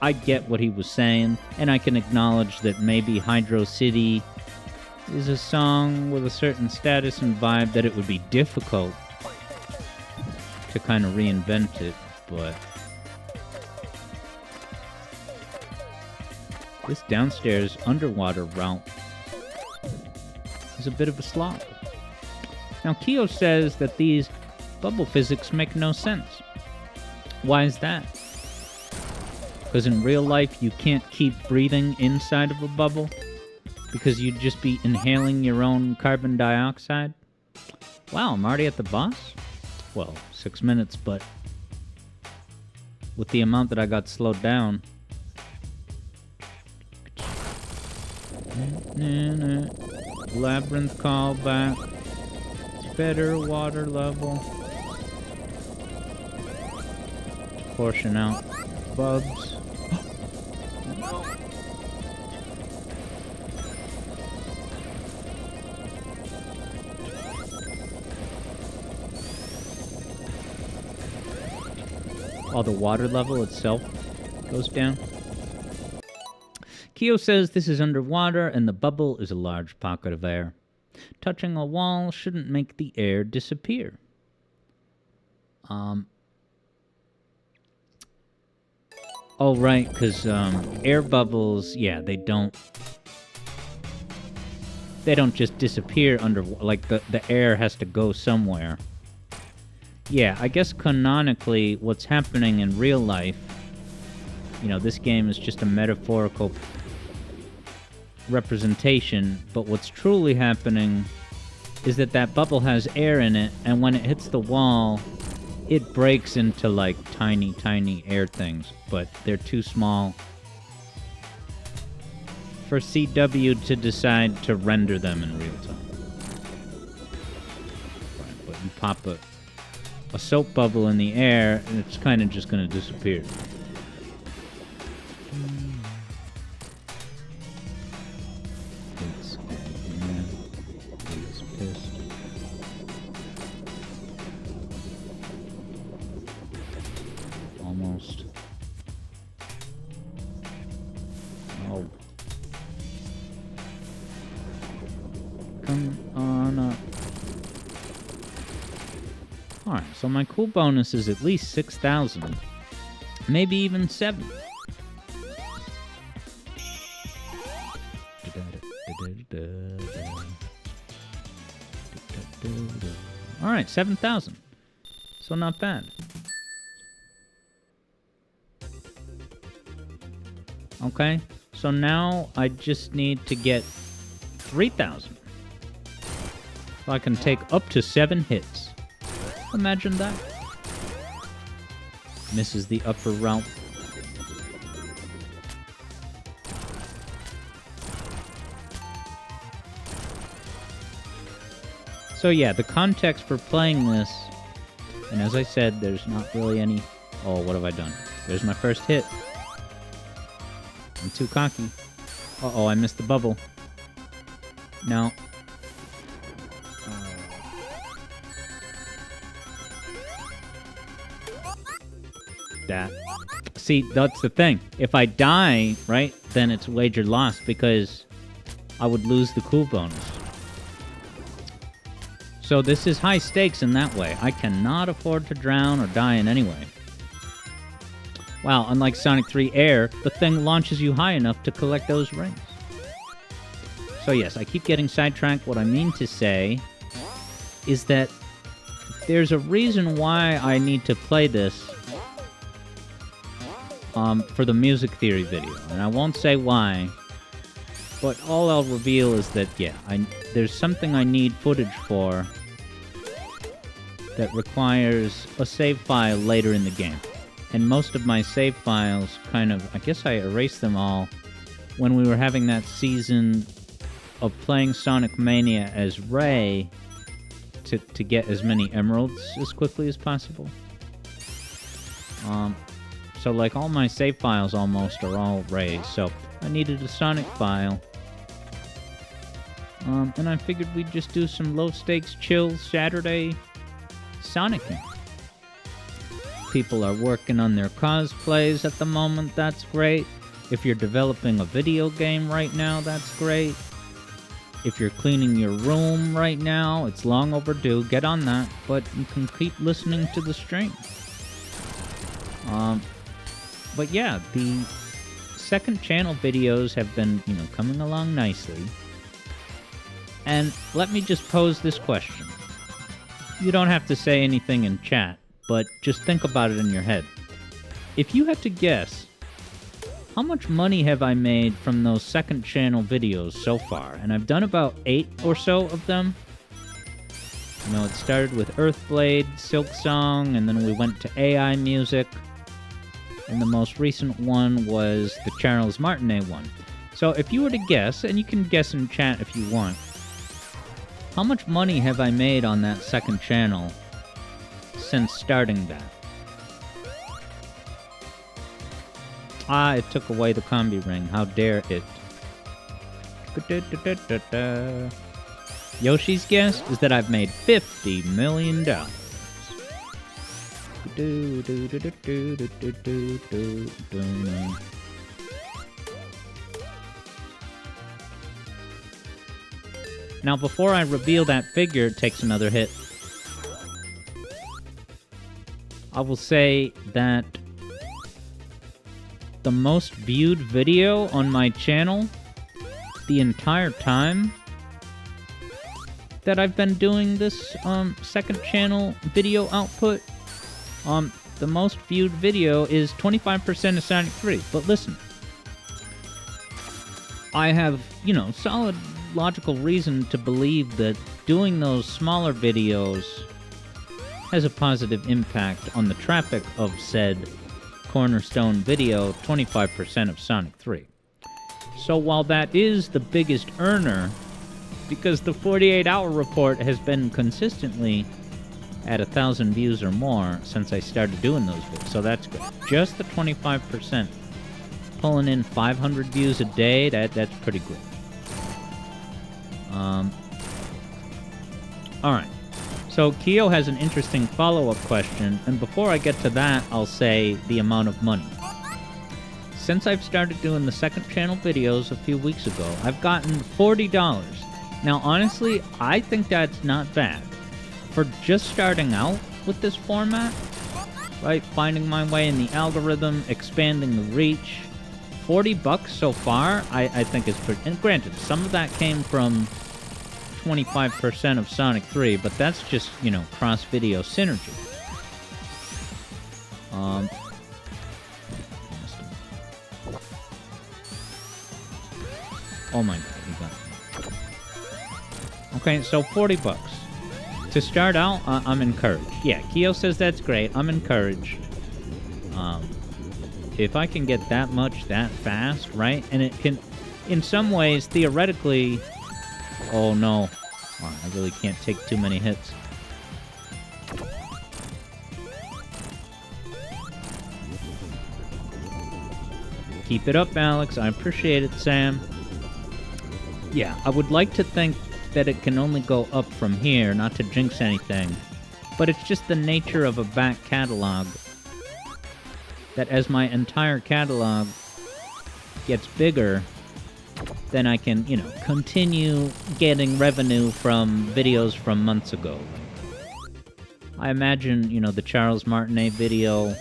I get what he was saying, and I can acknowledge that maybe Hydro City is a song with a certain status and vibe that it would be difficult to kind of reinvent it, but this downstairs underwater route is a bit of a slog. Now, Kyo says that these bubble physics make no sense. Why is that? Because in real life, you can't keep breathing inside of a bubble because you'd just be inhaling your own carbon dioxide. Wow, I'm already at the boss? Well, 6 minutes, but with the amount that I got slowed down. Labyrinth callback. Better water level. Portion out bugs. Oh, the water level itself goes down. Kyo says this is underwater and the bubble is a large pocket of air. Touching a wall shouldn't make the air disappear. Oh, right, because air bubbles, yeah, they don't just disappear under, like, the air has to go somewhere. Yeah, I guess canonically, what's happening in real life, you know, this game is just a metaphorical representation, but what's truly happening is that bubble has air in it, and when it hits the wall, it breaks into, like, tiny, tiny air things, but they're too small for CW to decide to render them in real time. Right, but you pop a soap bubble in the air, and it's kind of just going to disappear. It's pissed. Almost. Oh. Come on up. Alright, so my cool bonus is at least 6,000. Maybe even 7. Alright, 7,000. So not bad. Okay, so now I just need to get 3,000. So I can take up to 7 hits. Imagine that. Misses the upper route. So yeah, the context for playing this, and as I said, there's not really any... Oh, what have I done? There's my first hit. I'm too cocky. Uh-oh, I missed the bubble. Now... that. See, that's the thing. If I die, right, then it's wager lost because I would lose the cool bonus. So this is high stakes in that way. I cannot afford to drown or die in any way. Wow, unlike Sonic 3 Air, the thing launches you high enough to collect those rings. So yes, I keep getting sidetracked. What I mean to say is that there's a reason why I need to play this for the music theory video, and I won't say why, but all I'll reveal is that, yeah, there's something I need footage for that requires a save file later in the game. And most of my save files kind of, I guess I erased them all when we were having that season of playing Sonic Mania as Ray to get as many emeralds as quickly as possible. So, like, all my save files almost are all Rays, so I needed a Sonic file. And I figured we'd just do some low-stakes, chill Saturday Sonicing. people are working on their cosplays at the moment, that's great. If you're developing a video game right now, that's great. If you're cleaning your room right now, it's long overdue. Get on that, but you can keep listening to the stream. But yeah, the second channel videos have been, coming along nicely. And let me just pose this question. You don't have to say anything in chat, but just think about it in your head. If you had to guess, how much money have I made from those second channel videos so far? And I've done about 8 or so of them. It started with Earthblade, Silksong, and then we went to AI music. And the most recent one was the Charles Martinet one. So if you were to guess, and you can guess in chat if you want, how much money have I made on that second channel since starting that? Ah, it took away the combi ring. How dare it. Yoshi's guess is that I've made $50 million. Now, before I reveal that figure, it takes another hit. I will say that the most viewed video on my channel the entire time that I've been doing this second channel video output, the most viewed video is 25% of Sonic 3. But listen, I have, solid logical reason to believe that doing those smaller videos has a positive impact on the traffic of said cornerstone video, 25% of Sonic 3. So while that is the biggest earner, because the 48-hour report has been consistently at 1,000 views or more since I started doing those videos, so that's good. Just the 25%, pulling in 500 views a day, that's pretty good. Alright, so Kyo has an interesting follow-up question, and before I get to that, I'll say the amount of money. Since I've started doing the second channel videos a few weeks ago, I've gotten $40. Now, honestly, I think that's not bad. For just starting out with this format, right, finding my way in the algorithm, expanding the reach, $40 so far, I think is pretty... And granted, some of that came from 25% of Sonic 3, but that's just, cross-video synergy. Oh my god, he got me. Okay, so $40. To start out, I'm encouraged. Yeah, Kyo says that's great. I'm encouraged. If I can get that much that fast, right? And it can, in some ways, theoretically... Oh no. Oh, I really can't take too many hits. Keep it up, Alex. I appreciate it, Sam. Yeah, I would like to think that it can only go up from here, not to jinx anything. But it's just the nature of a back catalog that as my entire catalog gets bigger, then I can, continue getting revenue from videos from months ago. I imagine, the Charles Martinet video,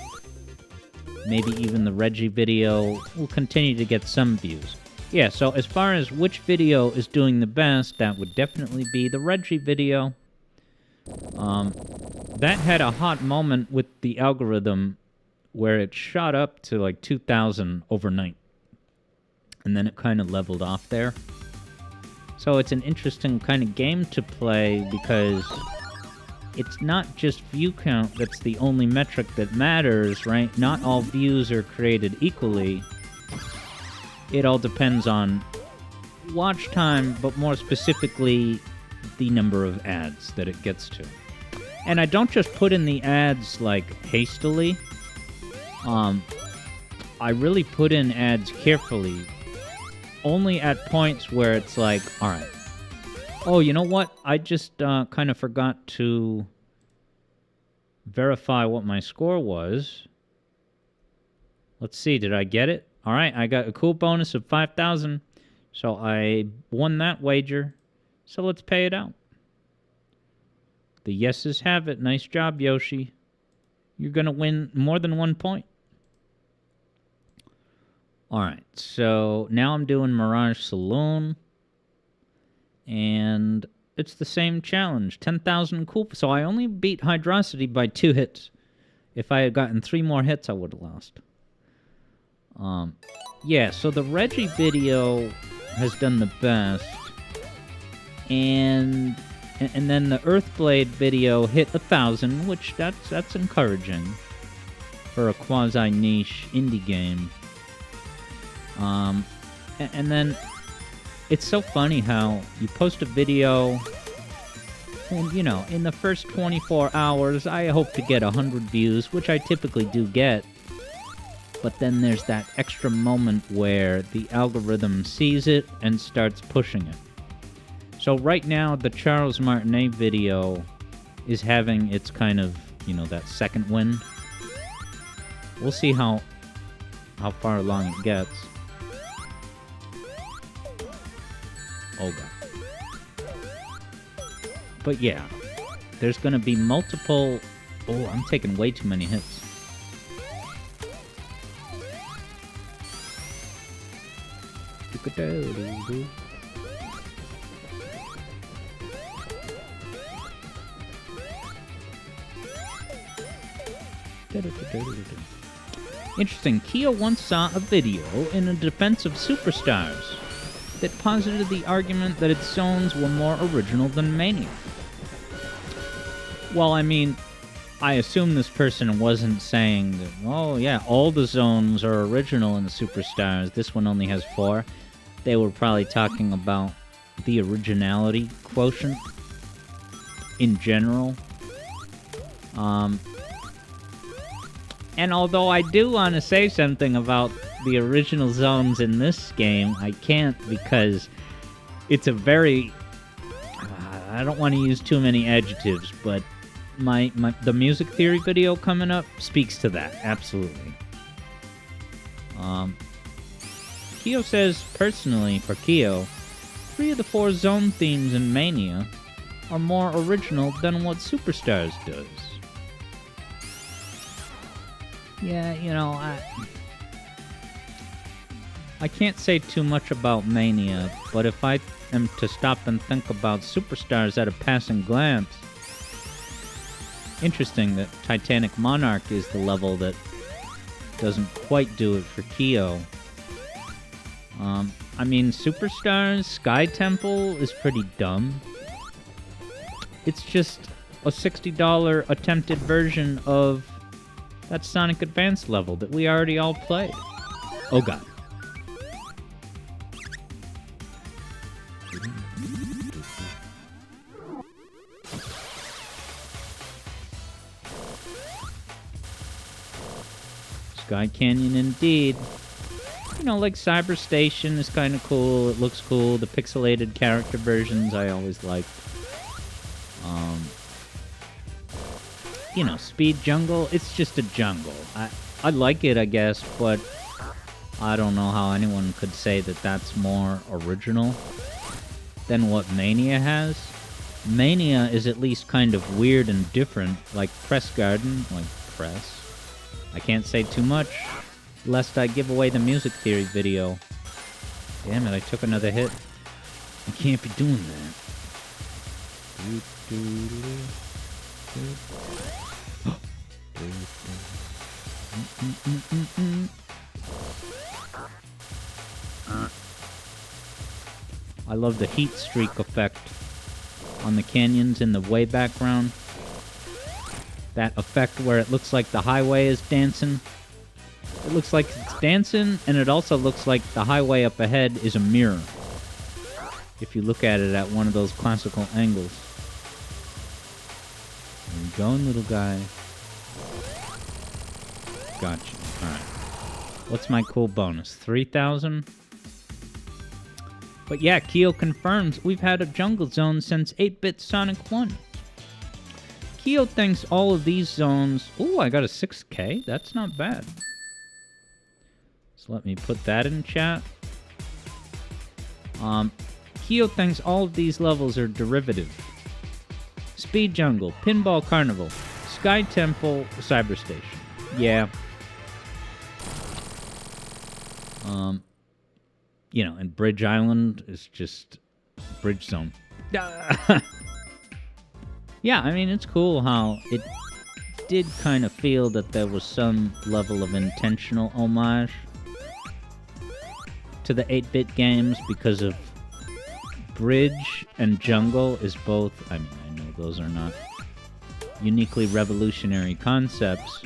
maybe even the Reggie video, will continue to get some views. Yeah, so as far as which video is doing the best, that would definitely be the Reggie video. That had a hot moment with the algorithm where it shot up to like 2,000 overnight. And then it kind of leveled off there. So it's an interesting kind of game to play because it's not just view count that's the only metric that matters, right? Not all views are created equally. It all depends on watch time, but more specifically, the number of ads that it gets to. And I don't just put in the ads, like, hastily. I really put in ads carefully. Only at points where it's like, alright. Oh, you know what? I just kind of forgot to verify what my score was. Let's see, did I get it? All right, I got a cool bonus of 5,000. So I won that wager. So let's pay it out. The yeses have it. Nice job, Yoshi. You're going to win more than 1 point. All right, so now I'm doing Mirage Saloon. And it's the same challenge. 10,000 cool. So I only beat Hydrosity by 2 hits. If I had gotten 3 more hits, I would have lost. Yeah, so the Reggie video has done the best. And then the Earthblade video hit 1,000, which that's encouraging for a quasi-niche indie game. And then it's so funny how you post a video, and, you know, in the first 24 hours, I hope to get 100 views, which I typically do get. But then there's that extra moment where the algorithm sees it and starts pushing it. So right now, the Charles Martinet video is having its kind of, you know, that second win. We'll see how far along it gets. Oh, God. But yeah, there's going to be multiple... Oh, I'm taking way too many hits. Interesting. Kyo once saw a video in a defense of Superstars that posited the argument that its zones were more original than Mania. Well, I mean, I assume this person wasn't saying that, oh yeah, all the zones are original in the Superstars, this one only has 4. They were probably talking about the originality quotient in general. And although I do want to say something about the original zones in this game, I can't because it's a very... I don't want to use too many adjectives, but the music theory video coming up speaks to that, absolutely. Kyo says, personally, for Kyo, 3 of the 4 zone themes in Mania are more original than what Superstars does. Yeah, you know, I can't say too much about Mania, but if I am to stop and think about Superstars at a passing glance, interesting that Titanic Monarch is the level that doesn't quite do it for Kyo. I mean, Superstars, Sky Temple is pretty dumb. It's just a $60 attempted version of that Sonic Advance level that we already all played. Oh god. Sky Canyon indeed. You know, like Cyber Station is kind of cool. It looks cool. The pixelated character versions I always liked. You know, Speed Jungle, it's just a jungle. I like it, I guess, but I don't know how anyone could say that that's more original than what Mania has. Mania is at least kind of weird and different, like Press Garden, like Press. I can't say too much, lest I give away the music theory video. Damn it, I took another hit. I can't be doing that. I love the heat streak effect on the canyons in the way background. That effect where it looks like the highway is dancing. It looks like it's dancing, and it also looks like the highway up ahead is a mirror. If you look at it at one of those classical angles. Where you going, little guy? Gotcha. Alright. What's my cool bonus? 3,000? But yeah, Kyo confirms we've had a jungle zone since 8-bit Sonic 1. Kyo thinks all of these zones... Ooh, I got a 6K. That's not bad. So let me put that in chat. Kyo thinks all of these levels are derivative. Speed Jungle, Pinball Carnival, Sky Temple, Cyberstation. Yeah. You know, and Bridge Island is just Bridge Zone. Yeah, I mean, it's cool how it did kind of feel that there was some level of intentional homage to the 8-bit games because of Bridge and Jungle is both, I mean, I know those are not uniquely revolutionary concepts,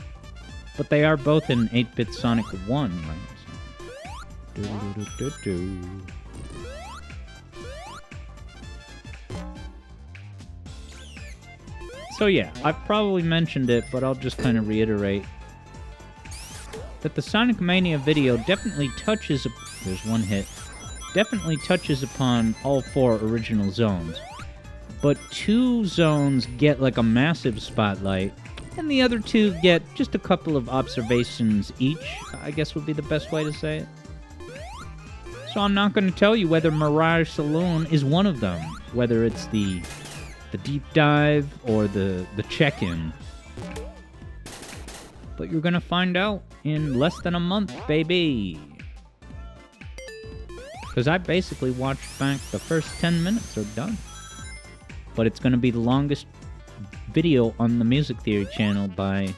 but they are both in 8-bit Sonic 1, right? So yeah, I've probably mentioned it, but I'll just kind of reiterate that the Sonic Mania video definitely touches... There's one hit. Definitely touches upon all 4 original zones. But 2 zones get like a massive spotlight, and the other 2 get just a couple of observations each, I guess would be the best way to say it. So I'm not going to tell you whether Mirage Saloon is one of them, whether it's the deep dive or the check-in. But you're going to find out in less than a month, baby. Because I basically watched back the first 10 minutes are done. But it's going to be the longest video on the Music Theory channel by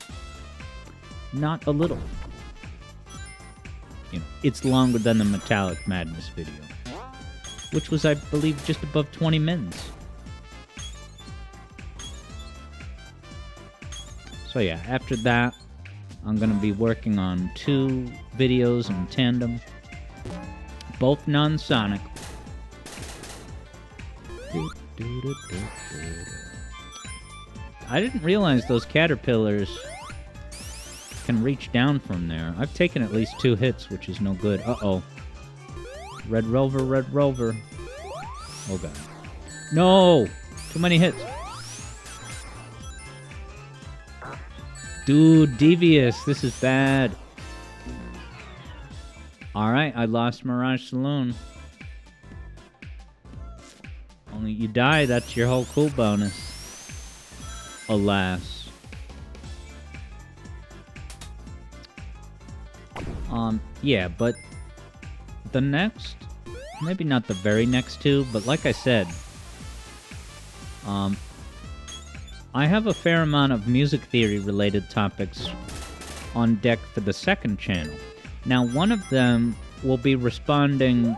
not a little. You know, it's longer than the Metallic Madness video, which was, I believe, just above 20 mins. So yeah, after that, I'm going to be working on 2 videos in tandem, both non-Sonic. I didn't realize those caterpillars can reach down from there. I've taken at least 2 hits, which is no good. Uh-oh. Red Rover, Red Rover. Oh, God. No! Too many hits. Dude, Devious, this is bad. Alright, I lost Mirage Saloon. Only you die, that's your whole cool bonus. Alas. Yeah, but the next, maybe not the very next 2, but like I said, I have a fair amount of music theory related topics on deck for the second channel. Now, one of them will be responding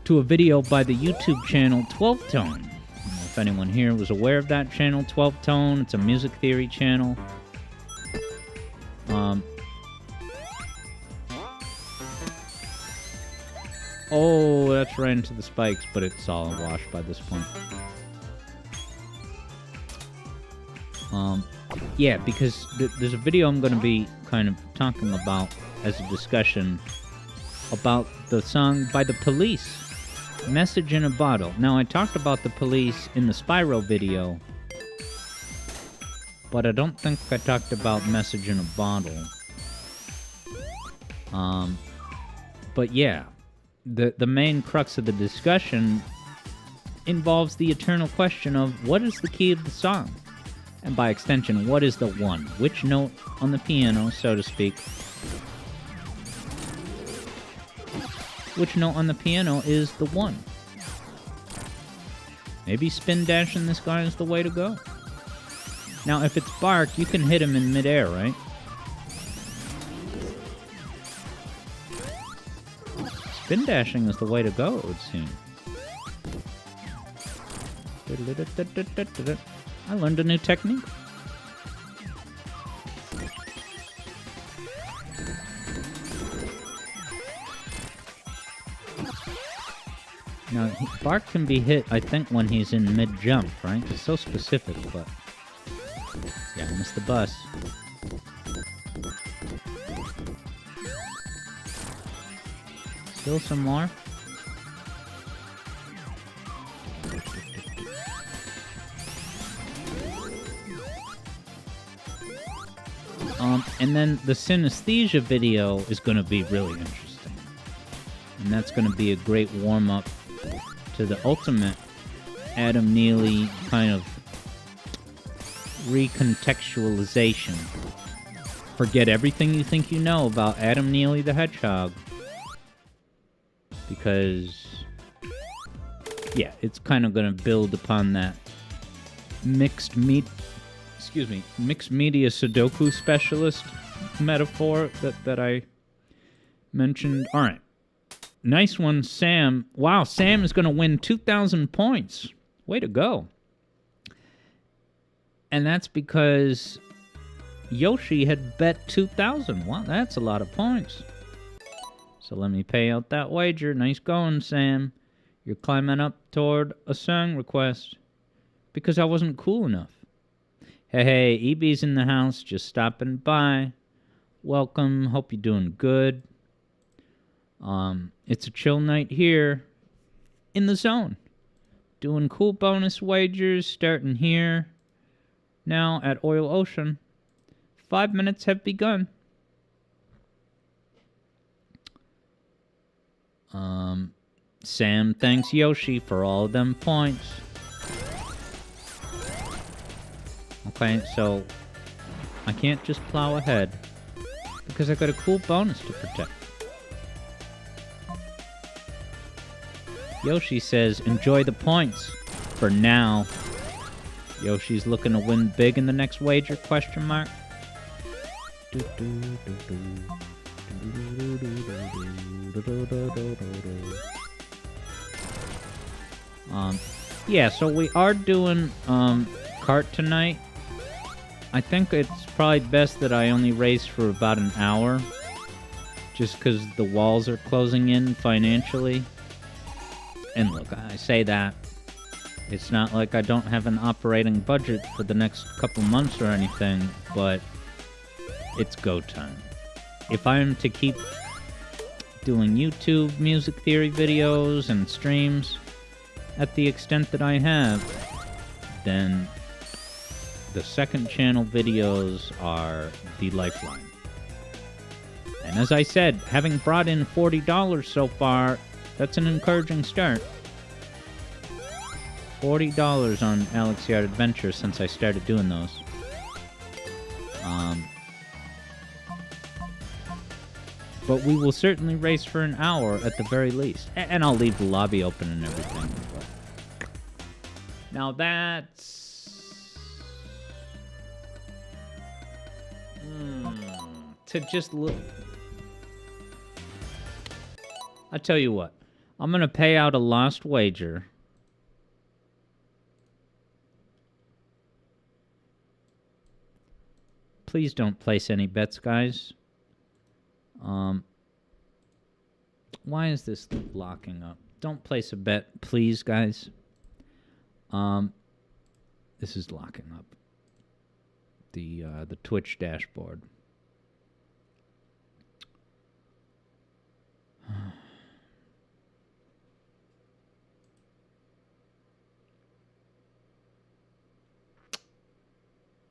to a video by the YouTube channel 12 Tone. I don't know if anyone here was aware of that channel, 12 Tone. It's a music theory channel. Oh, that's right into the spikes, but it's all a wash by this point. Yeah, because there's a video I'm going to be kind of talking about as a discussion about the song by The Police, Message in a Bottle. Now, I talked about The Police in the Spyro video, but I don't think I talked about Message in a Bottle. But yeah, the main crux of the discussion involves the eternal question of what is the key of the song? And by extension, what is the one? Which note on the piano, so to speak? Which note on the piano is the one? Maybe spin dashing this guy is the way to go. Now, if it's Bark, you can hit him in midair, right? Spin dashing is the way to go, it would seem. I learned a new technique. Now, Bark can be hit, I think, when he's in mid-jump, right? It's so specific, but... Yeah, I missed the bus. Still some more? And then the synesthesia video is going to be really interesting. And that's going to be a great warm-up to the ultimate Adam Neely kind of recontextualization. Forget everything you think you know about Adam Neely the Hedgehog. Because, yeah, it's kind of going to build upon that mixed media Sudoku specialist metaphor that I mentioned. All right. Nice one, Sam. Wow, Sam is going to win 2,000 points. Way to go. And that's because Yoshi had bet 2,000. Wow, that's a lot of points. So let me pay out that wager. Nice going, Sam. You're climbing up toward a song request. Because I wasn't cool enough. Hey, EB's in the house, just stopping by. Welcome, hope you're doing good. It's a chill night here in the zone. Doing cool bonus wagers, starting here. Now at Oil Ocean. 5 minutes have begun. Sam thanks Yoshi for all of them points. Okay, so I can't just plow ahead because I got a cool bonus to protect. Yoshi says, enjoy the points. For now. Yoshi's looking to win big in the next wager, question mark. Yeah, so we are doing cart tonight. I think it's probably best that I only race for about an hour. Just because the walls are closing in financially. And look, I say that. It's not like I don't have an operating budget for the next couple months or anything, but it's go time. If I'm to keep doing YouTube music theory videos and streams at the extent that I have, then the second channel videos are the lifeline. And as I said, having brought in $40 so far, that's an encouraging start. $40 on Alex Yard Adventure since I started doing those. But we will certainly race for an hour at the very least. And I'll leave the lobby open and everything. But now that's... to just look... I'll tell you what. I'm going to pay out a lost wager. Please don't place any bets, guys. Why is this locking up? Don't place a bet, please, guys. This is locking up. The Twitch dashboard.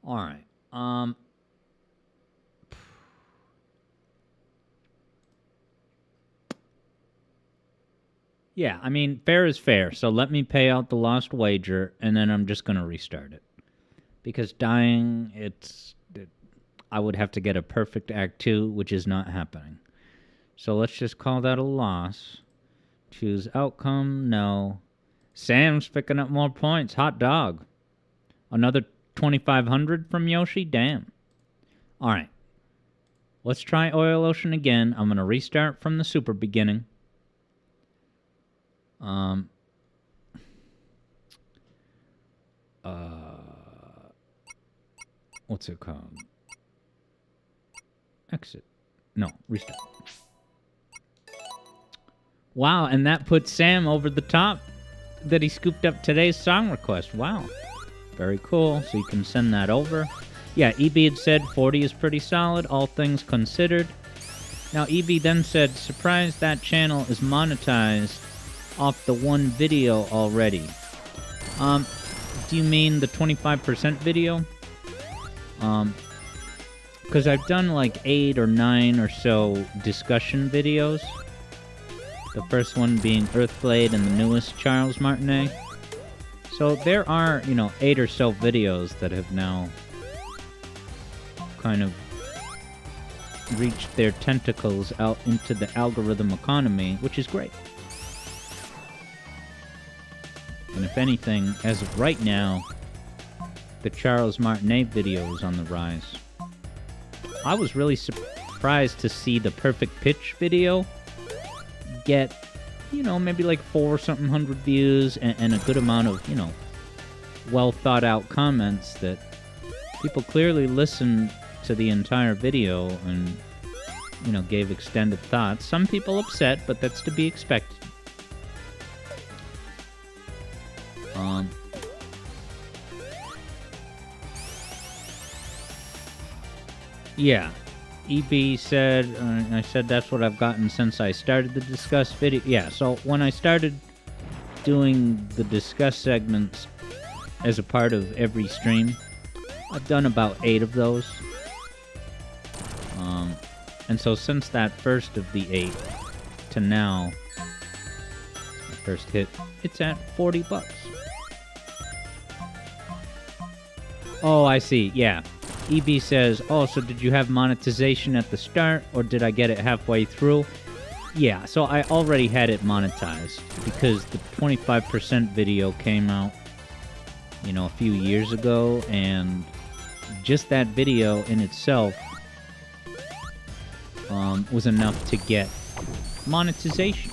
All right. Yeah, I mean, fair is fair. So let me pay out the lost wager, and then I'm just going to restart it. Because dying, I would have to get a perfect Act 2, which is not happening. So let's just call that a loss. Choose outcome, no. Sam's picking up more points. Hot dog. Another 2,500 from Yoshi? Damn. All right. Let's try Oil Ocean again. I'm going to restart from the super beginning. What's it called? Exit. No, restart. Wow, and that puts Sam over the top that he scooped up today's song request. Wow. Very cool. So you can send that over. Yeah, EB had said 40 is pretty solid, all things considered. Now, EB then said, surprised that channel is monetized off the one video already. Do you mean the 25% video? because I've done like 8 or 9 or so discussion videos. The first one being Earthblade and the newest Charles Martinet. So there are, 8 or so videos that have now kind of reached their tentacles out into the algorithm economy, which is great. And if anything, as of right now, the Charles Martinet video is on the rise. I was really surprised to see the Perfect Pitch video get, maybe like 4-something hundred views and a good amount of, well thought out comments that people clearly listened to the entire video and, gave extended thoughts. Some people upset, but that's to be expected. Yeah, EB said, I said that's what I've gotten since I started the Discuss video. Yeah, so when I started doing the Discuss segments as a part of every stream, I've done about 8 of those. And so since that first of the 8 to now, the first hit, it's at $40. Oh, I see, yeah. EB says, oh, so did you have monetization at the start, or did I get it halfway through? Yeah, so I already had it monetized, because the 25% video came out, a few years ago, and just that video in itself was enough to get monetization.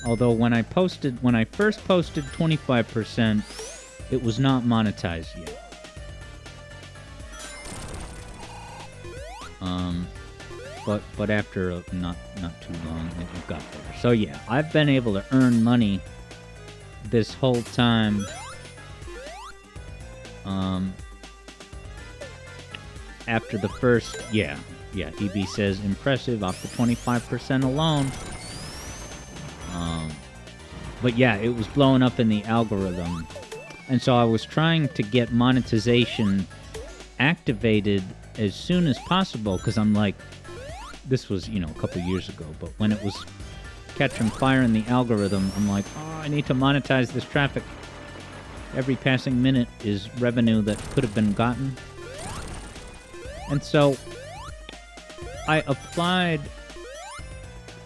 Although when I first posted 25%, it was not monetized yet. But after not too long, it got better. So yeah, I've been able to earn money this whole time. After the first, yeah, EB says impressive off the 25% alone. But yeah, it was blowing up in the algorithm, and so I was trying to get monetization activated as soon as possible, because I'm like, this was, a couple years ago, but when it was catching fire in the algorithm, I'm like, oh, I need to monetize this traffic. Every passing minute is revenue that could have been gotten. And so I applied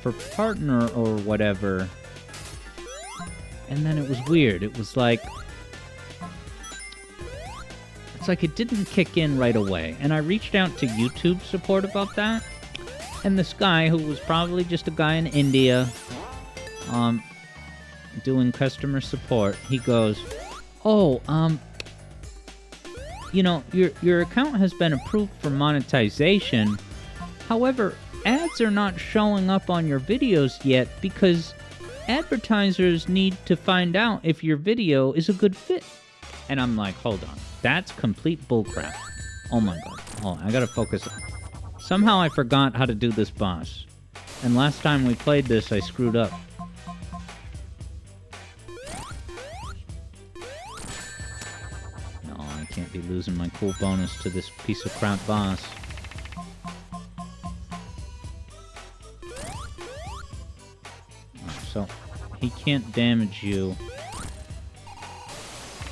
for partner or whatever, and then it was weird. It was like, it's like it didn't kick in right away. And I reached out to YouTube support about that. And this guy, who was probably just a guy in India, doing customer support, he goes, oh, your account has been approved for monetization. However, ads are not showing up on your videos yet because advertisers need to find out if your video is a good fit. And I'm like, hold on. That's complete bullcrap. Oh my god. Oh, I gotta focus. Somehow I forgot how to do this boss. And last time we played this, I screwed up. No, I can't be losing my cool bonus to this piece of crap boss. So, he can't damage you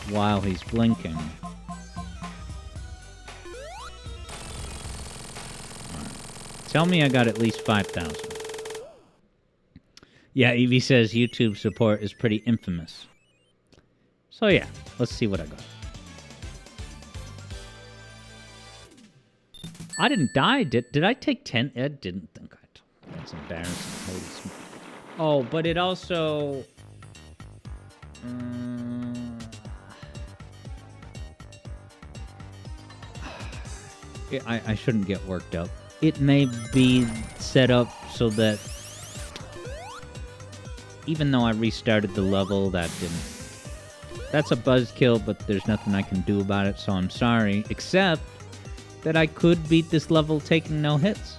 while he's blinking. Tell me I got at least 5,000. Yeah, Evie says YouTube support is pretty infamous. So yeah, let's see what I got. I didn't die. Did I take 10? I didn't think I did. That's embarrassing. Holy smoke. Oh, but it also... I shouldn't get worked up. It may be set up so that even though I restarted the level, that didn't... That's a buzzkill, but there's nothing I can do about it, so I'm sorry. Except that I could beat this level taking no hits.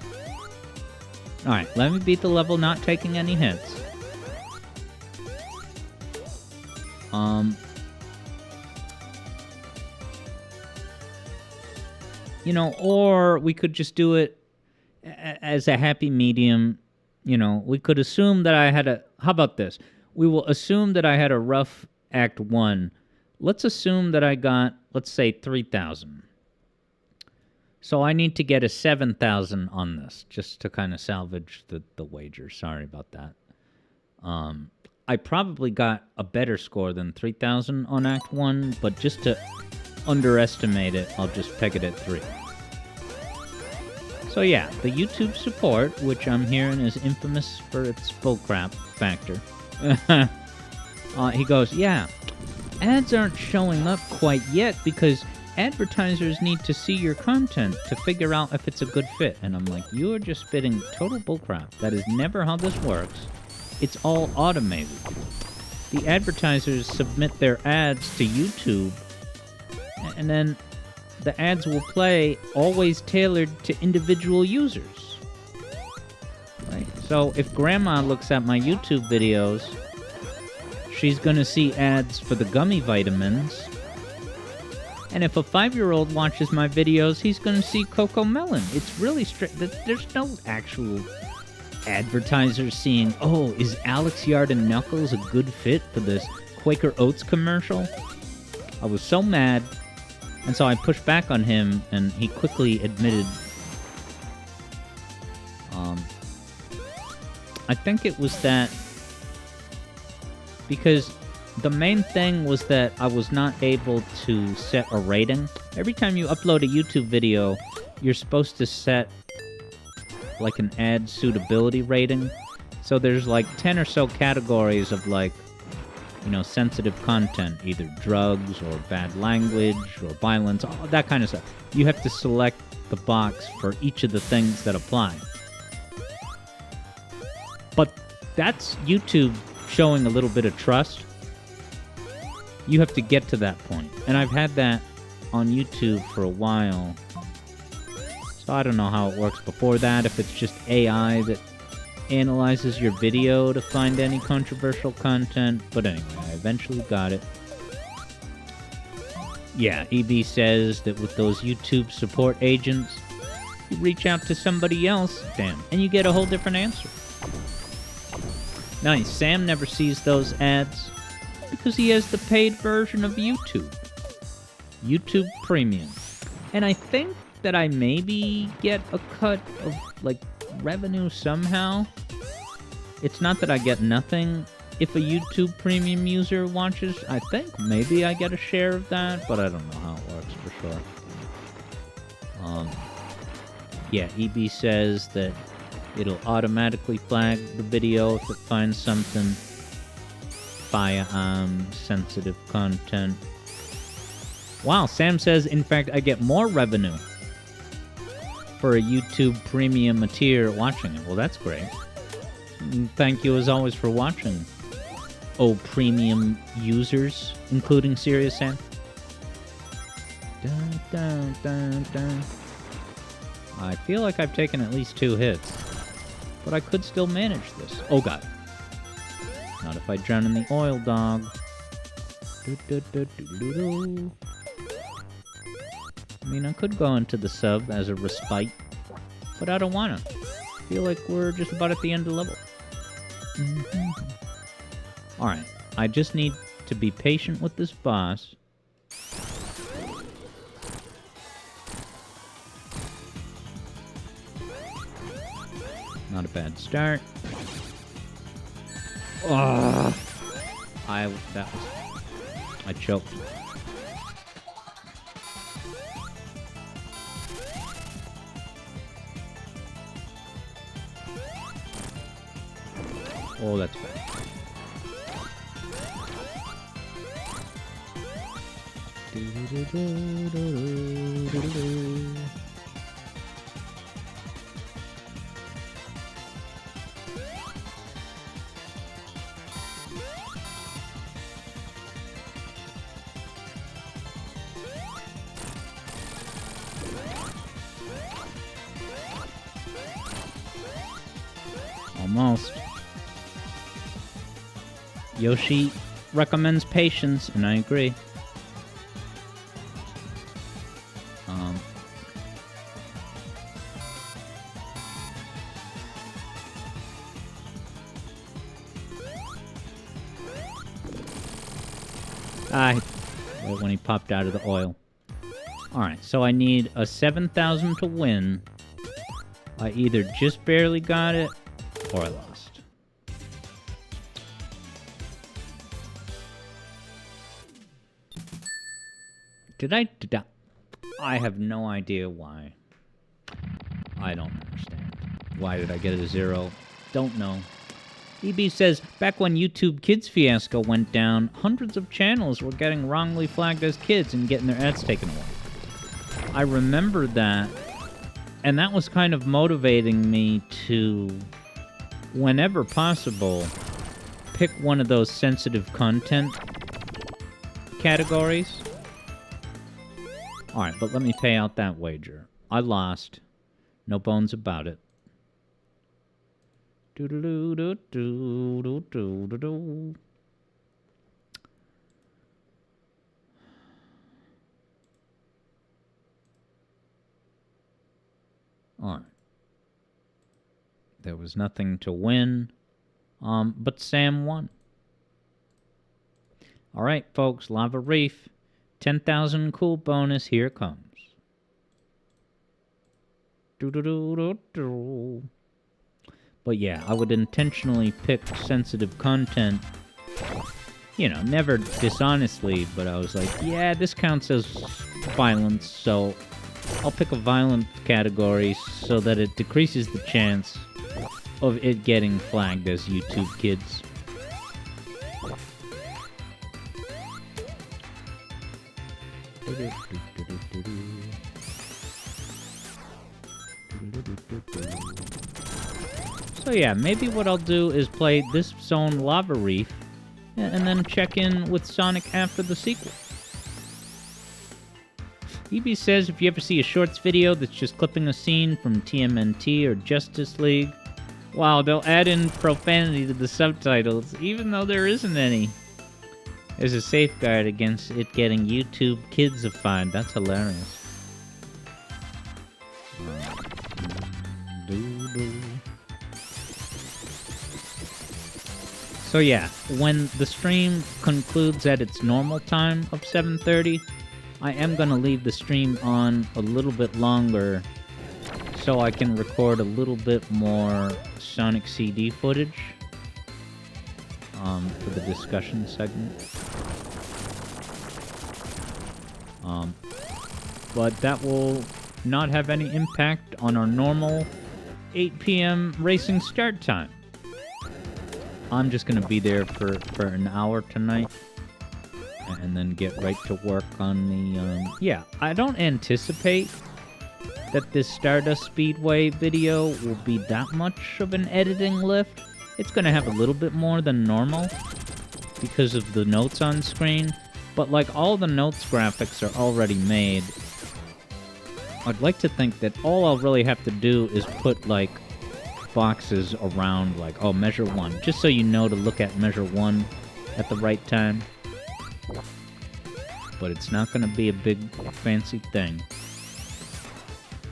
Alright, let me beat the level not taking any hits. or we could just do it as a happy medium. We could assume that I had how about this? We will assume that I had a rough Act 1. Let's assume that I got, let's say, 3,000. So I need to get a 7,000 on this, just to kind of salvage the wager. Sorry about that. I probably got a better score than 3,000 on Act 1, but just to underestimate it, I'll just peg it at 3. So yeah, the YouTube support, which I'm hearing is infamous for its bullcrap factor. He goes, yeah, ads aren't showing up quite yet because advertisers need to see your content to figure out if it's a good fit. And I'm like, you are just spitting total bullcrap. That is never how this works. It's all automated. The advertisers submit their ads to YouTube, and then the ads will play, always tailored to individual users. Right? So if Grandma looks at my YouTube videos, she's going to see ads for the gummy vitamins. And if a 5-year-old watches my videos, he's going to see Coco Melon. It's really straight. There's no actual advertisers seeing, oh, is Alex Yard and Knuckles a good fit for this Quaker Oats commercial? I was so mad. And so I pushed back on him, and he quickly admitted, I think it was that, because the main thing was that I was not able to set a rating. Every time you upload a YouTube video, you're supposed to set, like, an ad suitability rating. So there's, like, 10 or so categories of, like, sensitive content, either drugs or bad language or violence, all that kind of stuff. You have to select the box for each of the things that apply. But that's YouTube showing a little bit of trust. You have to get to that point. And I've had that on YouTube for a while. So I don't know how it works before that, if it's just AI that analyzes your video to find any controversial content, but anyway, I eventually got it. Yeah, EB says that with those YouTube support agents, you reach out to somebody else, and you get a whole different answer. Nice. Sam never sees those ads because he has the paid version of YouTube. YouTube Premium. And I think that I maybe get a cut of, like, revenue somehow. It's not that I get nothing if a YouTube Premium user watches. I think maybe I get a share of that, but I don't know how it works for sure. Yeah, EB says that it'll automatically flag the video if it finds something firearm sensitive content. Wow, Sam says, in fact, I get more revenue for a YouTube Premium tier watching it. Well, that's great. Thank you, as always, for watching. Oh, premium users, including Serious Sam. Dun, dun, dun, dun. I feel like I've taken at least 2 hits, but I could still manage this. Oh, God. Not if I drown in the oil, dog. I mean, I could go into the sub as a respite, but I don't want to. I feel like we're just about at the end of the level. Alright, I just need to be patient with this boss. Not a bad start. Oh, I choked. Oh, that's bad. Almost. Yoshi recommends patience, and I agree. Right when he popped out of the oil. Alright, so I need a 7,000 to win. I either just barely got it, or I lost. Did I? I have no idea why. I don't understand. Why did I get a 0? Don't know. EB says, back when YouTube Kids Fiasco went down, hundreds of channels were getting wrongly flagged as kids and getting their ads taken away. I remember that, and that was kind of motivating me to, whenever possible, pick one of those sensitive content categories. Alright, but let me pay out that wager. I lost. No bones about it. Do-do-do-do-do-do-do-do. Alright. There was nothing to win, but Sam won. Alright, folks, Lava Reef. 10,000 cool bonus, here comes. Do-do-do-do-do. But yeah, I would intentionally pick sensitive content. You know, never dishonestly, but I was like, yeah, this counts as violence, so I'll pick a violent category so that it decreases the chance of it getting flagged as YouTube Kids. So yeah, maybe what I'll do is play this zone Lava Reef and then check in with Sonic after the sequel. EB says if you ever see a shorts video that's just clipping a scene from TMNT or Justice League, wow, they'll add in profanity to the subtitles, even though there isn't any. There's a safeguard against it getting YouTube Kids-ified. That's hilarious. So yeah, when the stream concludes at its normal time of 7:30, I am going to leave the stream on a little bit longer so I can record a little bit more Sonic CD footage for the discussion segment. But that will not have any impact on our normal 8 p.m. racing start time. I'm just going to be there for an hour tonight and then get right to work on the... Yeah, I don't anticipate that this Stardust Speedway video will be that much of an editing lift. It's going to have a little bit more than normal because of the notes on screen, but like all the notes graphics are already made. I'd like to think that all I'll really have to do is put like boxes around like, oh, measure 1, just so you know to look at measure 1 at the right time. But it's not going to be a big fancy thing.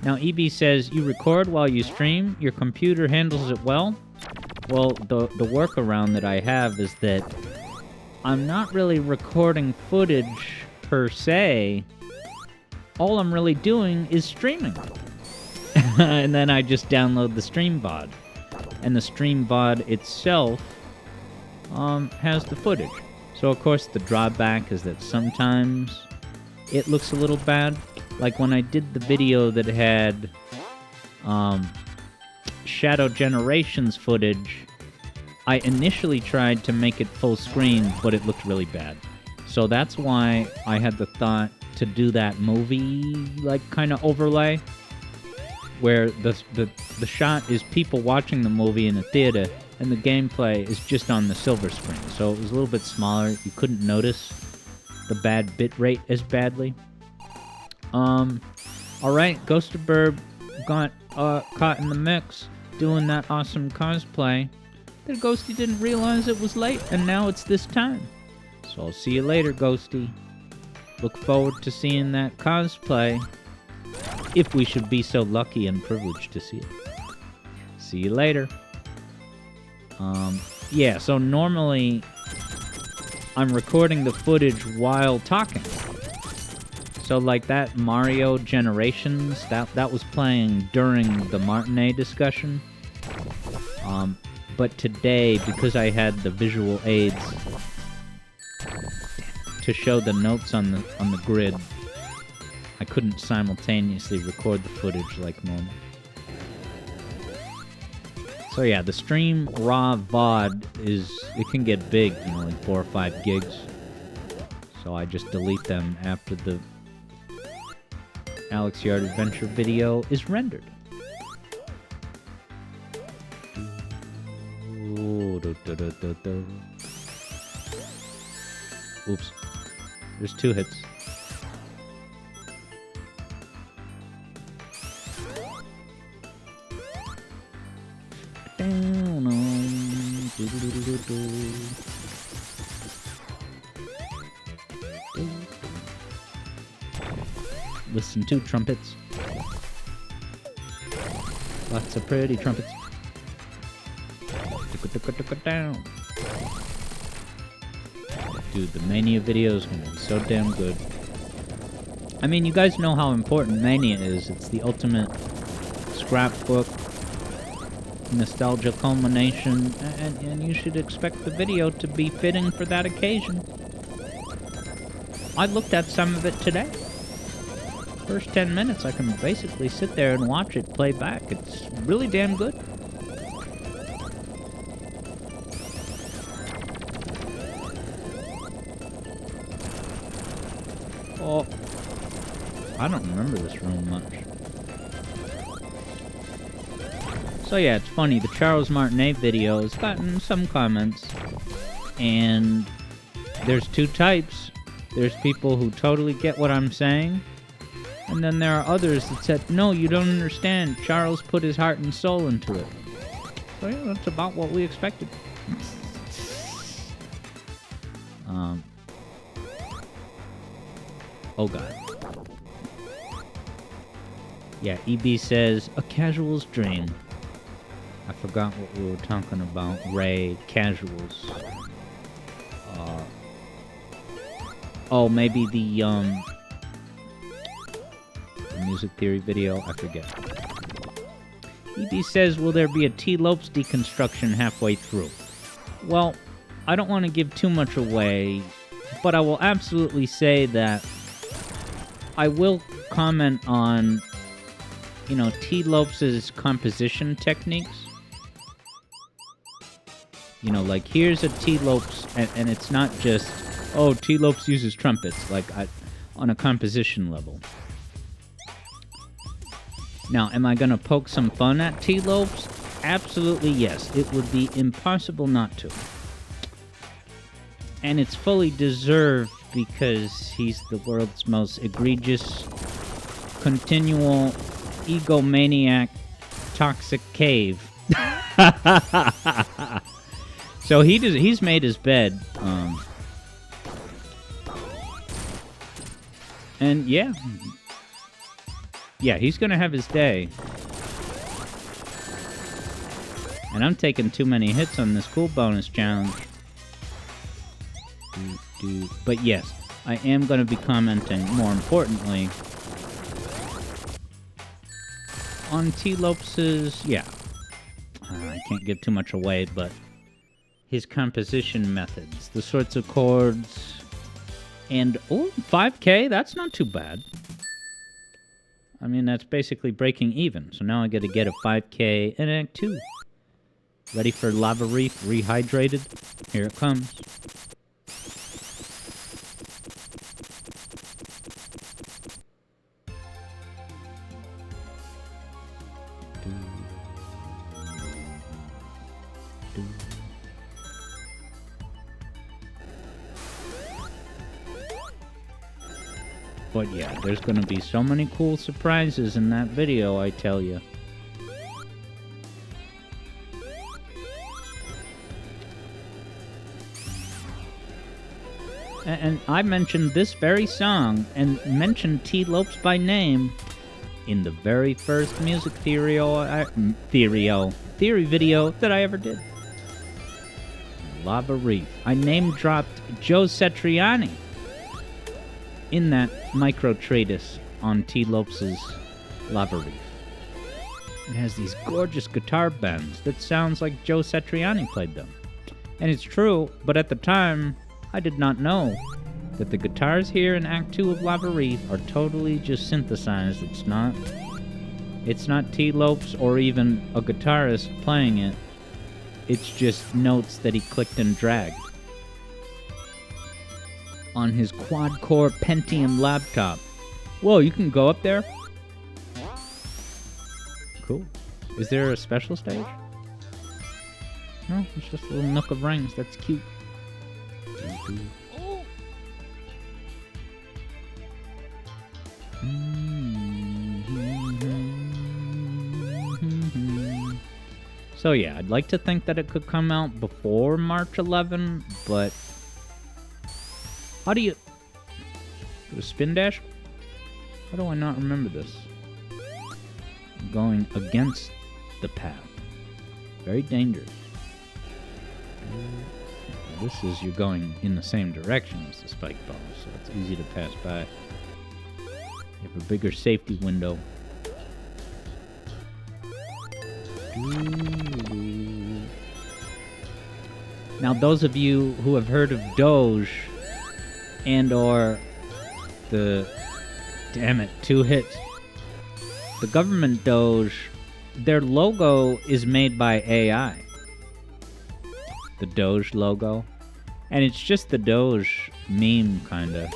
Now EB says, you record while you stream, your computer handles it well? Well, the workaround that I have is that I'm not really recording footage per se. All I'm really doing is streaming. And then I just download the stream VOD. And the stream VOD itself has the footage. So of course the drawback is that sometimes it looks a little bad. Like when I did the video that had Shadow Generations footage, I initially tried to make it full screen, but it looked really bad. So that's why I had the thought to do that movie, like, kind of overlay, where the shot is people watching the movie in a theater, and the gameplay is just on the silver screen. So it was a little bit smaller. You couldn't notice the bad bitrate as badly. Alright, Ghosterburb got caught in the mix doing that awesome cosplay. The Ghosty didn't realize it was late, and now it's this time. So I'll see you later, Ghosty. Look forward to seeing that cosplay, if we should be so lucky and privileged to see it. See you later. Yeah, so normally I'm recording the footage while talking. So like that Mario Generations, that was playing during the Martinet discussion. But today, because I had the visual aids to show the notes on the grid, I couldn't simultaneously record the footage like normal. So yeah, the stream raw VOD it can get big, like 4 or 5 gigs. So I just delete them after the Alex Yard Adventure video is rendered. Oops. There's 2 hits. Listen to trumpets. Lots of pretty trumpets. Down. Dude, the Mania video is gonna be so damn good. I mean, you guys know how important Mania is. It's the ultimate scrapbook, nostalgia culmination, and you should expect the video to be fitting for that occasion. I looked at some of it today. First 10 minutes, I can basically sit there and watch it play back. It's really damn good. Oh, I don't remember this room much. So yeah, it's funny, the Charles Martinet video has gotten some comments, and there's 2 types. There's people who totally get what I'm saying, and then there are others that said, no, you don't understand, Charles put his heart and soul into it. So yeah, that's about what we expected. Oh god. Yeah, EB says, a casual's dream. I forgot what we were talking about. Ray, casuals. Oh, maybe the music theory video? I forget. EB says, will there be a T. Lopes deconstruction halfway through? Well, I don't want to give too much away, but I will absolutely say that I will comment on, T. Lopes' composition techniques. Like, here's a T. Lopes, and it's not just, oh, T. Lopes uses trumpets, like, on a composition level. Now, am I going to poke some fun at T. Lopes? Absolutely yes. It would be impossible not to. And it's fully deserved because he's the world's most egregious, continual, egomaniac, toxic cave. So he's made his bed. And yeah, he's gonna have his day. And I'm taking too many hits on this cool bonus challenge. But yes, I am going to be commenting, more importantly, on T. Lopes', I can't give too much away, but his composition methods, the sorts of chords, and, 5K, that's not too bad. I mean, that's basically breaking even, so now I gotta get a 5K in Act 2. Ready for Lava Reef Rehydrated? Here it comes. But yeah, there's gonna be so many cool surprises in that video, I tell you. And I mentioned this very song, and mentioned T. Lopes by name, in the very first music theory video that I ever did. Lava Reef. I name-dropped Joe Satriani in that micro-treatise on T. Lopes' Lava Reef. It has these gorgeous guitar bends that sounds like Joe Satriani played them. And it's true, but at the time, I did not know that the guitars here in Act 2 of Lava Reef are totally just synthesized. It's not T. Lopes or even a guitarist playing it. It's just notes that he clicked and dragged on his quad-core Pentium laptop. Whoa, you can go up there? Cool. Is there a special stage? No, it's just a little nook of rings. That's cute. So yeah, I'd like to think that it could come out before March 11, but how do you... A spin dash? How do I not remember this? Going against the path. Very dangerous. This is you're going in the same direction as the spike ball, so it's easy to pass by. You have a bigger safety window. Now, those of you who have heard of Doge and or the... Damn it, 2 hits. The government Doge, their logo is made by AI. The Doge logo. And it's just the Doge meme, kinda.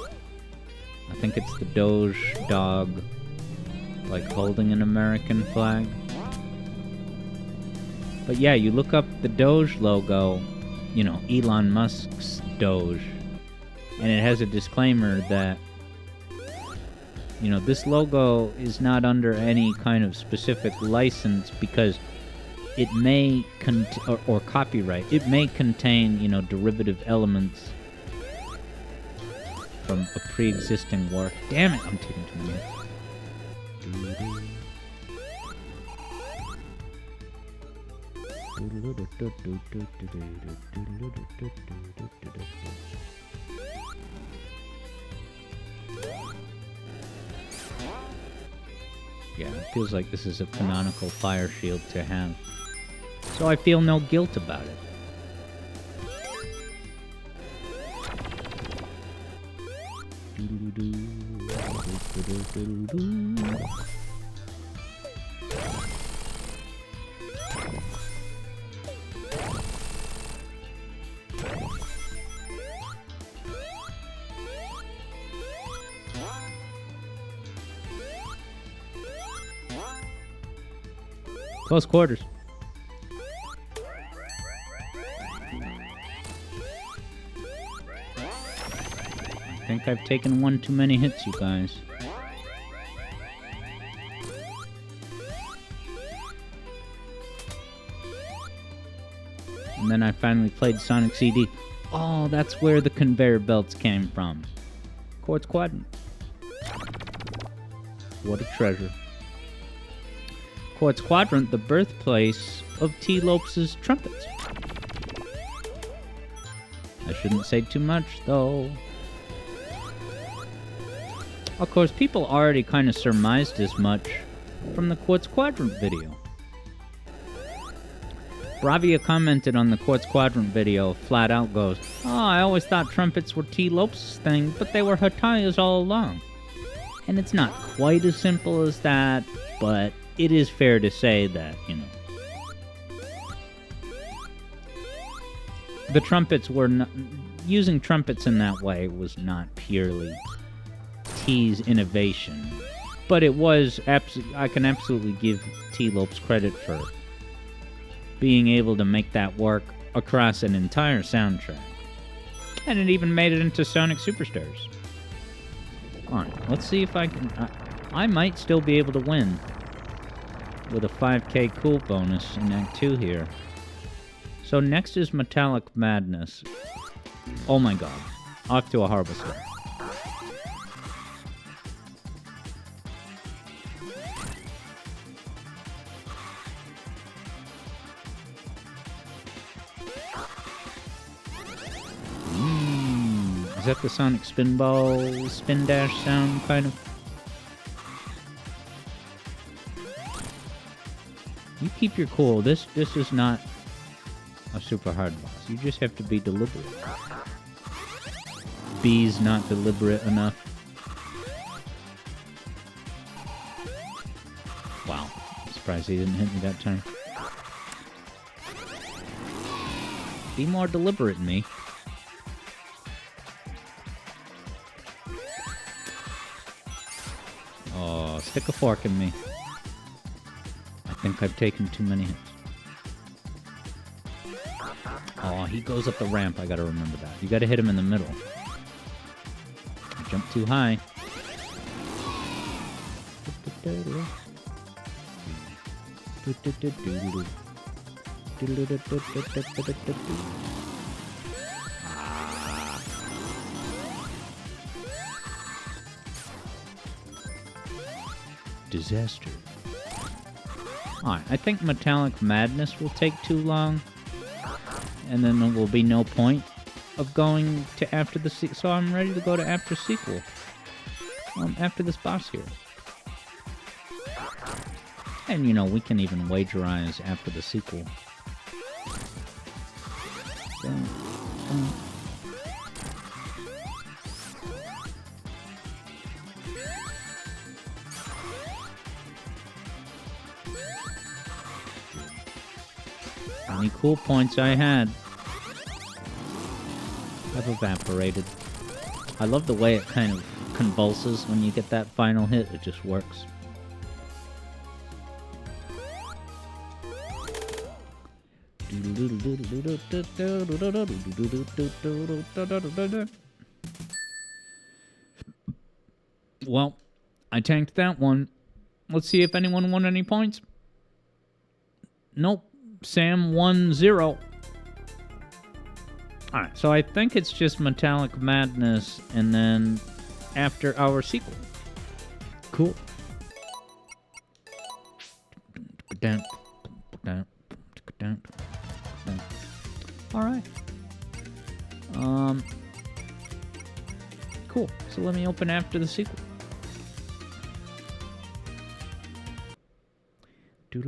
I think it's the Doge dog, like holding an American flag. But yeah, you look up the Doge logo, you know, Elon Musk's Doge, and it has a disclaimer that, you know, this logo is not under any kind of specific license because it may or copyright. It may contain, you know, derivative elements from a pre-existing work. Damn it, I'm taking too many. Yeah, it feels like this is a canonical fire shield to have. So I feel no guilt about it. Close quarters. I think I've taken one too many hits, you guys. And then I finally played Sonic CD. Oh, that's where the conveyor belts came from. Quartz Quadrant. What a treasure. Quartz Quadrant, the birthplace of T. Lopes' trumpets. I shouldn't say too much, though. Of course, people already kind of surmised as much from the Quartz Quadrant video. Bravia commented on the Quartz Quadrant video, flat out goes, "Oh, I always thought trumpets were T. Lopes' thing, but they were Hataya's all along." And it's not quite as simple as that, but it is fair to say that, you know, the trumpets were not... Using trumpets in that way was not purely T's innovation, but it was I can absolutely give T. Lopes credit for being able to make that work across an entire soundtrack. And it even made it into Sonic Superstars. Alright, let's see if I can... I might still be able to win with a 5k cool bonus in Act 2 here. So next is Metallic Madness. Oh my god. Off to a horrible start. Is that the Sonic Spinball spin dash sound, kind of? You keep your cool. This is not a super hard boss. You just have to be deliberate. B's not deliberate enough. Wow. I'm surprised he didn't hit me that time. Be more deliberate, me. Oh, stick a fork in me. I think I've taken too many hits. Oh, he goes up the ramp. I gotta remember that. You gotta hit him in the middle. I jumped too high. Disaster. Alright, I think Metallic Madness will take too long. And then there will be no point of going to after the sequel. So I'm ready to go to after sequel. After this boss here. And, you know, we can even wagerize after the sequel. Any cool points I had have evaporated. I love the way it kind of convulses when you get that final hit. It just works. Well, I tanked that one. Let's see if anyone won any points. Nope. Sam 1-0. Alright, so I think it's just Metallic Madness and then after our sequel. Cool. Alright. Cool. So let me open after the sequel. I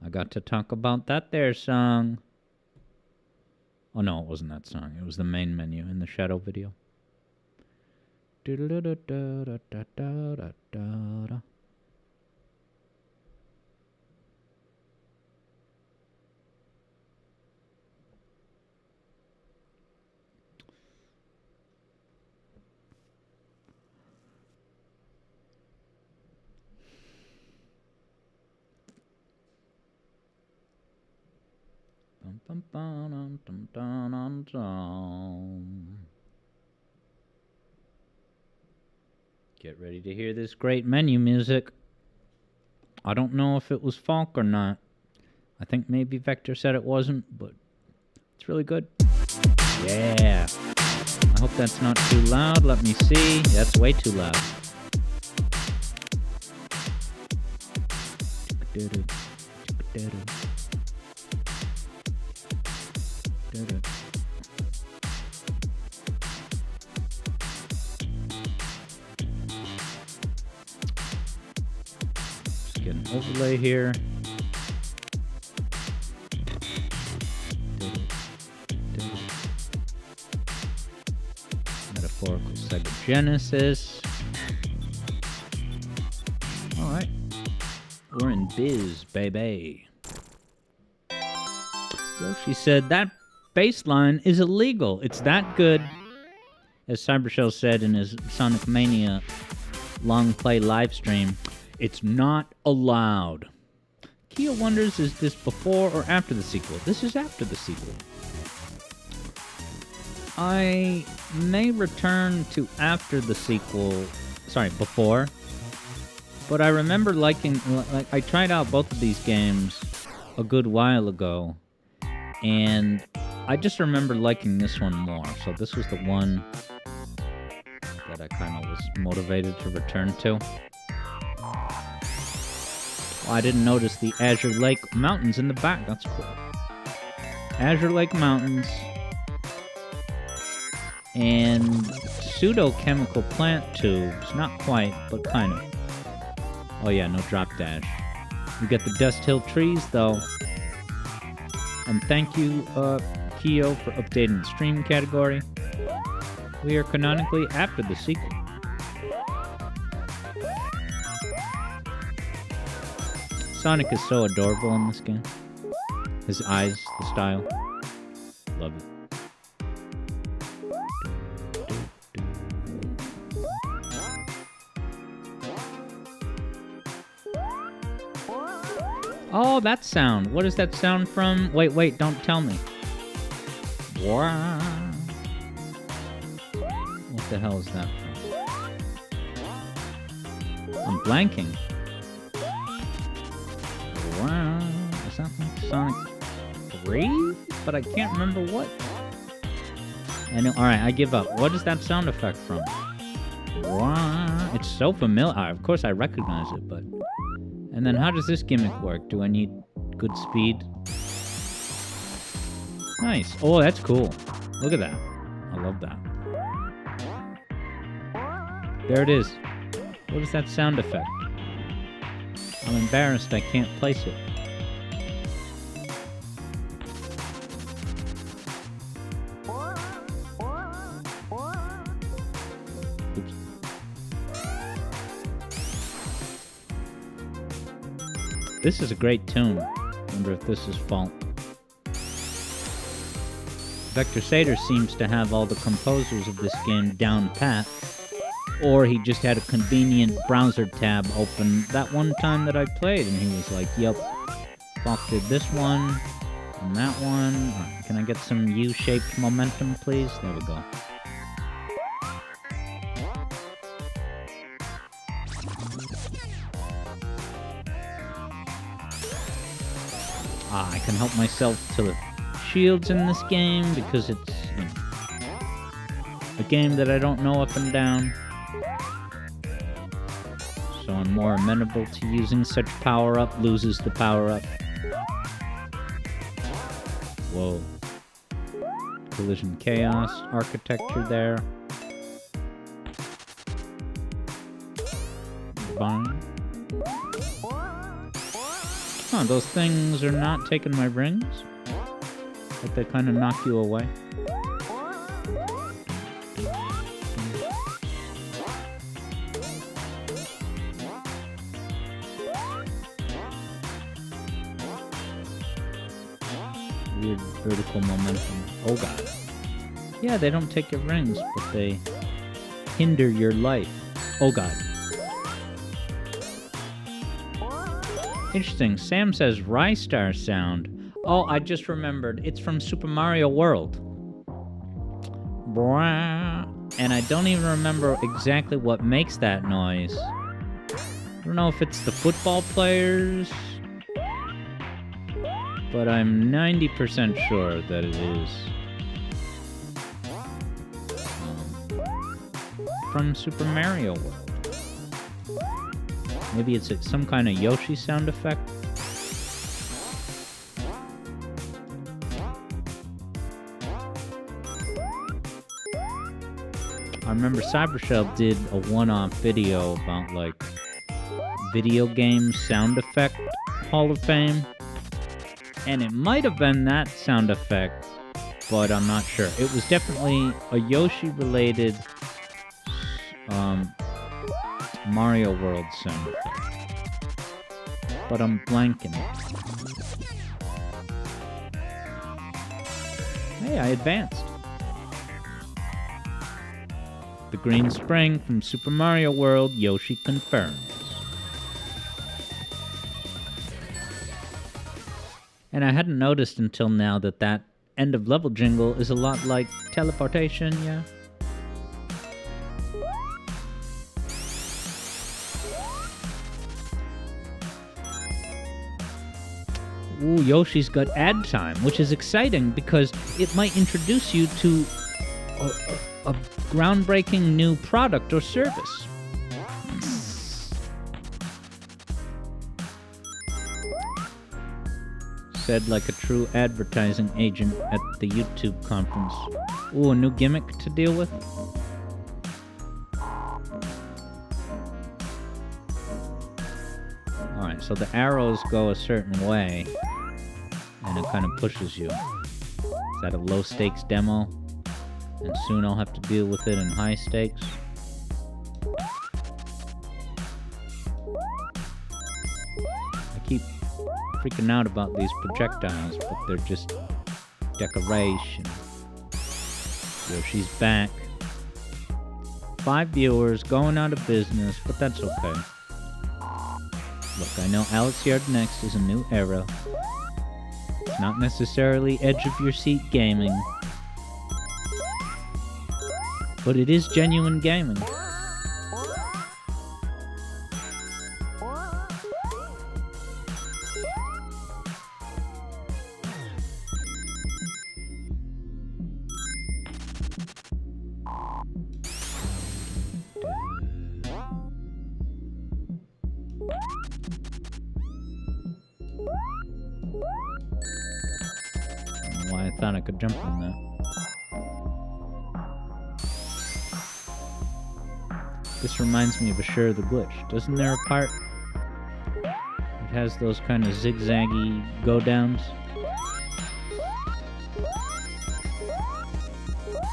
got to talk about that there song. Oh no, it wasn't that song. It was the main menu in the Shadow video. Get ready to hear this great menu music. I don't know if it was folk or not. I think maybe Vector said it wasn't, but it's really good. Yeah. I hope that's not too loud. Let me see. That's way too loud. Just get an overlay here. Metaphorical Sega Genesis. Alright. We're in biz, baby. Yoshi said that baseline is illegal. It's that good. As Cybershell said in his Sonic Mania long play live stream, it's not allowed. Kia wonders, is this before or after the sequel? This is after the sequel. I may return to after the sequel. Sorry, before. But I remember liking, like, I tried out both of these games a good while ago, and I just remember liking this one more. So this was the one that I kind of was motivated to return to. Oh, I didn't notice the Azure Lake Mountains in the back. That's cool. Azure Lake Mountains, and pseudo-chemical plant tubes. Not quite, but kind of. Oh yeah, no drop dash. We get the Dust Hill trees, though. And thank you, Kyo, for updating the stream category. We are canonically after the sequel. Sonic is so adorable in this game. His eyes, the style. Love it. Oh, that sound. What is that sound from? Wait, don't tell me. Wow. What the hell is that from? I'm blanking. Wow. Is that like Sonic 3? But I can't remember what. I know. Alright, I give up. What is that sound effect from? Wow. It's so familiar. Of course I recognize it, but... And then how does this gimmick work? Do I need good speed? Nice. Oh, that's cool. Look at that. I love that. There it is. What is that sound effect? I'm embarrassed I can't place it. Oops. This is a great tune. Wonder if this is fault. Vector Sater seems to have all the composers of this game down pat. Or he just had a convenient browser tab open that one time that I played, and he was like, "Yep, Falk did this one, and that one. Can I get some U-shaped momentum, please?" There we go. I can help myself to the shields in this game because it's a game that I don't know up and down. So I'm more amenable to using such power-up, loses the power-up. Whoa. Collision Chaos architecture there. Fine. Huh, those things are not taking my rings? Like they kind of knock you away? Weird vertical momentum. Oh god. Yeah, they don't take your rings, but they hinder your life. Oh god. Interesting. Sam says Rystar sound. Oh, I just remembered. It's from Super Mario World. And I don't even remember exactly what makes that noise. I don't know if it's the football players, but I'm 90% sure that it is from Super Mario World. Maybe it's some kind of Yoshi sound effect. I remember Cybershell did a one-off video about, like, video game sound effect Hall of Fame. And it might have been that sound effect, but I'm not sure. It was definitely a Yoshi-related Mario World sound effect. But I'm blanking. Hey, I advanced. The Green Spring from Super Mario World, Yoshi confirms. And I hadn't noticed until now that that end of level jingle is a lot like teleportation, yeah? Ooh, Yoshi's got ad time, which is exciting because it might introduce you to a groundbreaking new product or service. said like a true advertising agent at the YouTube conference. Ooh, a new gimmick to deal with? Alright, so the arrows go a certain way, and it kind of pushes you. Is that a low-stakes demo? And soon I'll have to deal with it in high stakes? I keep freaking out about these projectiles, but they're just decoration. Yoshi's back. 5 viewers, going out of business, but that's okay. Look, I know Alex Yard Next is a new era. It's not necessarily edge-of-your-seat gaming, but it is genuine gaming. I thought I could jump on that. This reminds me of Assure the Glitch. Doesn't there a part? It has those kind of zigzaggy go-downs.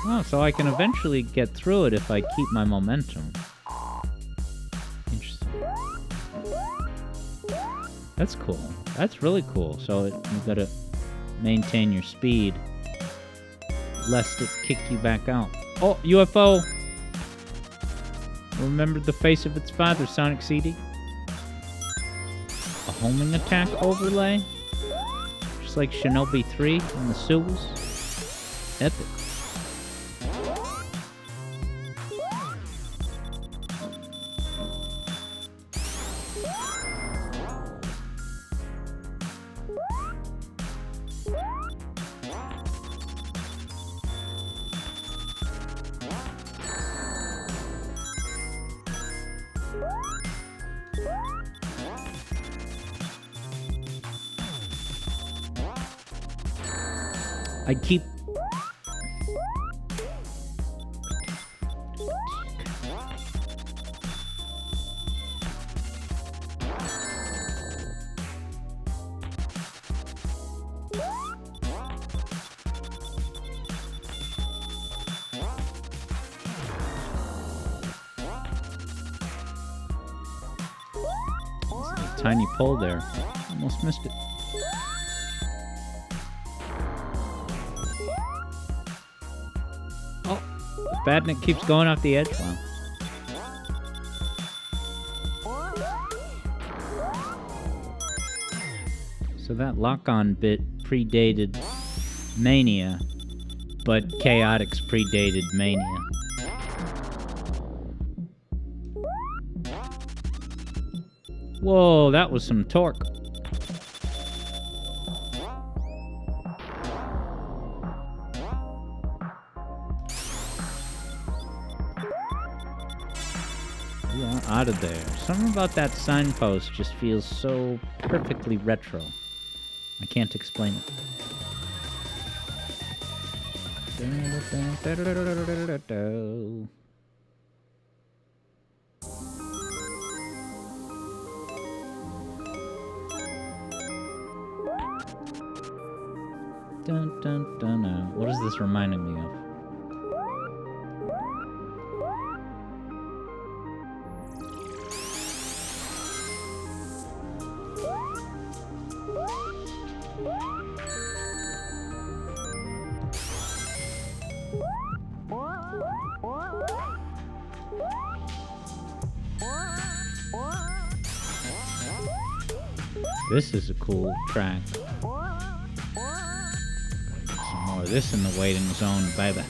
Oh, so I can eventually get through it if I keep my momentum. Interesting. That's cool. That's really cool. So you gotta maintain your speed, lest it kick you back out. Oh, UFO! Remembered the face of its father, Sonic CD? A homing attack overlay? Just like Shinobi 3 in the sewers? Epic. I keep... There's a tiny pole there. Almost missed it. Badnik keeps going off the edge. Wow. So that lock-on bit predated Mania, but Chaotix predated Mania. Whoa, that was some torque. Yeah, out of there. Something about that signpost just feels so perfectly retro. I can't explain it. Dun, dun, dun, what is this reminding me of? This is a cool track. Get some more of this in the waiting zone, baby.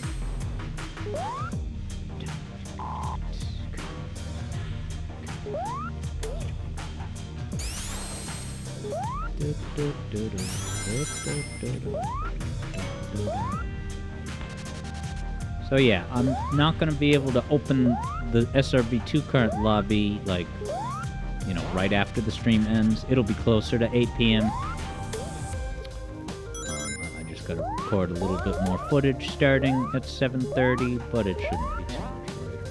So yeah, I'm not going to be able to open the SRB2 cart lobby, like, you know, right after the stream ends. It'll be closer to 8 p.m. Just gotta record a little bit more footage starting at 7:30, but it shouldn't be too much later.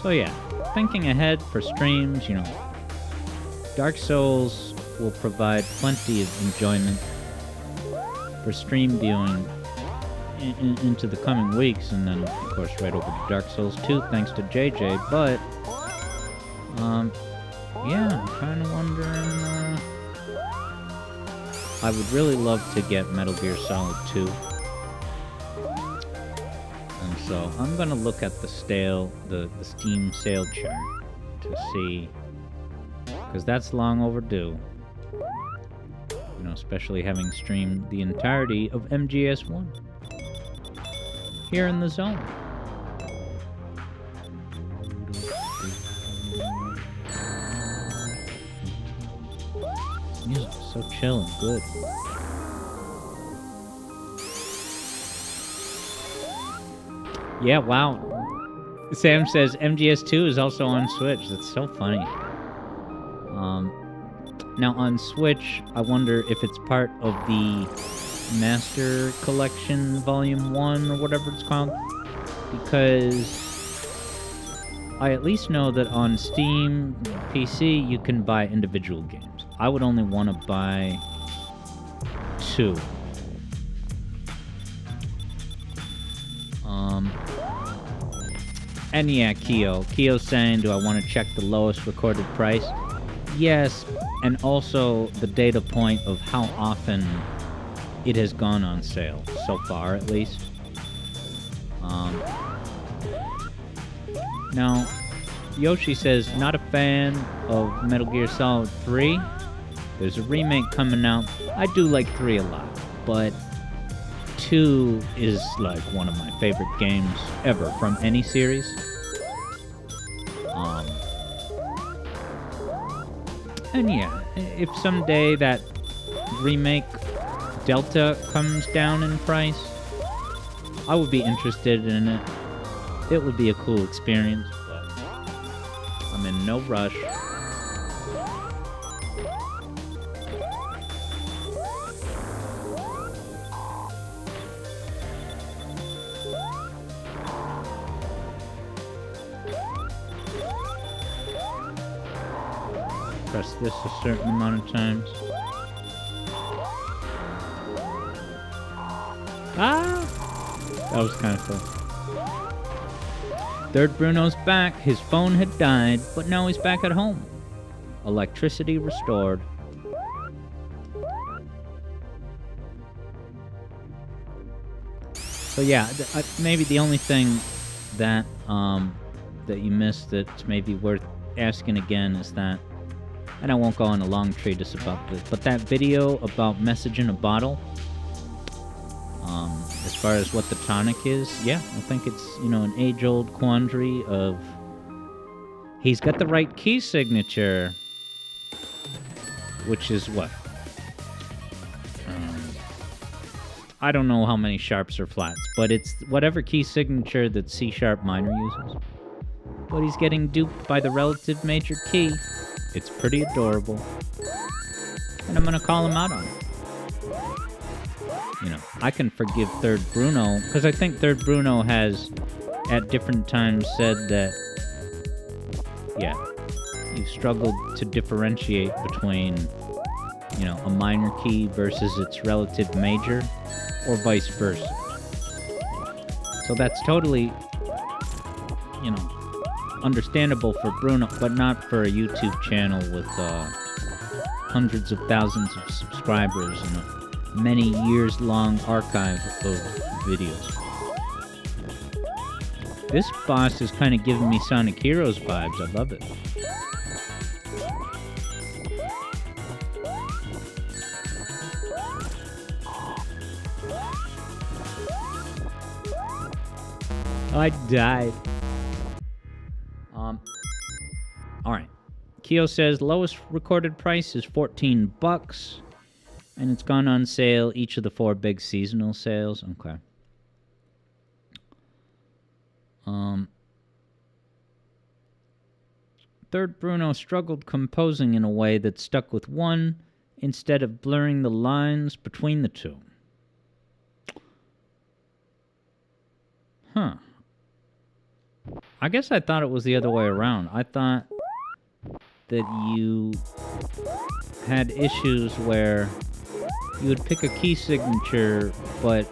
So yeah, thinking ahead for streams, Dark Souls will provide plenty of enjoyment for stream viewing into the coming weeks, and then of course right over to Dark Souls 2 thanks to JJ, but yeah, I'm kind of wondering, I would really love to get Metal Gear Solid 2, and so I'm gonna look at the Steam sale chart to see, because that's long overdue, especially having streamed the entirety of MGS1 here in the zone. Music is so chill and good. Yeah, wow. Sam says MGS2 is also on Switch. That's so funny. Now on Switch, I wonder if it's part of the Master Collection Volume 1 or whatever it's called, because I at least know that on Steam PC you can buy individual games. I would only want to buy 2. And yeah, Keo's saying, do I want to check the lowest recorded price? Yes, and also the data point of how often it has gone on sale, so far at least. Now, Yoshi says, not a fan of Metal Gear Solid 3. There's a remake coming out. I do like 3 a lot, but 2 is like one of my favorite games ever from any series. And yeah, if someday that remake Delta comes down in price, I would be interested in it. It would be a cool experience, but I'm in no rush. Press this a certain amount of times. Ah! That was kind of cool. Third Bruno's back. His phone had died, but now he's back at home. Electricity restored. So yeah, maybe the only thing that that you missed that's maybe worth asking again is that, and I won't go on a long treatise about this, but that video about message in a bottle, as far as what the tonic is, yeah, I think it's, an age-old quandary of he's got the right key signature, which is what? I don't know how many sharps or flats, but it's whatever key signature that C# minor uses. But he's getting duped by the relative major key. It's pretty adorable. And I'm gonna call him out on it. I can forgive Third Bruno, because I think Third Bruno has, at different times, said that, yeah, you've struggled to differentiate between, a minor key versus its relative major, or vice versa. So that's totally, understandable for Bruno, but not for a YouTube channel with hundreds of thousands of subscribers and a many years-long archive of videos. This boss is kind of giving me Sonic Heroes vibes. I love it. I died. Alright. Keo says lowest recorded price is $14, and it's gone on sale each of the 4 big seasonal sales. Okay. Third Bruno struggled composing in a way that stuck with one instead of blurring the lines between the two. Huh. I guess I thought it was the other way around. I thought that you had issues where you would pick a key signature, but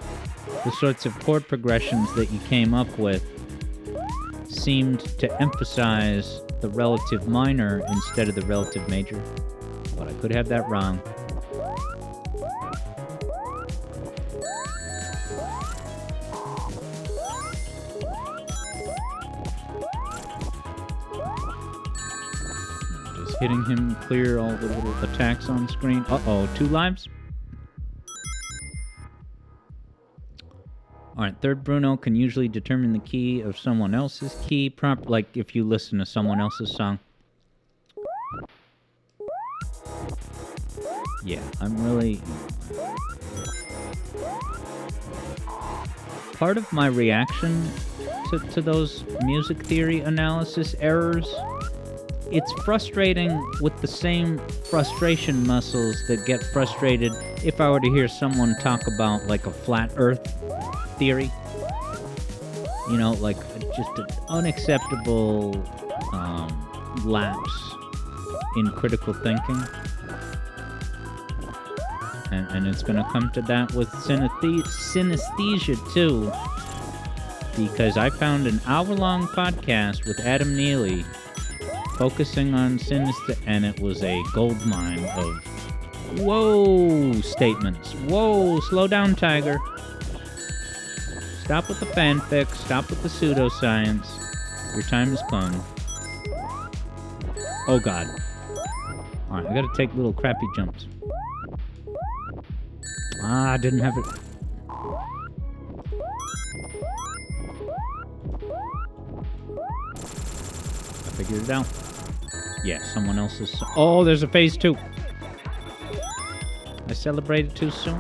the sorts of chord progressions that you came up with seemed to emphasize the relative minor instead of the relative major. But I could have that wrong. Just hitting him, clear all the little attacks on screen. Uh-oh, 2 lives? Alright, third Bruno can usually determine the key of someone else's key, like if you listen to someone else's song. Yeah, I'm really... Part of my reaction to those music theory analysis errors, it's frustrating with the same frustration muscles that get frustrated if I were to hear someone talk about, like, a flat earth theory. You know, like, just an unacceptable lapse in critical thinking. And it's going to come to that with synesthesia, too. Because I found an hour-long podcast with Adam Neely focusing on synesthesia, and it was a goldmine of whoa statements. Whoa, slow down, Tiger. Stop with the fanfic. Stop with the pseudoscience. Your time has come. Oh, God. Alright, I gotta take little crappy jumps. Ah, I didn't have it. I figured it out. Yeah, someone else's... Oh, there's a phase 2. I celebrated too soon.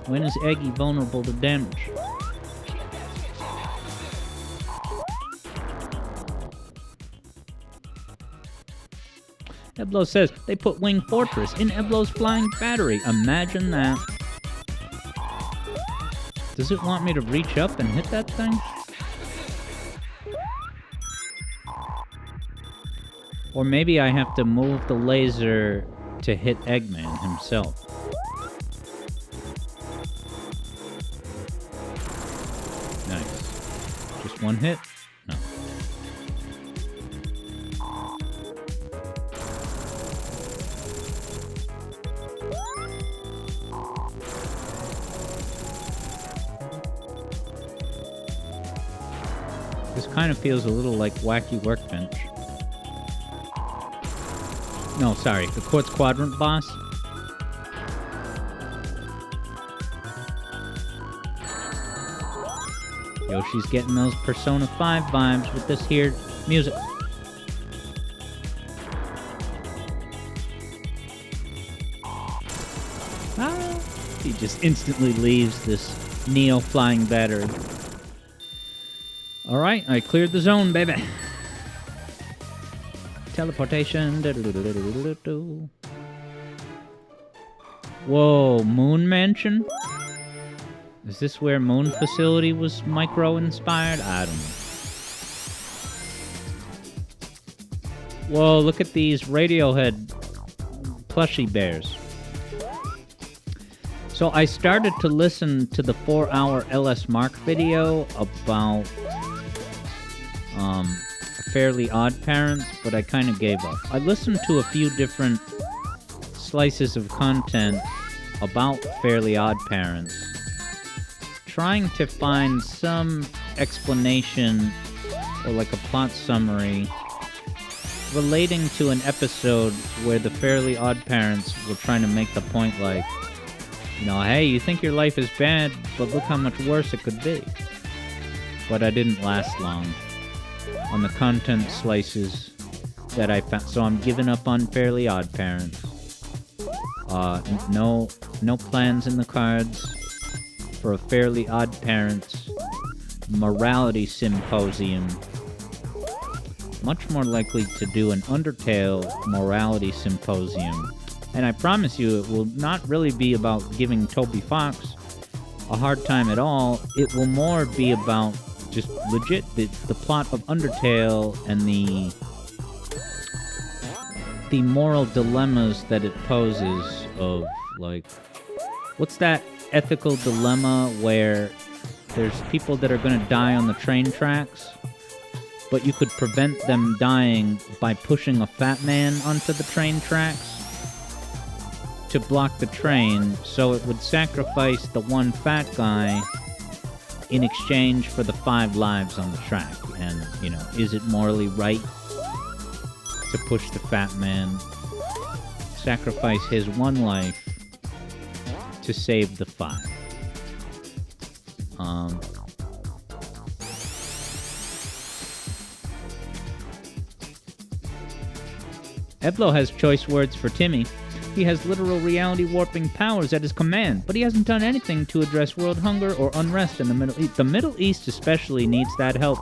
When is Eggy vulnerable to damage? Eblo says, they put Wing Fortress in Eblo's flying battery. Imagine that. Does it want me to reach up and hit that thing? Or maybe I have to move the laser to hit Eggman himself. Nice. Just one hit? No. This kind of feels a little like Wacky Workbench. No, sorry, the Quartz Quadrant boss. Yoshi's getting those Persona 5 vibes with this here music. Ah, he just instantly leaves this Neo flying battery. Alright, I cleared the zone, baby. Teleportation. Whoa, Moon Mansion? Is this where Moon Facility was micro-inspired? I don't know. Whoa, look at these Radiohead plushie bears. So I started to listen to the 4-hour LS Mark video about Fairly Odd Parents, but I kind of gave up. I listened to a few different slices of content about Fairly Odd Parents, trying to find some explanation or like a plot summary relating to an episode where the Fairly Odd Parents were trying to make the point like, you know, hey, you think your life is bad, but look how much worse it could be. But I didn't last long on the content slices that I found, so I'm giving up on Fairly Odd Parents. No plans in the cards for a Fairly Odd Parents morality symposium. Much more likely to do an Undertale morality symposium. And I promise you, it will not really be about giving Toby Fox a hard time at all. It will more be about just legit the plot of Undertale and the moral dilemmas that it poses of, like, what's that ethical dilemma where there's people that are going to die on the train tracks, but you could prevent them dying by pushing a fat man onto the train tracks to block the train, so it would sacrifice the one fat guy in exchange for the 5 lives on the track. And, you know, is it morally right to push the fat man, sacrifice his 1 life to save the 5? Eblo has choice words for Timmy. He has literal reality warping powers at his command, but he hasn't done anything to address world hunger or unrest in the Middle East. The Middle East especially needs that help.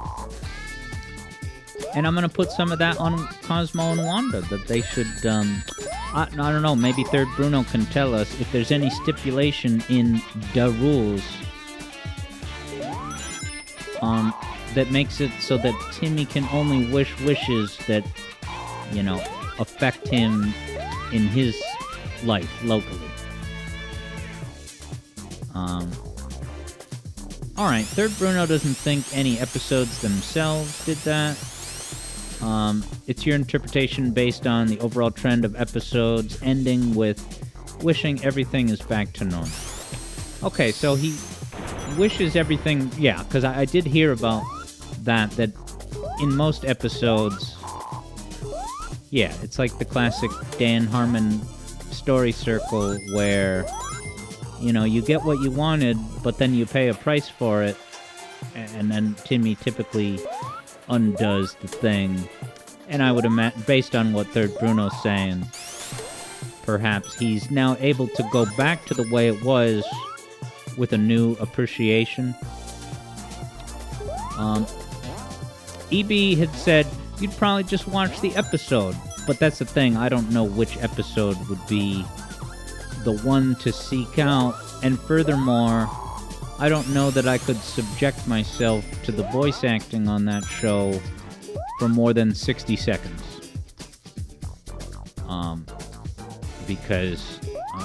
And I'm going to put some of that on Cosmo and Wanda, that they should, I don't know, maybe Third Bruno can tell us if there's any stipulation in the rules that makes it so that Timmy can only wish wishes that, you know, affect him in his life locally. Alright, Third Bruno doesn't think any episodes themselves did that. It's your interpretation based on the overall trend of episodes ending with wishing everything is back to normal. Okay, so he wishes everything... Yeah, because I did hear about that in most episodes... Yeah, it's like the classic Dan Harmon story circle where, you know, you get what you wanted, but then you pay a price for it, and then Timmy typically undoes the thing. And I would imagine, based on what Third Bruno's saying, perhaps he's now able to go back to the way it was with a new appreciation. EB had said, you'd probably just watch the episode. But that's the thing, I don't know which episode would be the one to seek out. And furthermore, I don't know that I could subject myself to the voice acting on that show for more than 60 seconds. Because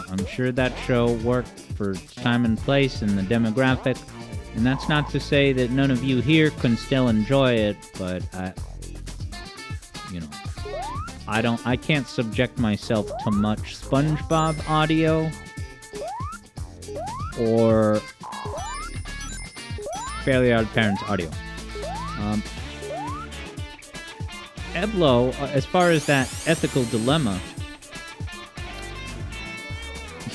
I'm sure that show worked for its time and place and the demographic. And that's not to say that none of you here can still enjoy it, but I can't subject myself to much SpongeBob audio or Fairly Odd Parents audio. Eblo, as far as that ethical dilemma,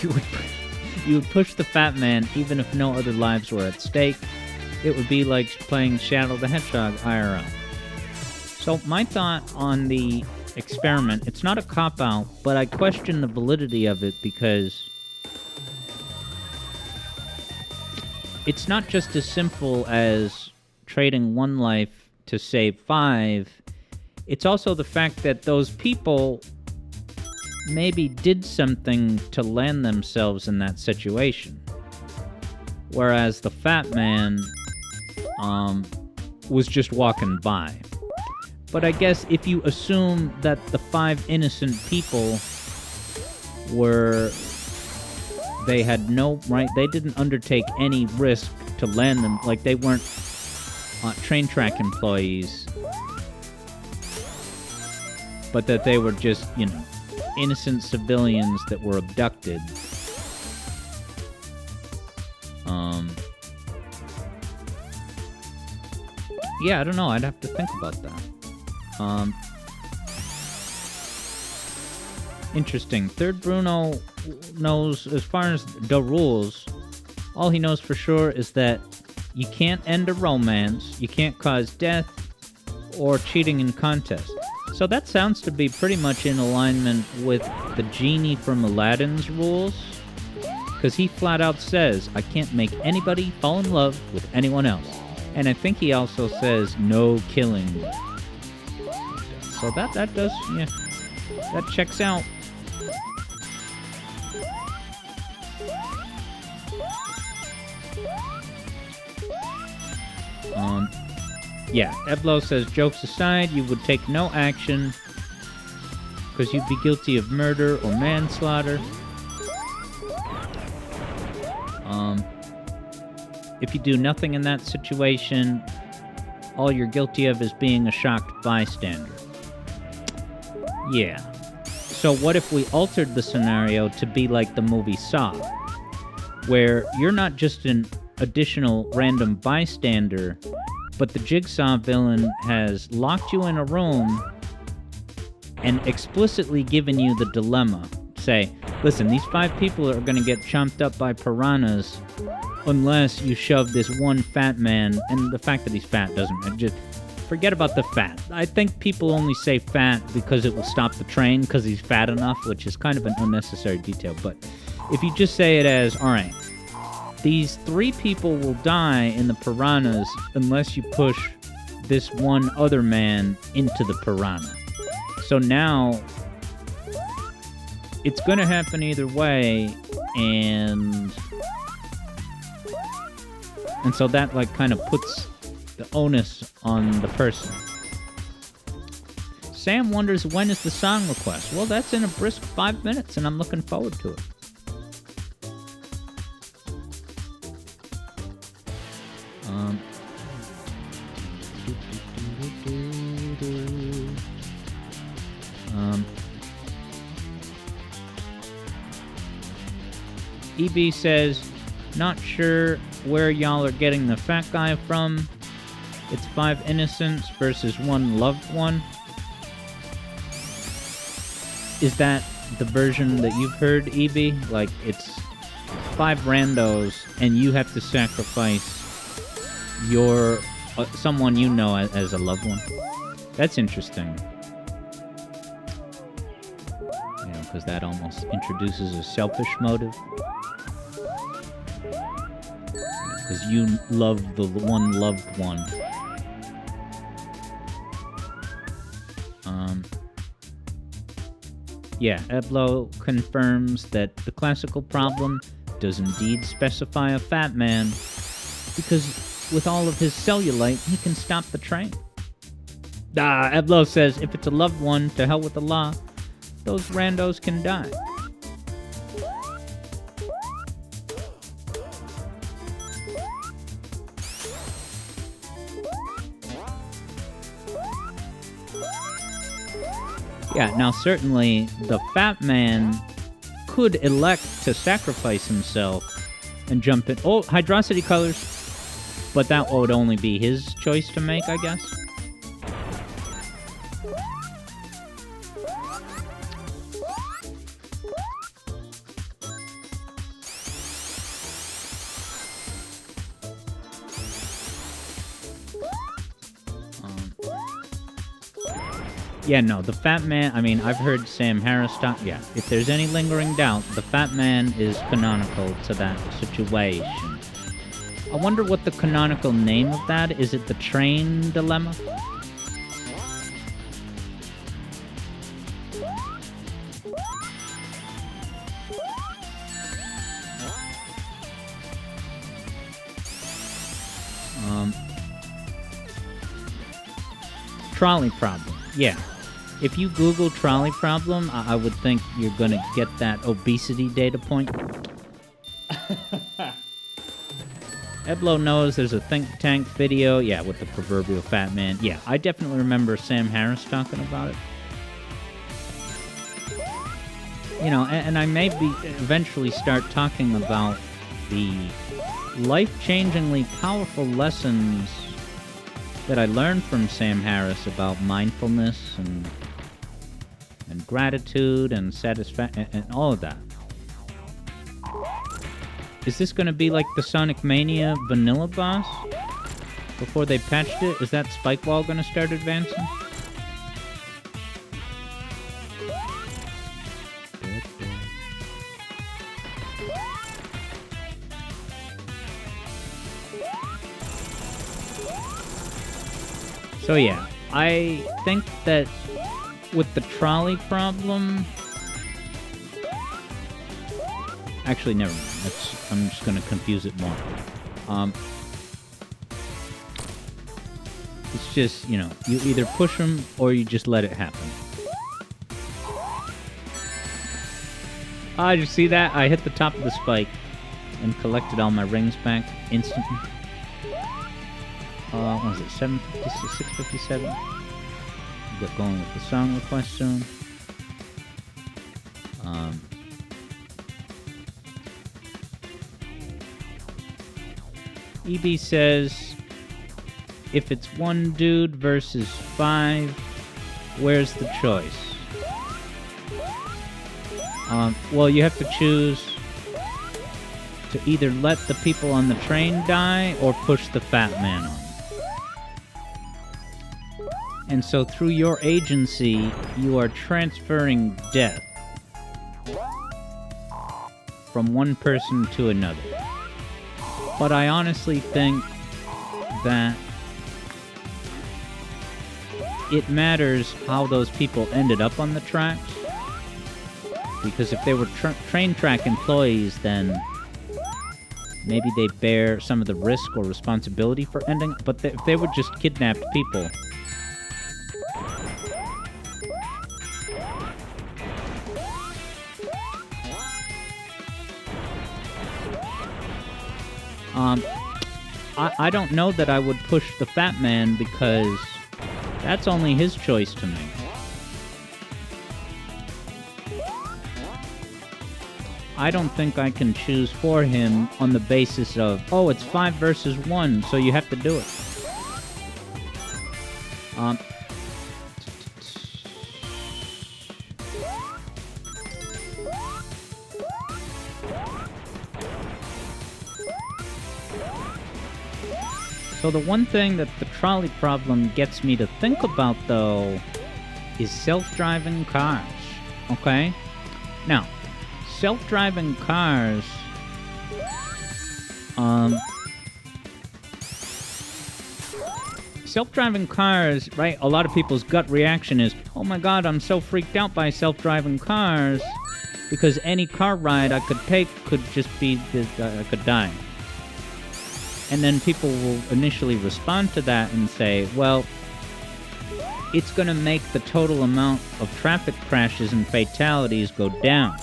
you would push the fat man even if no other lives were at stake. It would be like playing Shadow the Hedgehog IRL. So my thought on the experiment, it's not a cop-out, but I question the validity of it because it's not just as simple as trading 1 life to save 5. It's also the fact that those people maybe did something to land themselves in that situation. Whereas the fat man was just walking by. But I guess if you assume that the 5 innocent people they had no right, they didn't undertake any risk to land them, like they weren't train track employees, but that they were just, innocent civilians that were abducted. Yeah, I don't know, I'd have to think about that. Interesting. Third Bruno knows, as far as the rules, all he knows for sure is that you can't end a romance, you can't cause death, or cheating in contests. So that sounds to be pretty much in alignment with the genie from Aladdin's rules, because he flat out says, I can't make anybody fall in love with anyone else. And I think he also says no killing. So that does, yeah, that checks out. Yeah, Eblo says, jokes aside, you would take no action because you'd be guilty of murder or manslaughter. If you do nothing in that situation, all you're guilty of is being a shocked bystander. Yeah. So what if we altered the scenario to be like the movie Saw, where you're not just an additional random bystander, but the Jigsaw villain has locked you in a room and explicitly given you the dilemma. Say, listen, these 5 people are going to get chomped up by piranhas unless you shove this one fat man, and the fact that he's fat doesn't, just forget about the fat. I think people only say fat because it will stop the train because he's fat enough, which is kind of an unnecessary detail. But if you just say it as, all right, these 3 people will die in the piranhas unless you push this one other man into the piranha. So now it's going to happen either way, and so that like kind of puts the onus on the person. Sam wonders, when is the song request? Well, that's in a brisk 5 minutes, and I'm looking forward to it. EB says, not sure where y'all are getting the fat guy from. It's 5 innocents versus 1 loved one. Is that the version that you've heard, EB? Like, it's 5 randos, and you have to sacrifice your someone you know as a loved one. That's interesting. You know, because that almost introduces a selfish motive. Because you love the one loved one. Yeah, Eblo confirms that the classical problem does indeed specify a fat man, because with all of his cellulite, he can stop the train. Eblo says, if it's a loved one, to hell with the law, those randos can die. Yeah, now certainly the fat man could elect to sacrifice himself and jump in. Oh, hydrosity colors. But that would only be his choice to make, I guess. Yeah, no, the fat man, I mean, I've heard Sam Harris talk, yeah, if there's any lingering doubt, the fat man is canonical to that situation. I wonder what the canonical name of that is. It the train dilemma? Trolley problem. Yeah. If you Google trolley problem, I would think you're going to get that obesity data point. Eblo knows there's a think tank video, yeah, with the proverbial fat man. Yeah, I definitely remember Sam Harris talking about it. You know, and I may be eventually start talking about the life-changingly powerful lessons that I learned from Sam Harris about mindfulness and gratitude and satisfaction and all of that. Is this going to be like the Sonic Mania vanilla boss? Before they patched it? Is that Spike Wall going to start advancing? So yeah, I think that with the trolley problem... Actually, never mind. I'm just going to confuse it more. It's just, you either push them or you just let it happen. Ah, did you see that? I hit the top of the spike and collected all my rings back instantly. What was it? 756, 657? Get going with the song request soon. EB says, if it's one dude versus 5, where's the choice? Well, you have to choose to either let the people on the train die or push the fat man on. And so through your agency, you are transferring death from one person to another. But I honestly think that it matters how those people ended up on the tracks. Because if they were train track employees, then maybe they bear some of the risk or responsibility for ending. But if they were just kidnapped people... I don't know that I would push the fat man because that's only his choice to make. I don't think I can choose for him on the basis of, oh, it's 5 versus 1, so you have to do it. So the one thing that the trolley problem gets me to think about, though, is self-driving cars, okay? Now, self-driving cars, right, a lot of people's gut reaction is, oh my god, I'm so freaked out by self-driving cars, because any car ride I could take could just be, I could die. And then people will initially respond to that and say, well, it's going to make the total amount of traffic crashes and fatalities go down.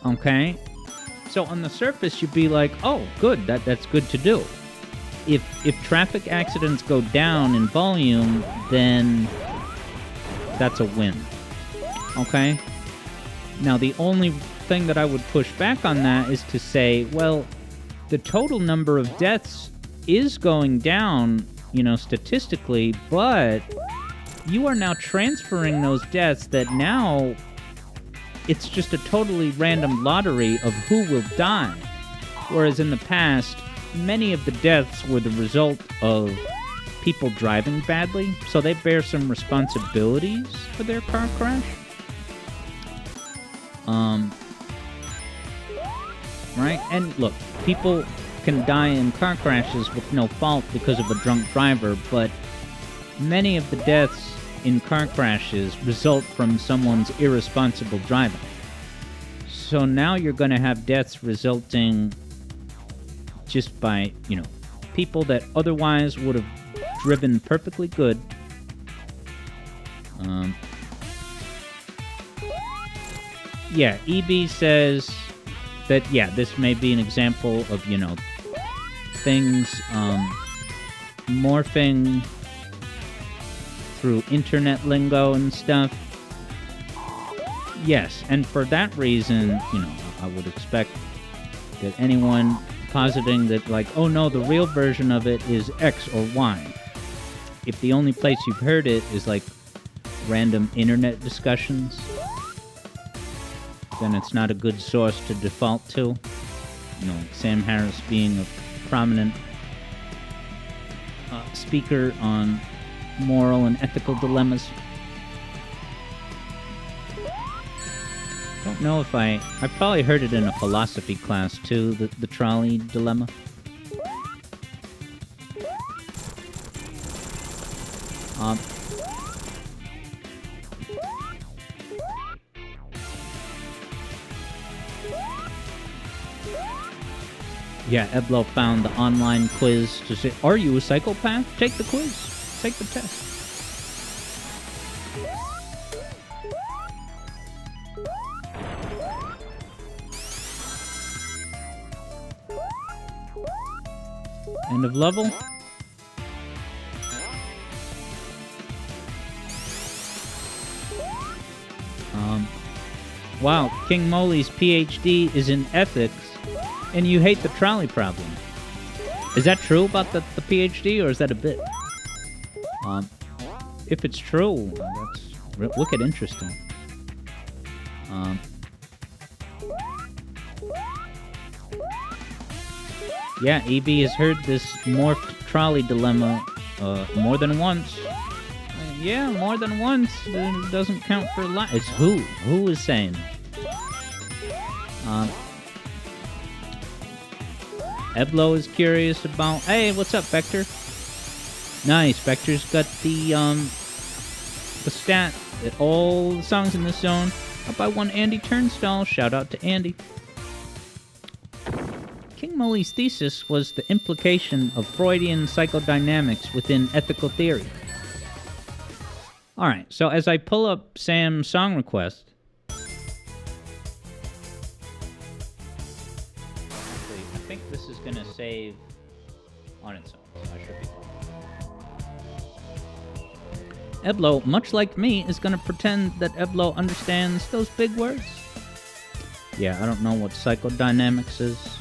Okay? So on the surface, you'd be like, oh, good, that's good to do. If traffic accidents go down in volume, then that's a win. Okay? Now, the only thing that I would push back on that is to say, well, the total number of deaths is going down, statistically, but you are now transferring those deaths that now it's just a totally random lottery of who will die. Whereas in the past, many of the deaths were the result of people driving badly, so they bear some responsibilities for their car crash. Right? And look, people can die in car crashes with no fault because of a drunk driver, but many of the deaths in car crashes result from someone's irresponsible driving. So now you're going to have deaths resulting just by, people that otherwise would have driven perfectly good. Yeah, EB says that, this may be an example of, things morphing through internet lingo and stuff. Yes, and for that reason, I would expect that anyone positing that, oh no, the real version of it is X or Y. If the only place you've heard it is, random internet discussions, then it's not a good source to default to. Sam Harris being a prominent speaker on moral and ethical dilemmas. Don't know if I probably heard it in a philosophy class too, the trolley dilemma. Um, yeah, Eblo found the online quiz to say, are you a psychopath? Take the quiz. Take the test. End of level. Wow, King Moly's PhD is in ethics, and you hate the trolley problem. Is that true about the PhD, or is that a bit? If it's true, that's wicked interesting. Yeah, EB has heard this morphed trolley dilemma more than once. Yeah, more than once. It doesn't count for a lot. It's who? Who is saying? Eblo is curious about... Hey, what's up, Vector? Nice. Vector's got the stat that all the songs in this zone up by one Andy Turnstile. Shout out to Andy. King Moly's thesis was the implication of Freudian psychodynamics within ethical theory. Alright, so as I pull up Sam's song request... Actually, I think this is going to save on its own, so I should be fine. Eblo, much like me, is going to pretend that Eblo understands those big words. Yeah, I don't know what psychodynamics is.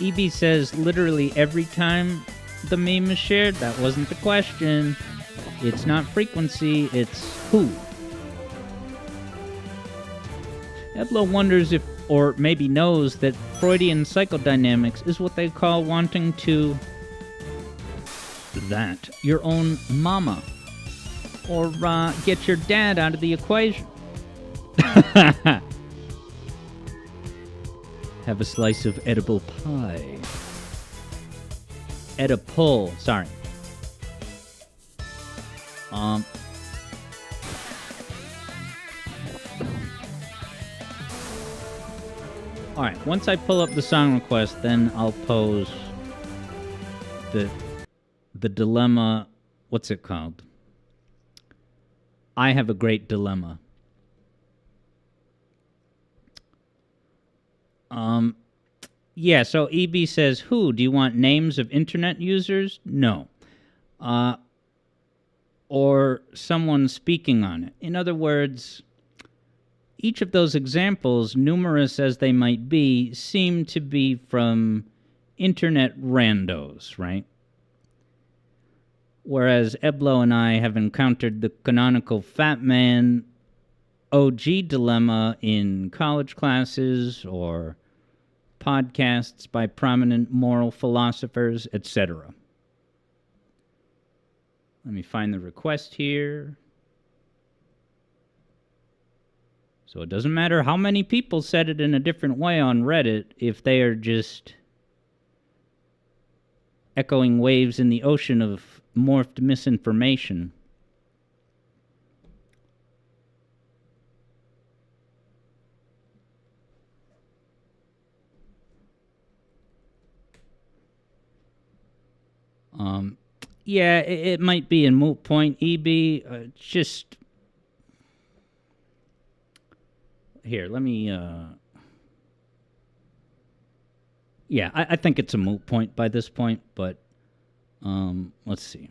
EB says literally every time the meme is shared. That wasn't the question. It's not frequency, it's who. Eblo wonders if, or maybe knows, that Freudian psychodynamics is what they call wanting to... that. Your own mama. Or get your dad out of the equation. Have a slice of edible pie. Edible, sorry. Alright, once I pull up the song request, then I'll pose the dilemma. What's it called? I have a great dilemma. Yeah, so EB says, who? Do you want names of internet users? No. Or someone speaking on it. In other words, each of those examples, numerous as they might be, seem to be from internet randos, right? Whereas Eblo and I have encountered the canonical Fat Man OG dilemma in college classes or podcasts by prominent moral philosophers, etc. Let me find the request here. So it doesn't matter how many people said it in a different way on Reddit if they are just echoing waves in the ocean of morphed misinformation. Yeah, it might be a moot point, EB. Just... Here, let me... Yeah, I think it's a moot point by this point, but... let's see.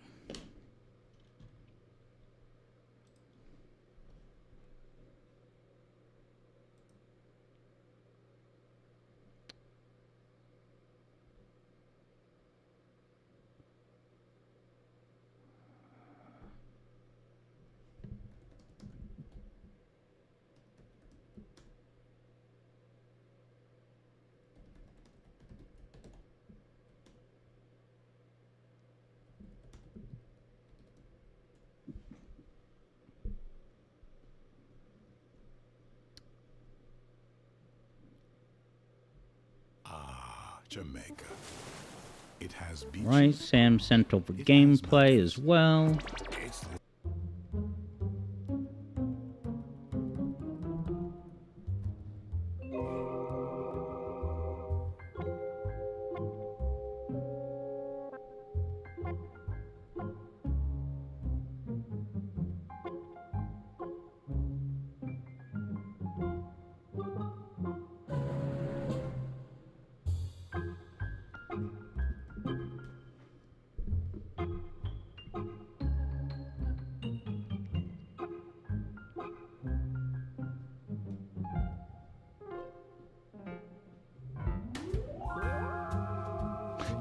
Jamaica. It has beaches. Right, Sam sent over gameplay as well. It's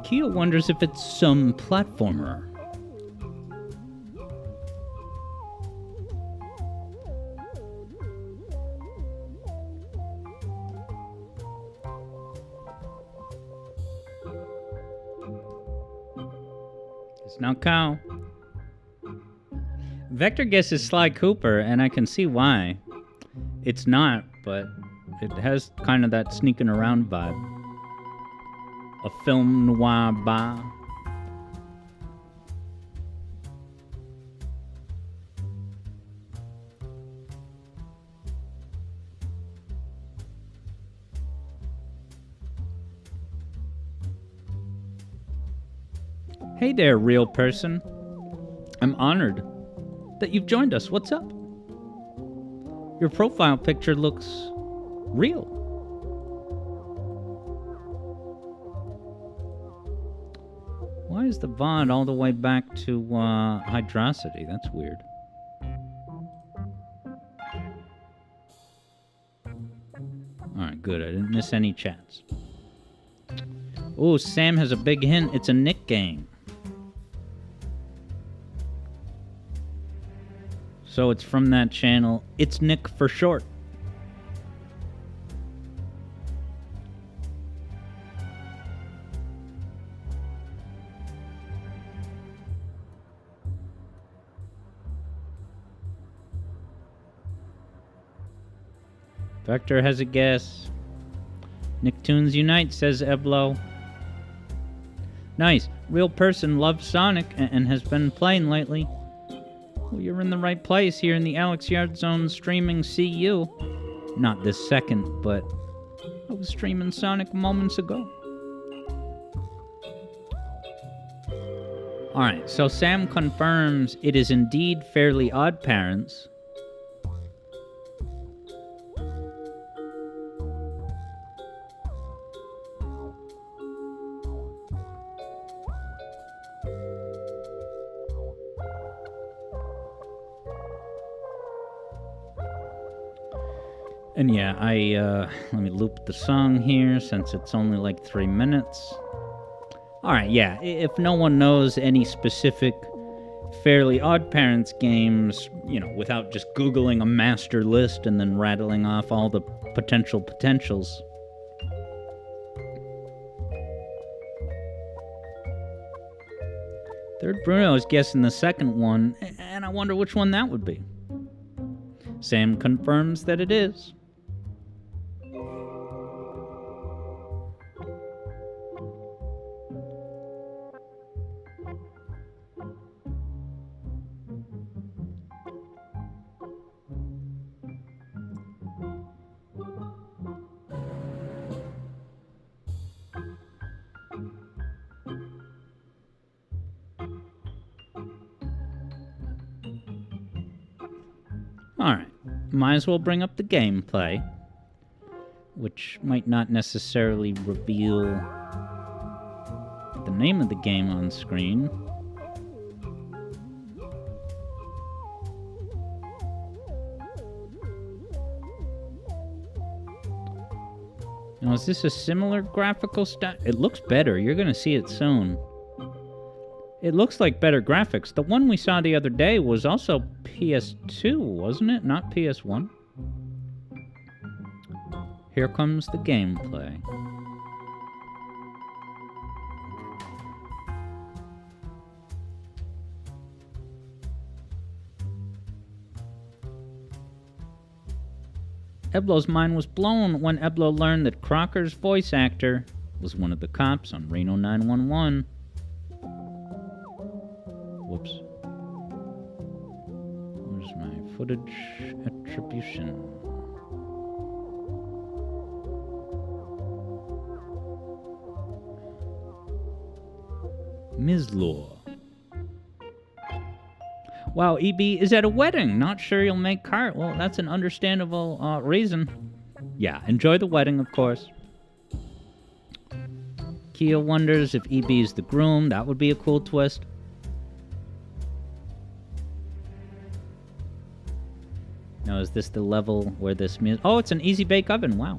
Kia wonders if it's some platformer. It's not Cow. Vector guesses Sly Cooper, and I can see why. It's not, but it has kind of that sneaking around vibe. A film noir bar. Hey there, real person. I'm honored that you've joined us. What's up? Your profile picture looks real. Why is the VOD all the way back to hydrosity? That's weird. Alright, good. I didn't miss any chats. Oh, Sam has a big hint. It's a Nick game. So it's from that channel. It's Nick for short. Vector has a guess. Nicktoons Unite, says Eblo. Nice. Real person loves Sonic and has been playing lately. Well, you're in the right place here in the Alex Yard Zone streaming CU. Not this second, but I was streaming Sonic moments ago. Alright, so Sam confirms it is indeed Fairly Odd Parents. And yeah, let me loop the song here since it's only like 3 minutes. Alright, yeah, if no one knows any specific Fairly Odd Parents games, you know, without just Googling a master list and then rattling off all the potentials. Third Bruno is guessing the second one, and I wonder which one that would be. Sam confirms that it is. Alright, might as well bring up the gameplay, which might not necessarily reveal the name of the game on screen. Now, is this a similar graphical style? It looks better. You're going to see it soon. It looks like better graphics. The one we saw the other day was also PS2, wasn't it? Not PS1. Here comes the gameplay. Eblo's mind was blown when Eblo learned that Crocker's voice actor was one of the cops on Reno 911. Whoops. Where's my footage attribution? Ms. Law. Wow, EB is at a wedding. Not sure you'll make cart. Well, that's an understandable reason. Yeah, enjoy the wedding, of course. Kia wonders if EB is the groom. That would be a cool twist. Now, is this the level where this music... Oh, it's an easy bake oven. Wow.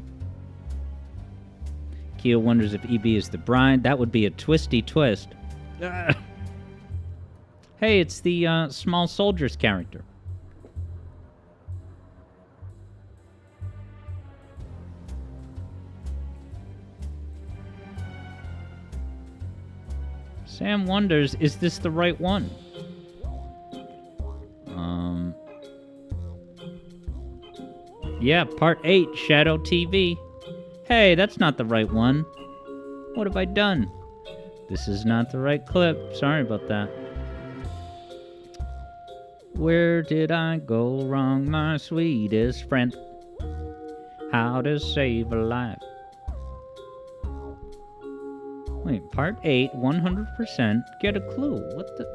Kia wonders if EB is the bride. That would be a twisty twist. Hey, it's the Small Soldiers character. Sam wonders, is this the right one? Yeah, part 8, Shadow TV. Hey, that's not the right one. What have I done? This is not the right clip. Sorry about that. Where did I go wrong, my sweetest friend? How to save a life. Wait, part 8, 100%. Get a clue. What the...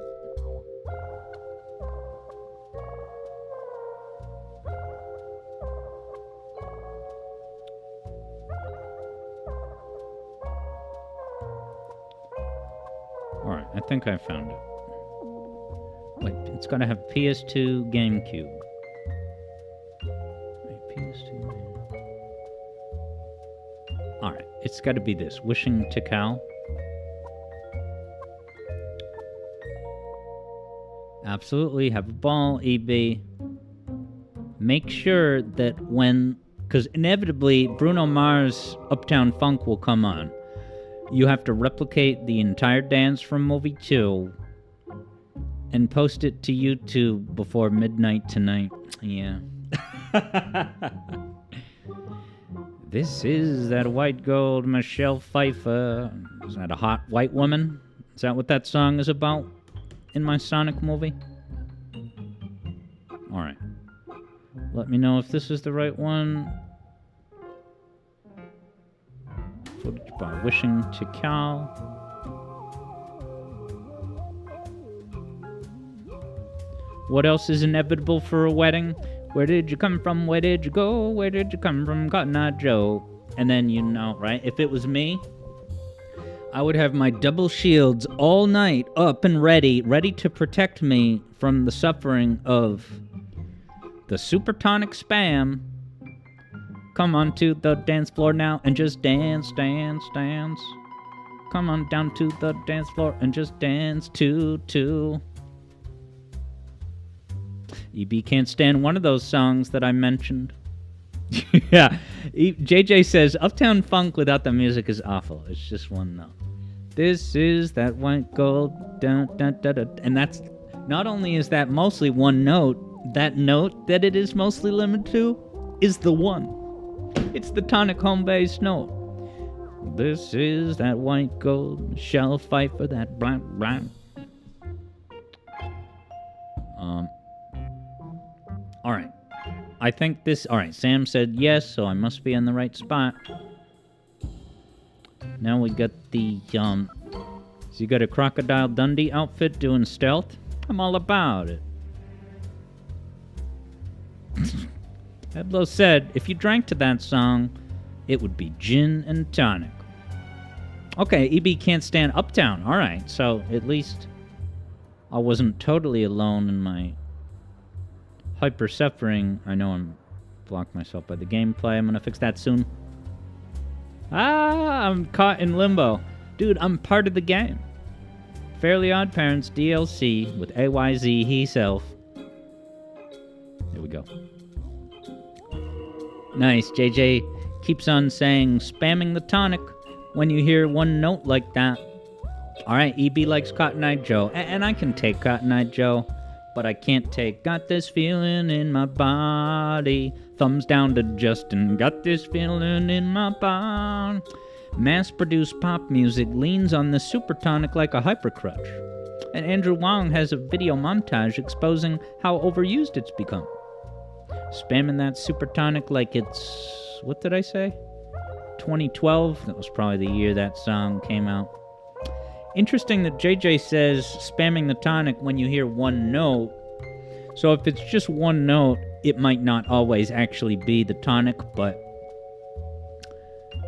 Alright, I think I found it. Wait, it's gotta have PS2, GameCube. Wait, PS2... Alright, it's gotta be this. Wishing to Cal. Absolutely, have a ball, EB. Make sure that when... Because inevitably, Bruno Mars' Uptown Funk will come on. You have to replicate the entire dance from movie 2 and post it to YouTube before midnight tonight. Yeah. This is that white gold Michelle Pfeiffer. Is that a hot white woman? Is that what that song is about in my Sonic movie? Alright. Let me know if this is the right one. Footage by Wishing to Cal. What else is inevitable for a wedding? Where did you come from? Where did you go? Where did you come from? Cotton Eye Joe. And then, you know, right? If it was me, I would have my double shields all night up and ready to protect me from the suffering of the supertonic spam. Come on to the dance floor now and just dance, dance, dance. Come on down to the dance floor and just dance, too. EB can't stand one of those songs that I mentioned. Yeah, JJ says, Uptown Funk without the music is awful. It's just one note. This is that white gold, dun, dun, dun, dun. And that's, not only is that mostly one note, that note that it is mostly limited to is the one. It's the tonic home bass note. This is that white gold, Michelle Pfeiffer, that black. Alright. I think this... Alright, Sam said yes, so I must be in the right spot. Now we got the, So you got a Crocodile Dundee outfit doing stealth? I'm all about it. Heblo said, if you drank to that song, it would be gin and tonic. Okay, EB can't stand Uptown. Alright, so at least I wasn't totally alone in my hyper-suffering. I know I'm blocked myself by the gameplay. I'm gonna fix that soon. I'm caught in limbo. Dude, I'm part of the game. Fairly Odd Parents DLC with AYZ himself. Here we go. Nice. JJ keeps on saying, spamming the tonic when you hear one note like that. Alright, EB likes Cotton Eye Joe. And I can take Cotton Eye Joe, but I can't take Got This Feeling in My Body. Thumbs down to Justin. Got this feeling in my body. Mass-produced pop music leans on the supertonic like a hypercrutch. And Andrew Wong has a video montage exposing how overused it's become. Spamming that supertonic like it's... what did I say? 2012? That was probably the year that song came out. Interesting that JJ says spamming the tonic when you hear one note. So if it's just one note, it might not always actually be the tonic, but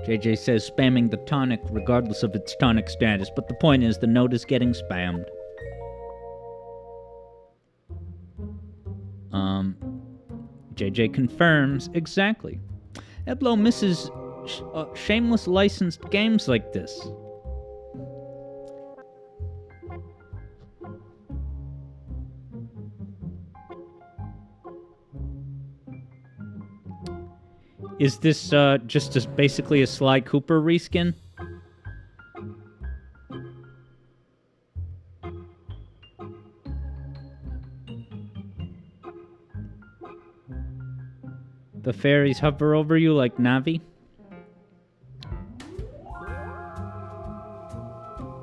JJ says spamming the tonic regardless of its tonic status. But the point is, the note is getting spammed. JJ confirms exactly. Eblo misses shameless licensed games like this. Is this just basically a Sly Cooper reskin? The fairies hover over you like Navi?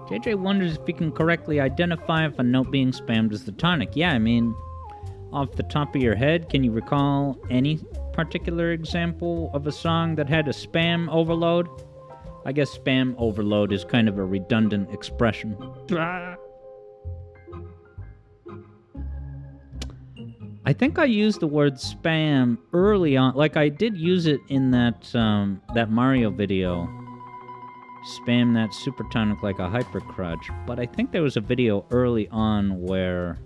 JJ wonders if he can correctly identify if a note being spammed is the tonic. Yeah, I mean, off the top of your head, can you recall any particular example of a song that had a spam overload? I guess spam overload is kind of a redundant expression. I think I used the word spam early on. Like, I did use it in that Mario video. Spam that supertonic like a hypercrutch. But I think there was a video early on where...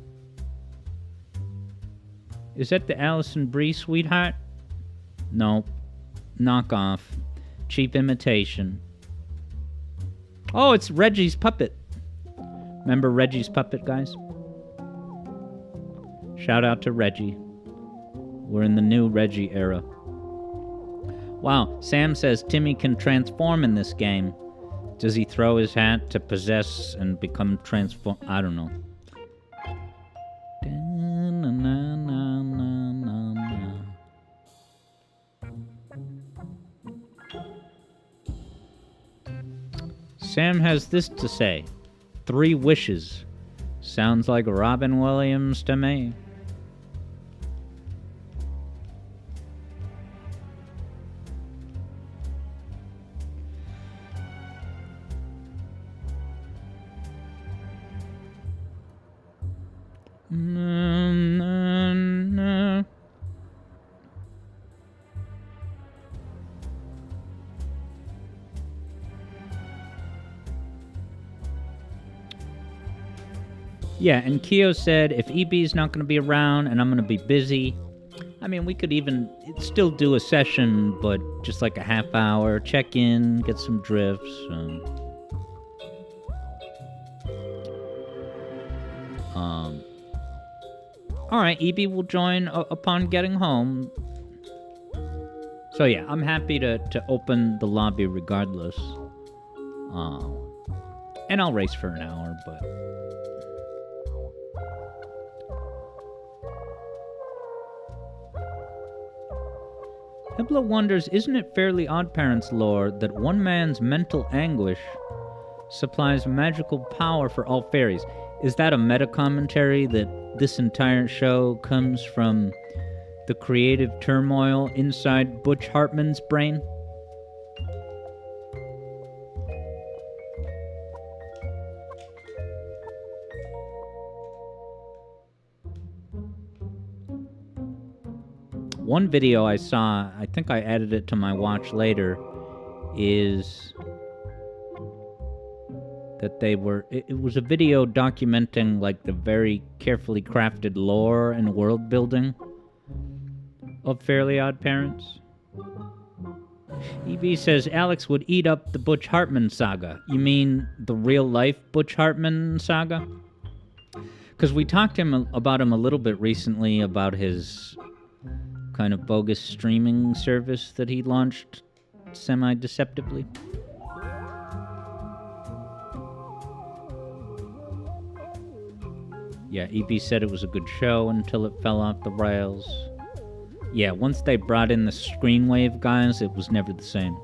Is that the Alison Brie sweetheart? No. Knockoff. Cheap imitation. Oh, it's Reggie's Puppet. Remember Reggie's Puppet, guys? Shout out to Reggie. We're in the new Reggie era. Wow, Sam says Timmy can transform in this game. Does he throw his hat to possess and become transform? I don't know. Sam has this to say. 3 wishes. Sounds like Robin Williams to me. Yeah, and Keo said if EB's not going to be around and I'm going to be busy, I mean, we could even still do a session, but just like a half hour, check in, get some drifts. Alright, EB will join upon getting home. So yeah, I'm happy to open the lobby regardless. And I'll race for an hour, but... Hebla wonders, isn't it Fairly Oddparents lore that one man's mental anguish supplies magical power for all fairies? Is that a meta-commentary that this entire show comes from the creative turmoil inside Butch Hartman's brain? One video I saw, I think I added it to my watch later, is that they were... It was a video documenting, like, the very carefully crafted lore and world building of Fairly Oddparents. EB says Alex would eat up the Butch Hartman saga. You mean the real-life Butch Hartman saga? Because we talked about him a little bit recently, about his... kind of bogus streaming service that he launched semi-deceptively. Yeah, EB said it was a good show until it fell off the rails. Yeah, once they brought in the Screenwave guys, it was never the same.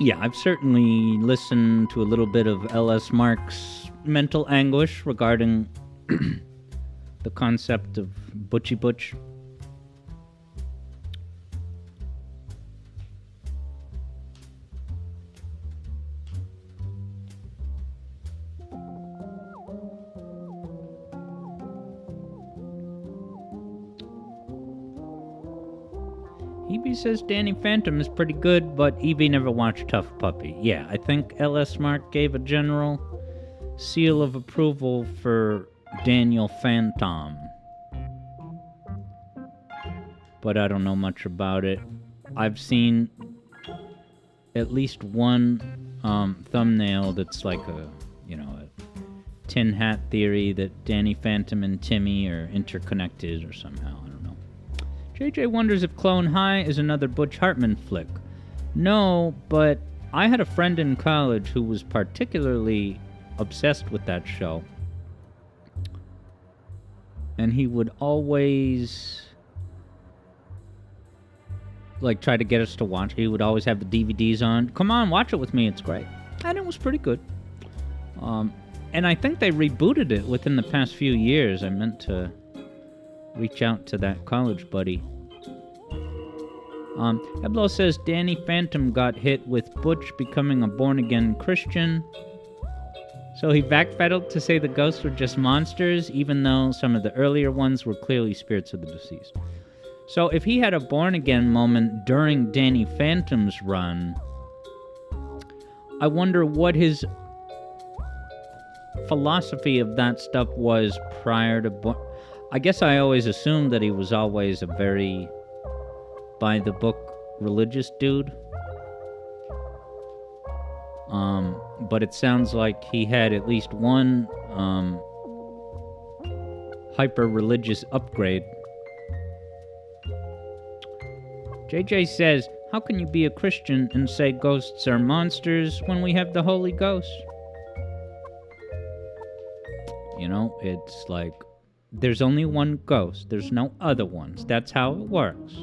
Yeah, I've certainly listened to a little bit of L.S. Mark's mental anguish regarding the concept of Butchie Butch. Evie says Danny Phantom is pretty good, but Evie never watched Tough Puppy. Yeah, I think L.S. Mark gave a general seal of approval for Daniel Phantom. But I don't know much about it. I've seen at least one thumbnail that's like a tin hat theory that Danny Phantom and Timmy are interconnected or somehow. I don't know. JJ wonders if Clone High is another Butch Hartman flick. No, but I had a friend in college who was particularly obsessed with that show. And he would always try to get us to watch. He would always have the DVDs on. Come on, watch it with me, it's great. And it was pretty good. And I think they rebooted it within the past few years. I meant to reach out to that college buddy. Eblo says Danny Phantom got hit with Butch becoming a born-again Christian. So he backpedaled to say the ghosts were just monsters, even though some of the earlier ones were clearly spirits of the deceased. So if he had a born-again moment during Danny Phantom's run, I wonder what his philosophy of that stuff was prior to... I guess I always assumed that he was always a very by-the-book religious dude. But it sounds like he had at least one hyper-religious upgrade. JJ says, how can you be a Christian and say ghosts are monsters when we have the Holy Ghost? It's like, there's only one ghost. There's no other ones. That's how it works.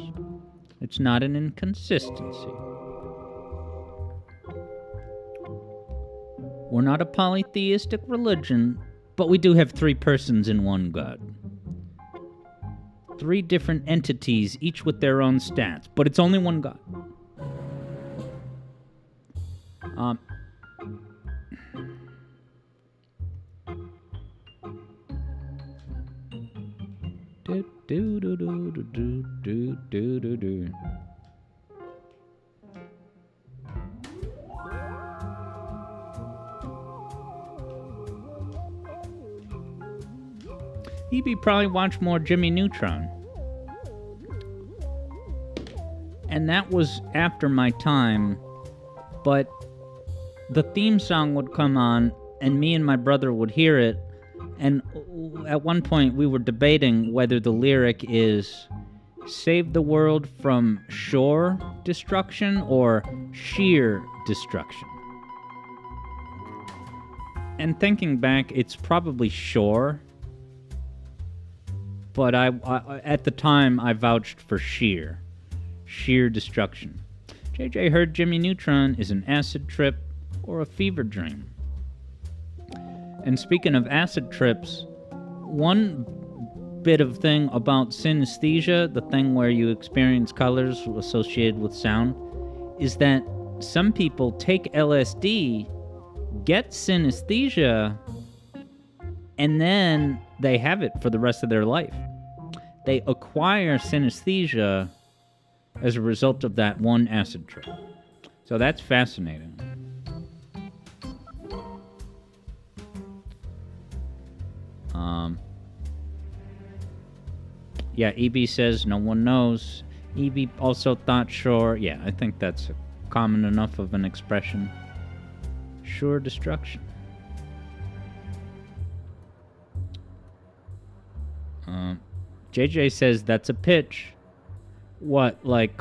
It's not an inconsistency. We're not a polytheistic religion, but we do have three persons in one God. Three different entities, each with their own stats, but it's only one God. Hebe probably watched more Jimmy Neutron. And that was after my time, but the theme song would come on, and me and my brother would hear it, and at one point we were debating whether the lyric is save the world from shore destruction or sheer destruction. And thinking back, it's probably shore. But I at the time, I vouched for sheer destruction. JJ heard Jimmy Neutron is an acid trip or a fever dream. And speaking of acid trips, one bit of thing about synesthesia, the thing where you experience colors associated with sound, is that some people take LSD, get synesthesia, and then they have it for the rest of their life. They acquire synesthesia as a result of that one acid trip. So that's fascinating. Yeah, EB says no one knows. EB also thought sure. Yeah, I think that's common enough of an expression. Sure destruction. JJ says that's a pitch. What, like,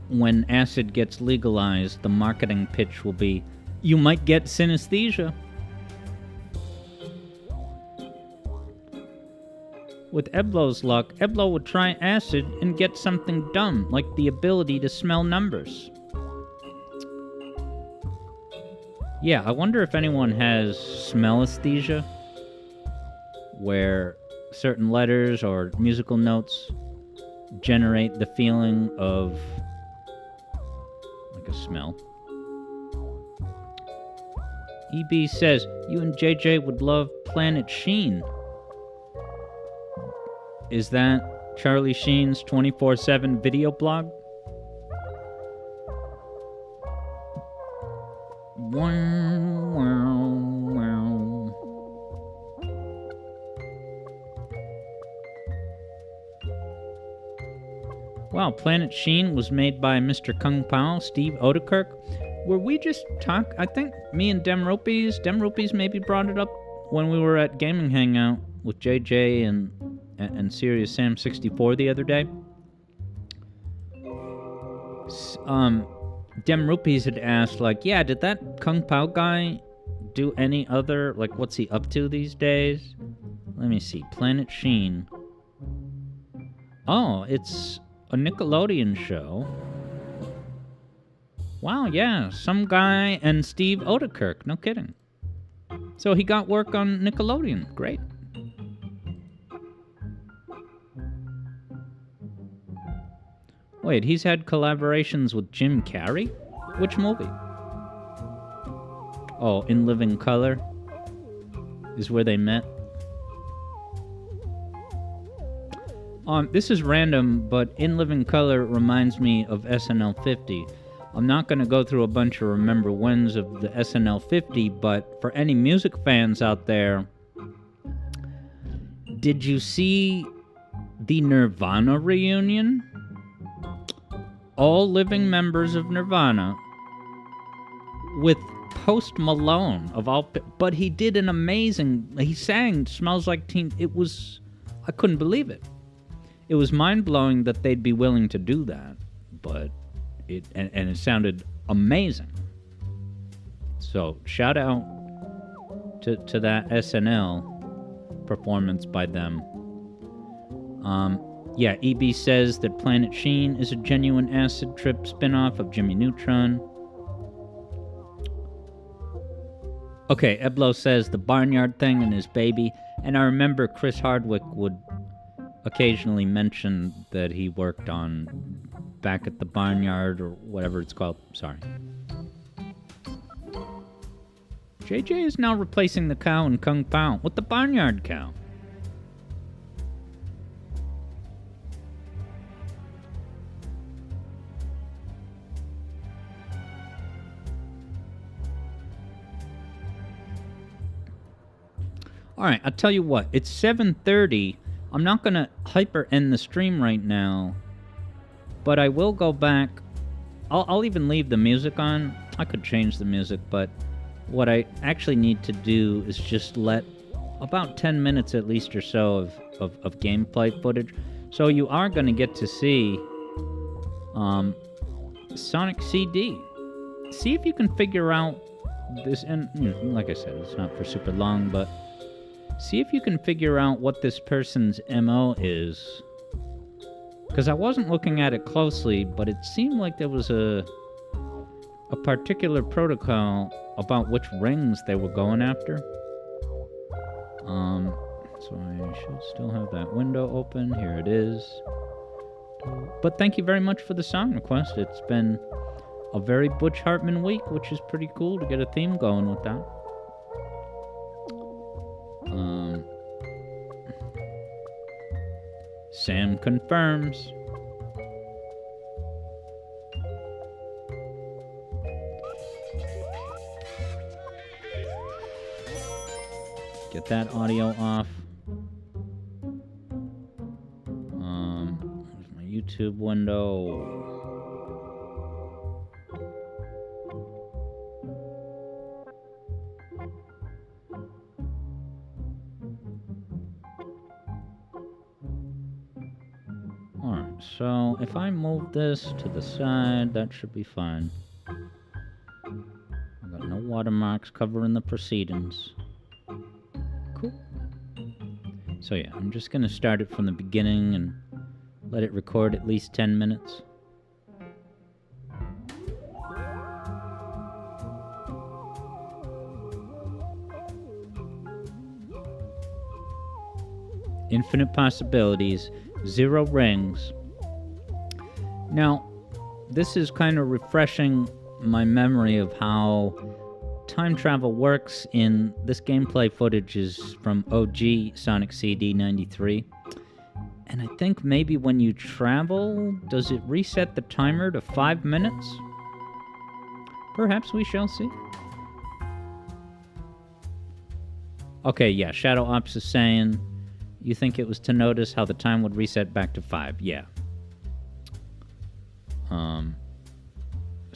when acid gets legalized, the marketing pitch will be, you might get synesthesia. With Eblo's luck, Eblo would try acid and get something dumb, like the ability to smell numbers. Yeah, I wonder if anyone has smell aesthesia, where certain letters or musical notes generate the feeling of like a smell. EB says, you and JJ would love Planet Sheen. Is that Charlie Sheen's 24/7 video blog? Wow, Planet Sheen was made by Mr. Kung Pao, Steve Odekirk. Were we just talk? I think me and Dem Rupees maybe brought it up when we were at Gaming Hangout with JJ and Serious Sam 64 the other day. Dem Rupees had asked, like, yeah, did that Kung Pao guy do any other, like, what's he up to these days? Let me see, Planet Sheen. Oh, it's a Nickelodeon show. Wow, yeah, some guy and Steve Odekirk, no kidding. So he got work on Nickelodeon, great. Wait, he's had collaborations with Jim Carrey? Which movie? Oh, In Living Color is where they met. This is random, but In Living Color reminds me of SNL 50. I'm not going to go through a bunch of remember whens of the SNL 50, but for any music fans out there, did you see the Nirvana reunion? All living members of Nirvana with Post Malone of all, but he did an amazing, he sang Smells Like Teen. It was, I couldn't believe it. It was mind-blowing that they'd be willing to do that, but it sounded amazing. So shout out to that SNL performance by them. Yeah, EB says that Planet Sheen is a genuine acid trip spin-off of Jimmy Neutron. Okay, Eblo says the barnyard thing and his baby, and I remember Chris Hardwick would occasionally mention that he worked on Back at the Barnyard or whatever it's called. Sorry. JJ is now replacing the cow in Kung Pao with the barnyard cow. Alright, I'll tell you what. It's 7:30. I'm not going to hyper end the stream right now, but I will go back. I'll even leave the music on. I could change the music, but what I actually need to do is just let about 10 minutes at least or so of gameplay footage. So you are going to get to see Sonic CD. See if you can figure out this, and like I said, it's not for super long, but see if you can figure out what this person's MO is. Because I wasn't looking at it closely, but it seemed like there was a particular protocol about which rings they were going after. So I should still have that window open. Here it is. But thank you very much for the song request. It's been a very Butch Hartman week, which is pretty cool to get a theme going with that. Sam confirms. Get that audio off. There's my YouTube window. Alright, so if I move this to the side, that should be fine. I've got no watermarks covering the proceedings. Cool. So yeah, I'm just gonna start it from the beginning and let it record at least 10 minutes. Infinite possibilities, 0 rings. Now, this is kind of refreshing my memory of how time travel works in this gameplay footage is from OG Sonic CD 93. And I think maybe when you travel, does it reset the timer to 5 minutes? Perhaps we shall see. Okay, yeah, Shadow Ops is saying you think it was to notice how the time would reset back to 5. Yeah.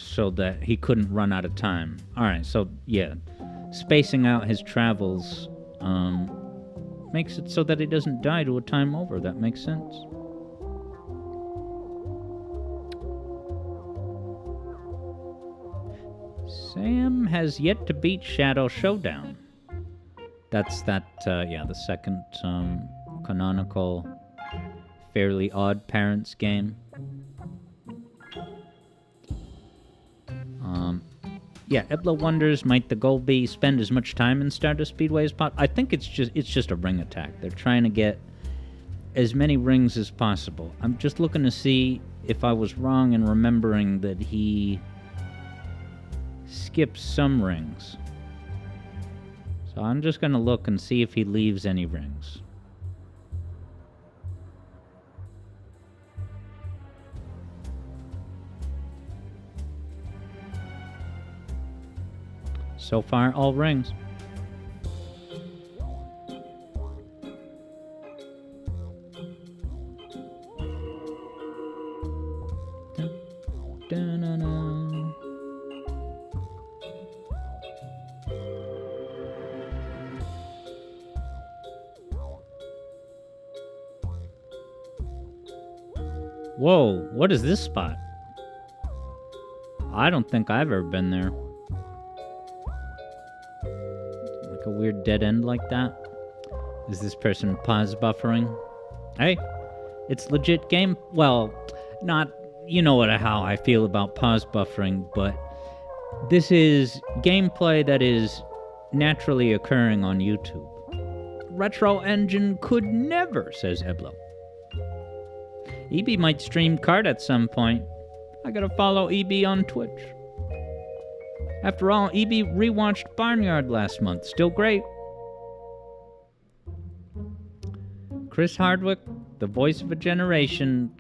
So that he couldn't run out of time. Alright, so yeah. Spacing out his travels makes it so that he doesn't die to a time over. That makes sense. Sam has yet to beat Shadow Showdown. That's the second canonical Fairly Odd Parents game. Yeah, Ebla wonders, might the goal be spend as much time in Stardust Speedway as possible? I think it's just a ring attack. They're trying to get as many rings as possible. I'm just looking to see if I was wrong in remembering that he skips some rings. So I'm just going to look and see if he leaves any rings. So far, all rings. Whoa, what is this spot? I don't think I've ever been there. Like a weird dead end like that? Is this person pause buffering? Hey, it's legit game. Well, not, you know how I feel about pause buffering, but this is gameplay that is naturally occurring on YouTube. Retro Engine could never, says Eblo. EB might stream card at some point. I gotta follow EB on Twitch. After all, EB rewatched Barnyard last month. Still great. Chris Hardwick, the voice of a generation, ?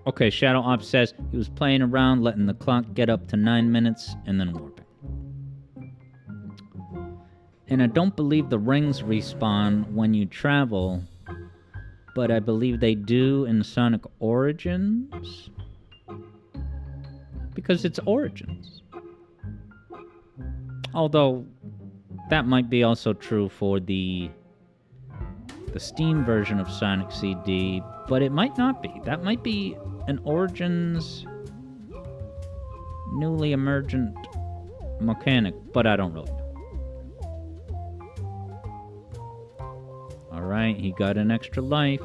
Okay, Shadow Ops says he was playing around, letting the clock get up to 9 minutes, and then warping. And I don't believe the rings respawn when you travel, but I believe they do in Sonic Origins. Because it's Origins. Although, that might be also true for the Steam version of Sonic CD, but it might not be. That might be an Origins newly emergent mechanic, but I don't really know. Alright, he got an extra life.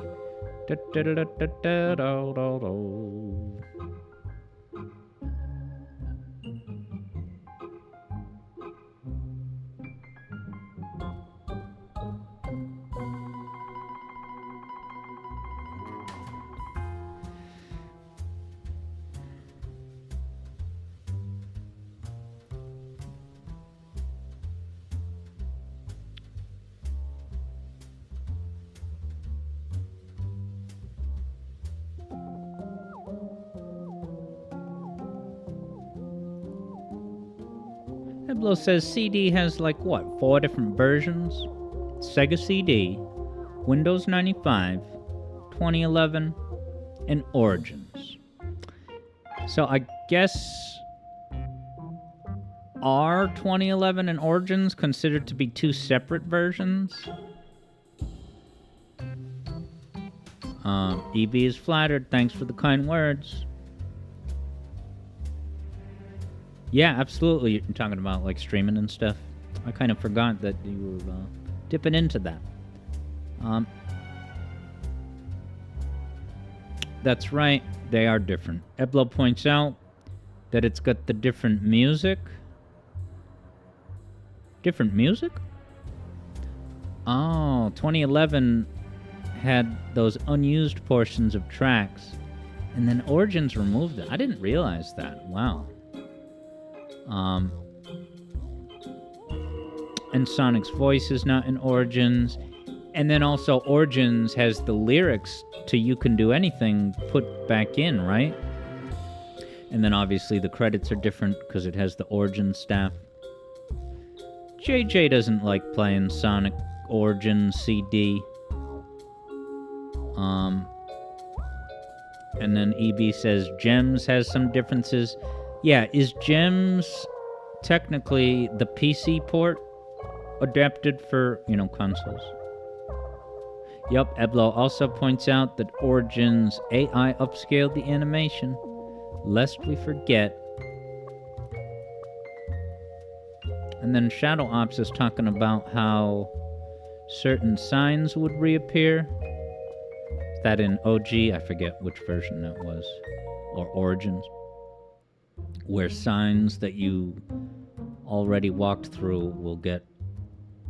Eblo says CD has 4 different versions? Sega CD, Windows 95, 2011, and Origins. So I guess are 2011 and Origins considered to be 2 separate versions? EB is flattered. Thanks for the kind words. Yeah, absolutely. You're talking about streaming and stuff. I kind of forgot that you were dipping into that. That's right. They are different. Eblo points out That it's got the different music. Different music? Oh, 2011 had those unused portions of tracks, and then Origins removed it. I didn't realize that. Wow. And Sonic's voice is not in Origins. And then also Origins has the lyrics to You Can Do Anything put back in, right? And then obviously the credits are different because it has the Origins staff. JJ doesn't like playing Sonic Origins CD. And then EB says Gems has some differences. Yeah, is Gems technically the PC port adapted for, consoles? Yup, Eblo also points out that Origins AI upscaled the animation, lest we forget. And then Shadow Ops is talking about how certain signs would reappear. Is that in OG? I forget which version that was. Or Origins. Where signs that you already walked through will get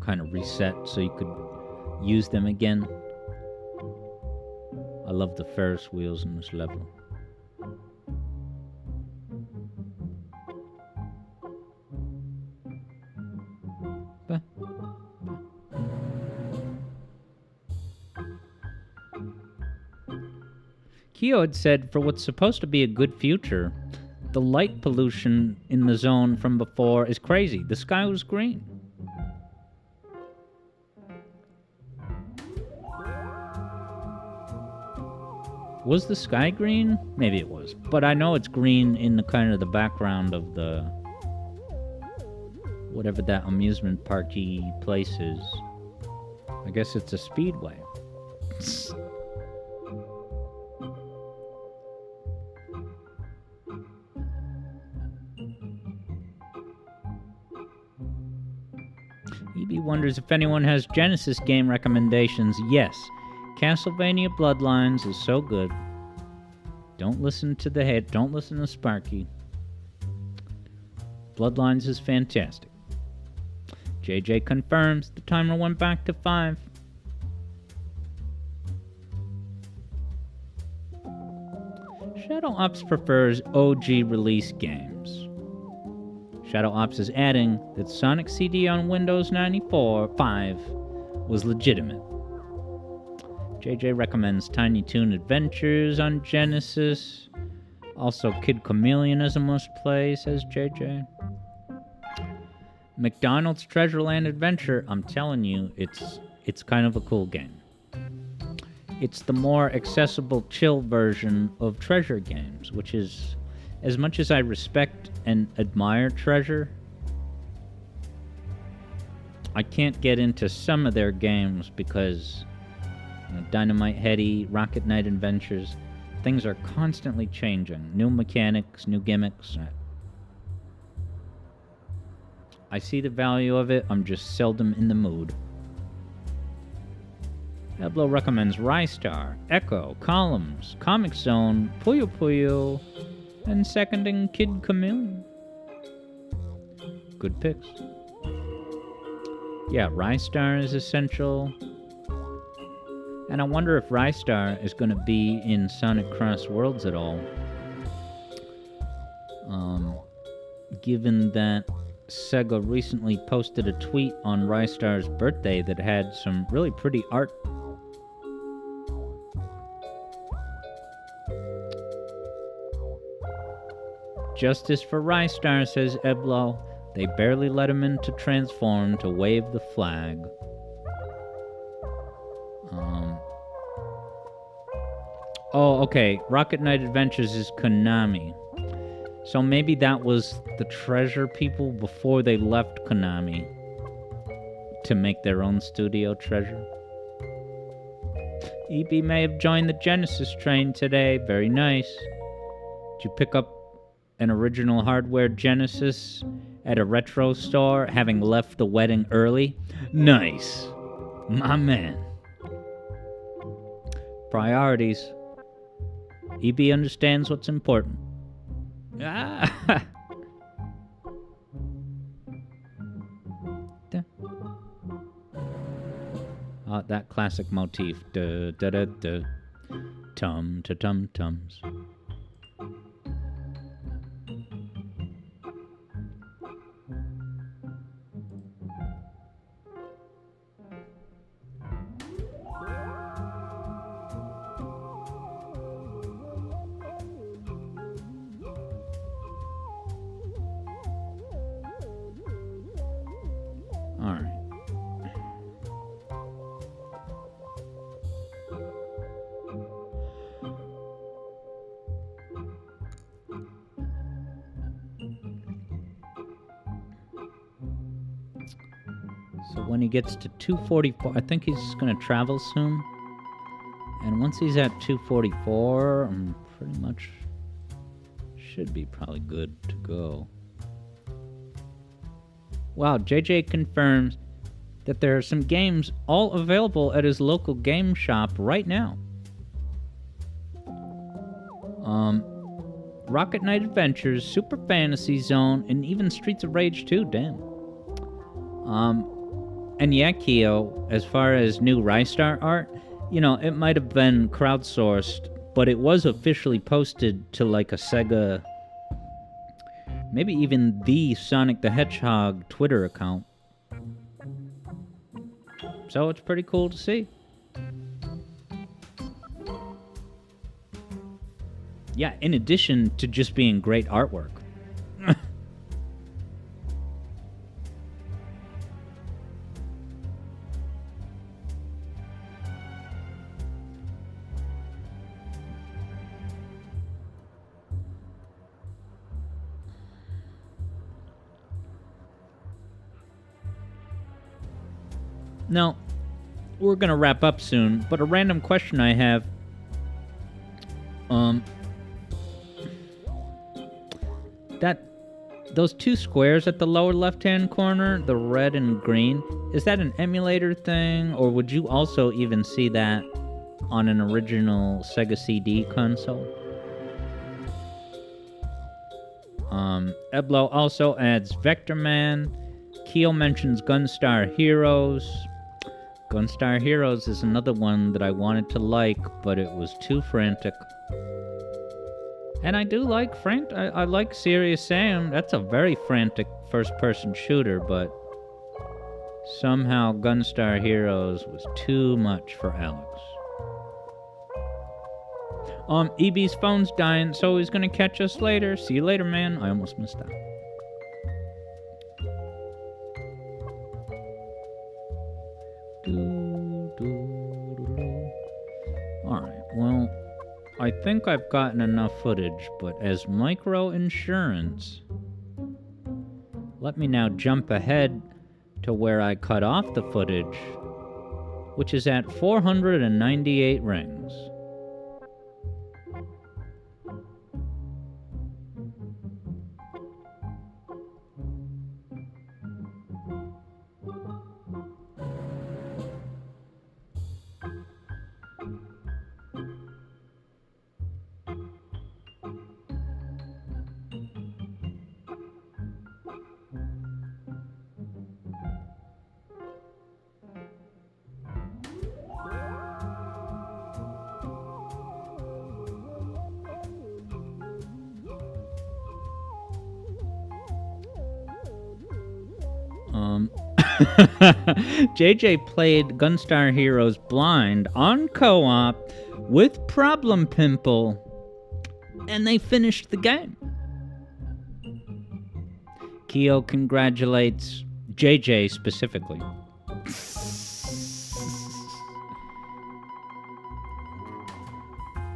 kind of reset so you could use them again. I love the Ferris wheels in this level. Kyo had said for what's supposed to be a good future, the light pollution in the zone from before is crazy. The sky was green. Was the sky green? Maybe it was. But I know it's green in the kind of the background of the whatever that amusement parky place is. I guess it's a speedway. EB wonders if anyone has Genesis game recommendations. Yes. Castlevania Bloodlines is so good. Don't listen to the head. Don't listen to Sparky. Bloodlines is fantastic. JJ confirms the timer went back to 5. Shadow Ops prefers OG release games. Shadow Ops is adding that Sonic CD on Windows 94 5 was legitimate. JJ recommends Tiny Toon Adventures on Genesis. Also, Kid Chameleon is a must-play, says JJ. McDonald's Treasureland Adventure, I'm telling you, it's kind of a cool game. It's the more accessible, chill version of Treasure games, which is, as much as I respect and admire Treasure, I can't get into some of their games because Dynamite Heady, Rocket Knight Adventures, things are constantly changing. New mechanics, new gimmicks. I see the value of it, I'm just seldom in the mood. Eblo recommends Rystar, Echo, Columns, Comic Zone, Puyo Puyo, and seconding Kid Chameleon. Good picks. Yeah, Rystar is essential. And I wonder if Rystar is going to be in Sonic Cross Worlds at all. Given that Sega recently posted a tweet on Rystar's birthday that had some really pretty art. Justice for Rystar, says Eblo. They barely let him in to transform to wave the flag. Oh, okay. Rocket Knight Adventures is Konami. So maybe that was the Treasure people before they left Konami to make their own studio, Treasure. EB may have joined the Genesis train today. Very nice. Did you pick up an original hardware Genesis at a retro store, having left the wedding early? Nice. My man. Priorities. EB understands what's important. Ah! That classic motif. Da da da da. Tum to tum tums. All right. So when he gets to 244, I think he's going to travel soon. And once he's at 244, I'm pretty much should be probably good to go. Wow, JJ confirms that there are some games all available at his local game shop right now. Rocket Knight Adventures, Super Fantasy Zone, and even Streets of Rage 2, damn. And yeah, Keo, as far as new Rystar art, you know, it might have been crowdsourced, but it was officially posted to like a Sega, maybe even the Sonic the Hedgehog Twitter account. So it's pretty cool to see. Yeah, in addition to just being great artwork. Now, we're going to wrap up soon, but a random question I have. Those two squares at the lower left-hand corner, the red and green, is that an emulator thing, or would you also even see that on an original Sega CD console? Eblo also adds Vector Man. Keel mentions Gunstar Heroes. Gunstar Heroes is another one that I wanted to like, but it was too frantic. And I do like I like Serious Sam. That's a very frantic first-person shooter, but somehow Gunstar Heroes was too much for Alex. EB's phone's dying, so he's gonna catch us later. See you later, man. I almost missed that. Alright, well, I think I've gotten enough footage, but as micro insurance, let me now jump ahead to where I cut off the footage, which is at 498 rings. JJ played Gunstar Heroes blind on co-op with Problem Pimple, and they finished the game. Keo congratulates JJ specifically.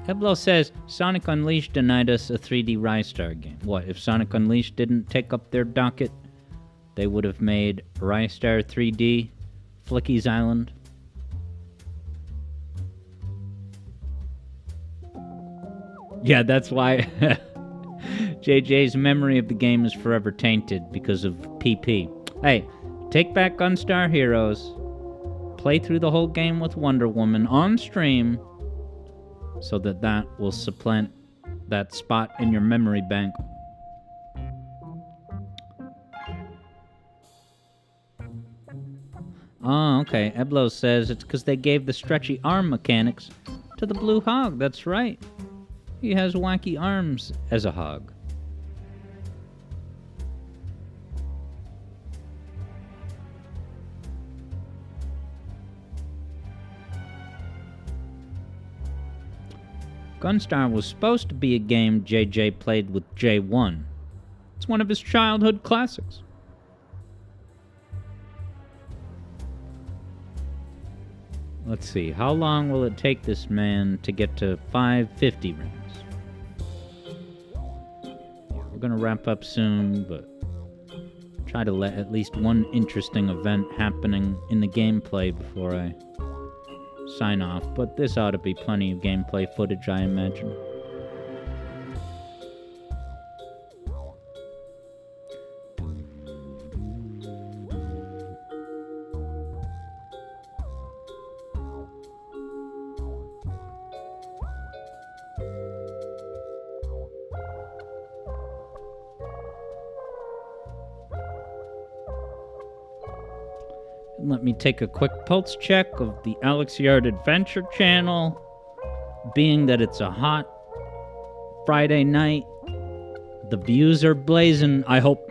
Heblo says Sonic Unleashed denied us a 3D Rystar game. What, if Sonic Unleashed didn't take up their docket, they would have made Rystar 3D, Flicky's Island? Yeah, that's why JJ's memory of the game is forever tainted because of PP. Hey, take back Gunstar Heroes, play through the whole game with Wonder Woman on stream, so that will supplant that spot in your memory bank. Oh, okay. Eblo says it's because they gave the stretchy arm mechanics to the blue hog. That's right. He has wacky arms as a hog. Gunstar was supposed to be a game JJ played with J1. It's one of his childhood classics. Let's see, how long will it take this man to get to 550 rings? We're gonna wrap up soon, but try to let at least one interesting event happening in the gameplay before I sign off. But this ought to be plenty of gameplay footage, I imagine. Let me take a quick pulse check of the Alex Yard Adventure channel. Being that it's a hot Friday night, the views are blazing, I hope.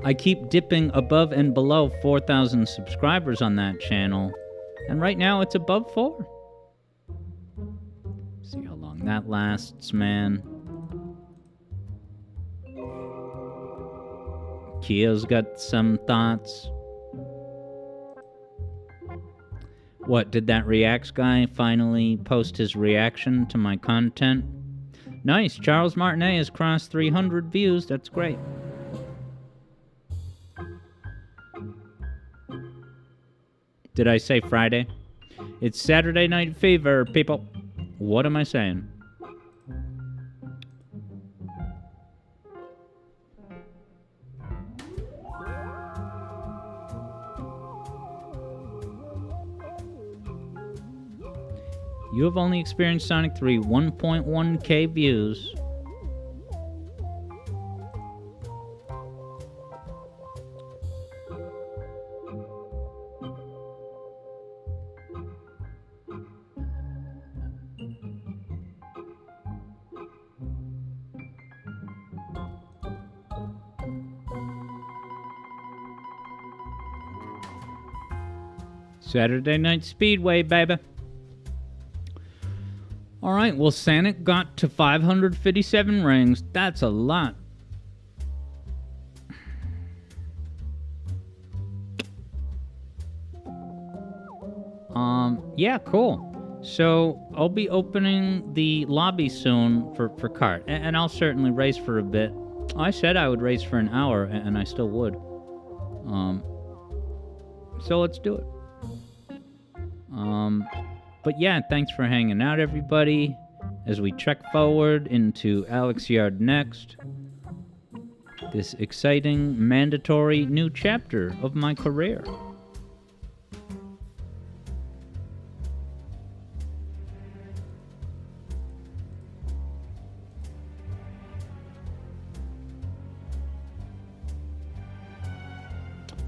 I keep dipping above and below 4,000 subscribers on that channel, and right now it's above 4. See how long that lasts, man. Kio's got some thoughts. What, did that Reacts guy finally post his reaction to my content? Nice, Charles Martinet has crossed 300 views, that's great. Did I say Friday? It's Saturday Night Fever, people. What am I saying? You have only experienced Sonic 3 1.1k views. Saturday Night Speedway, baby. Alright, well, Sanic got to 557 rings. That's a lot. Yeah, cool. So, I'll be opening the lobby soon for kart. And I'll certainly race for a bit. I said I would race for an hour, and I still would. So let's do it. But yeah, thanks for hanging out, everybody, as we trek forward into Alex Yard Next. This exciting, mandatory new chapter of my career.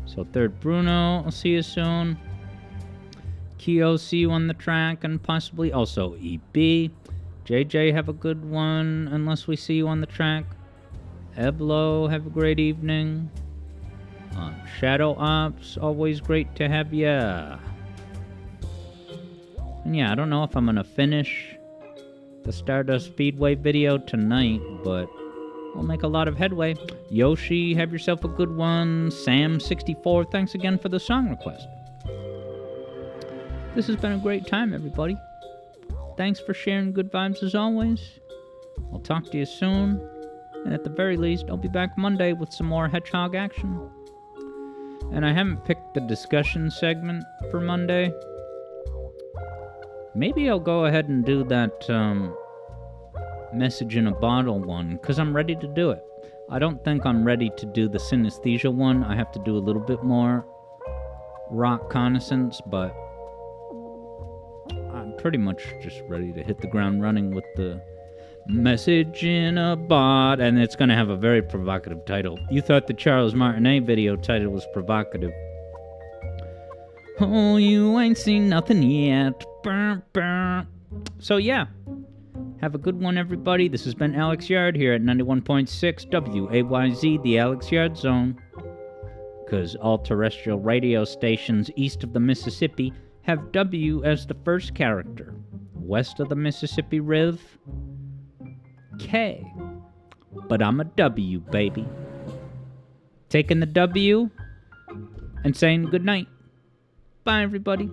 So third Bruno, I'll see you soon. Kyo, see you on the track, and possibly also EB. JJ, have a good one, unless we see you on the track. Eblo, have a great evening. Shadow Ops, always great to have ya. And yeah, I don't know if I'm gonna finish the Stardust Speedway video tonight, but I'll make a lot of headway. Yoshi, have yourself a good one. Sam64, thanks again for the song request. This has been a great time, everybody. Thanks for sharing good vibes as always. I'll talk to you soon. And at the very least, I'll be back Monday with some more Hedgehog action. And I haven't picked the discussion segment for Monday. Maybe I'll go ahead and do that message in a bottle one, because I'm ready to do it. I don't think I'm ready to do the synesthesia one. I have to do a little bit more rock connaissance, but I'm pretty much just ready to hit the ground running with the Message in a bot, and it's going to have a very provocative title. You thought the Charles Martinet video title was provocative. Oh, you ain't seen nothing yet. Burr, burr. So yeah, have a good one, everybody. This has been Alex Yard here at 91.6 WAYZ, the Alex Yard Zone. Because all terrestrial radio stations east of the Mississippi have W as the first character. West of the Mississippi River, K. But I'm a W, baby. Taking the W and saying goodnight. Bye, everybody.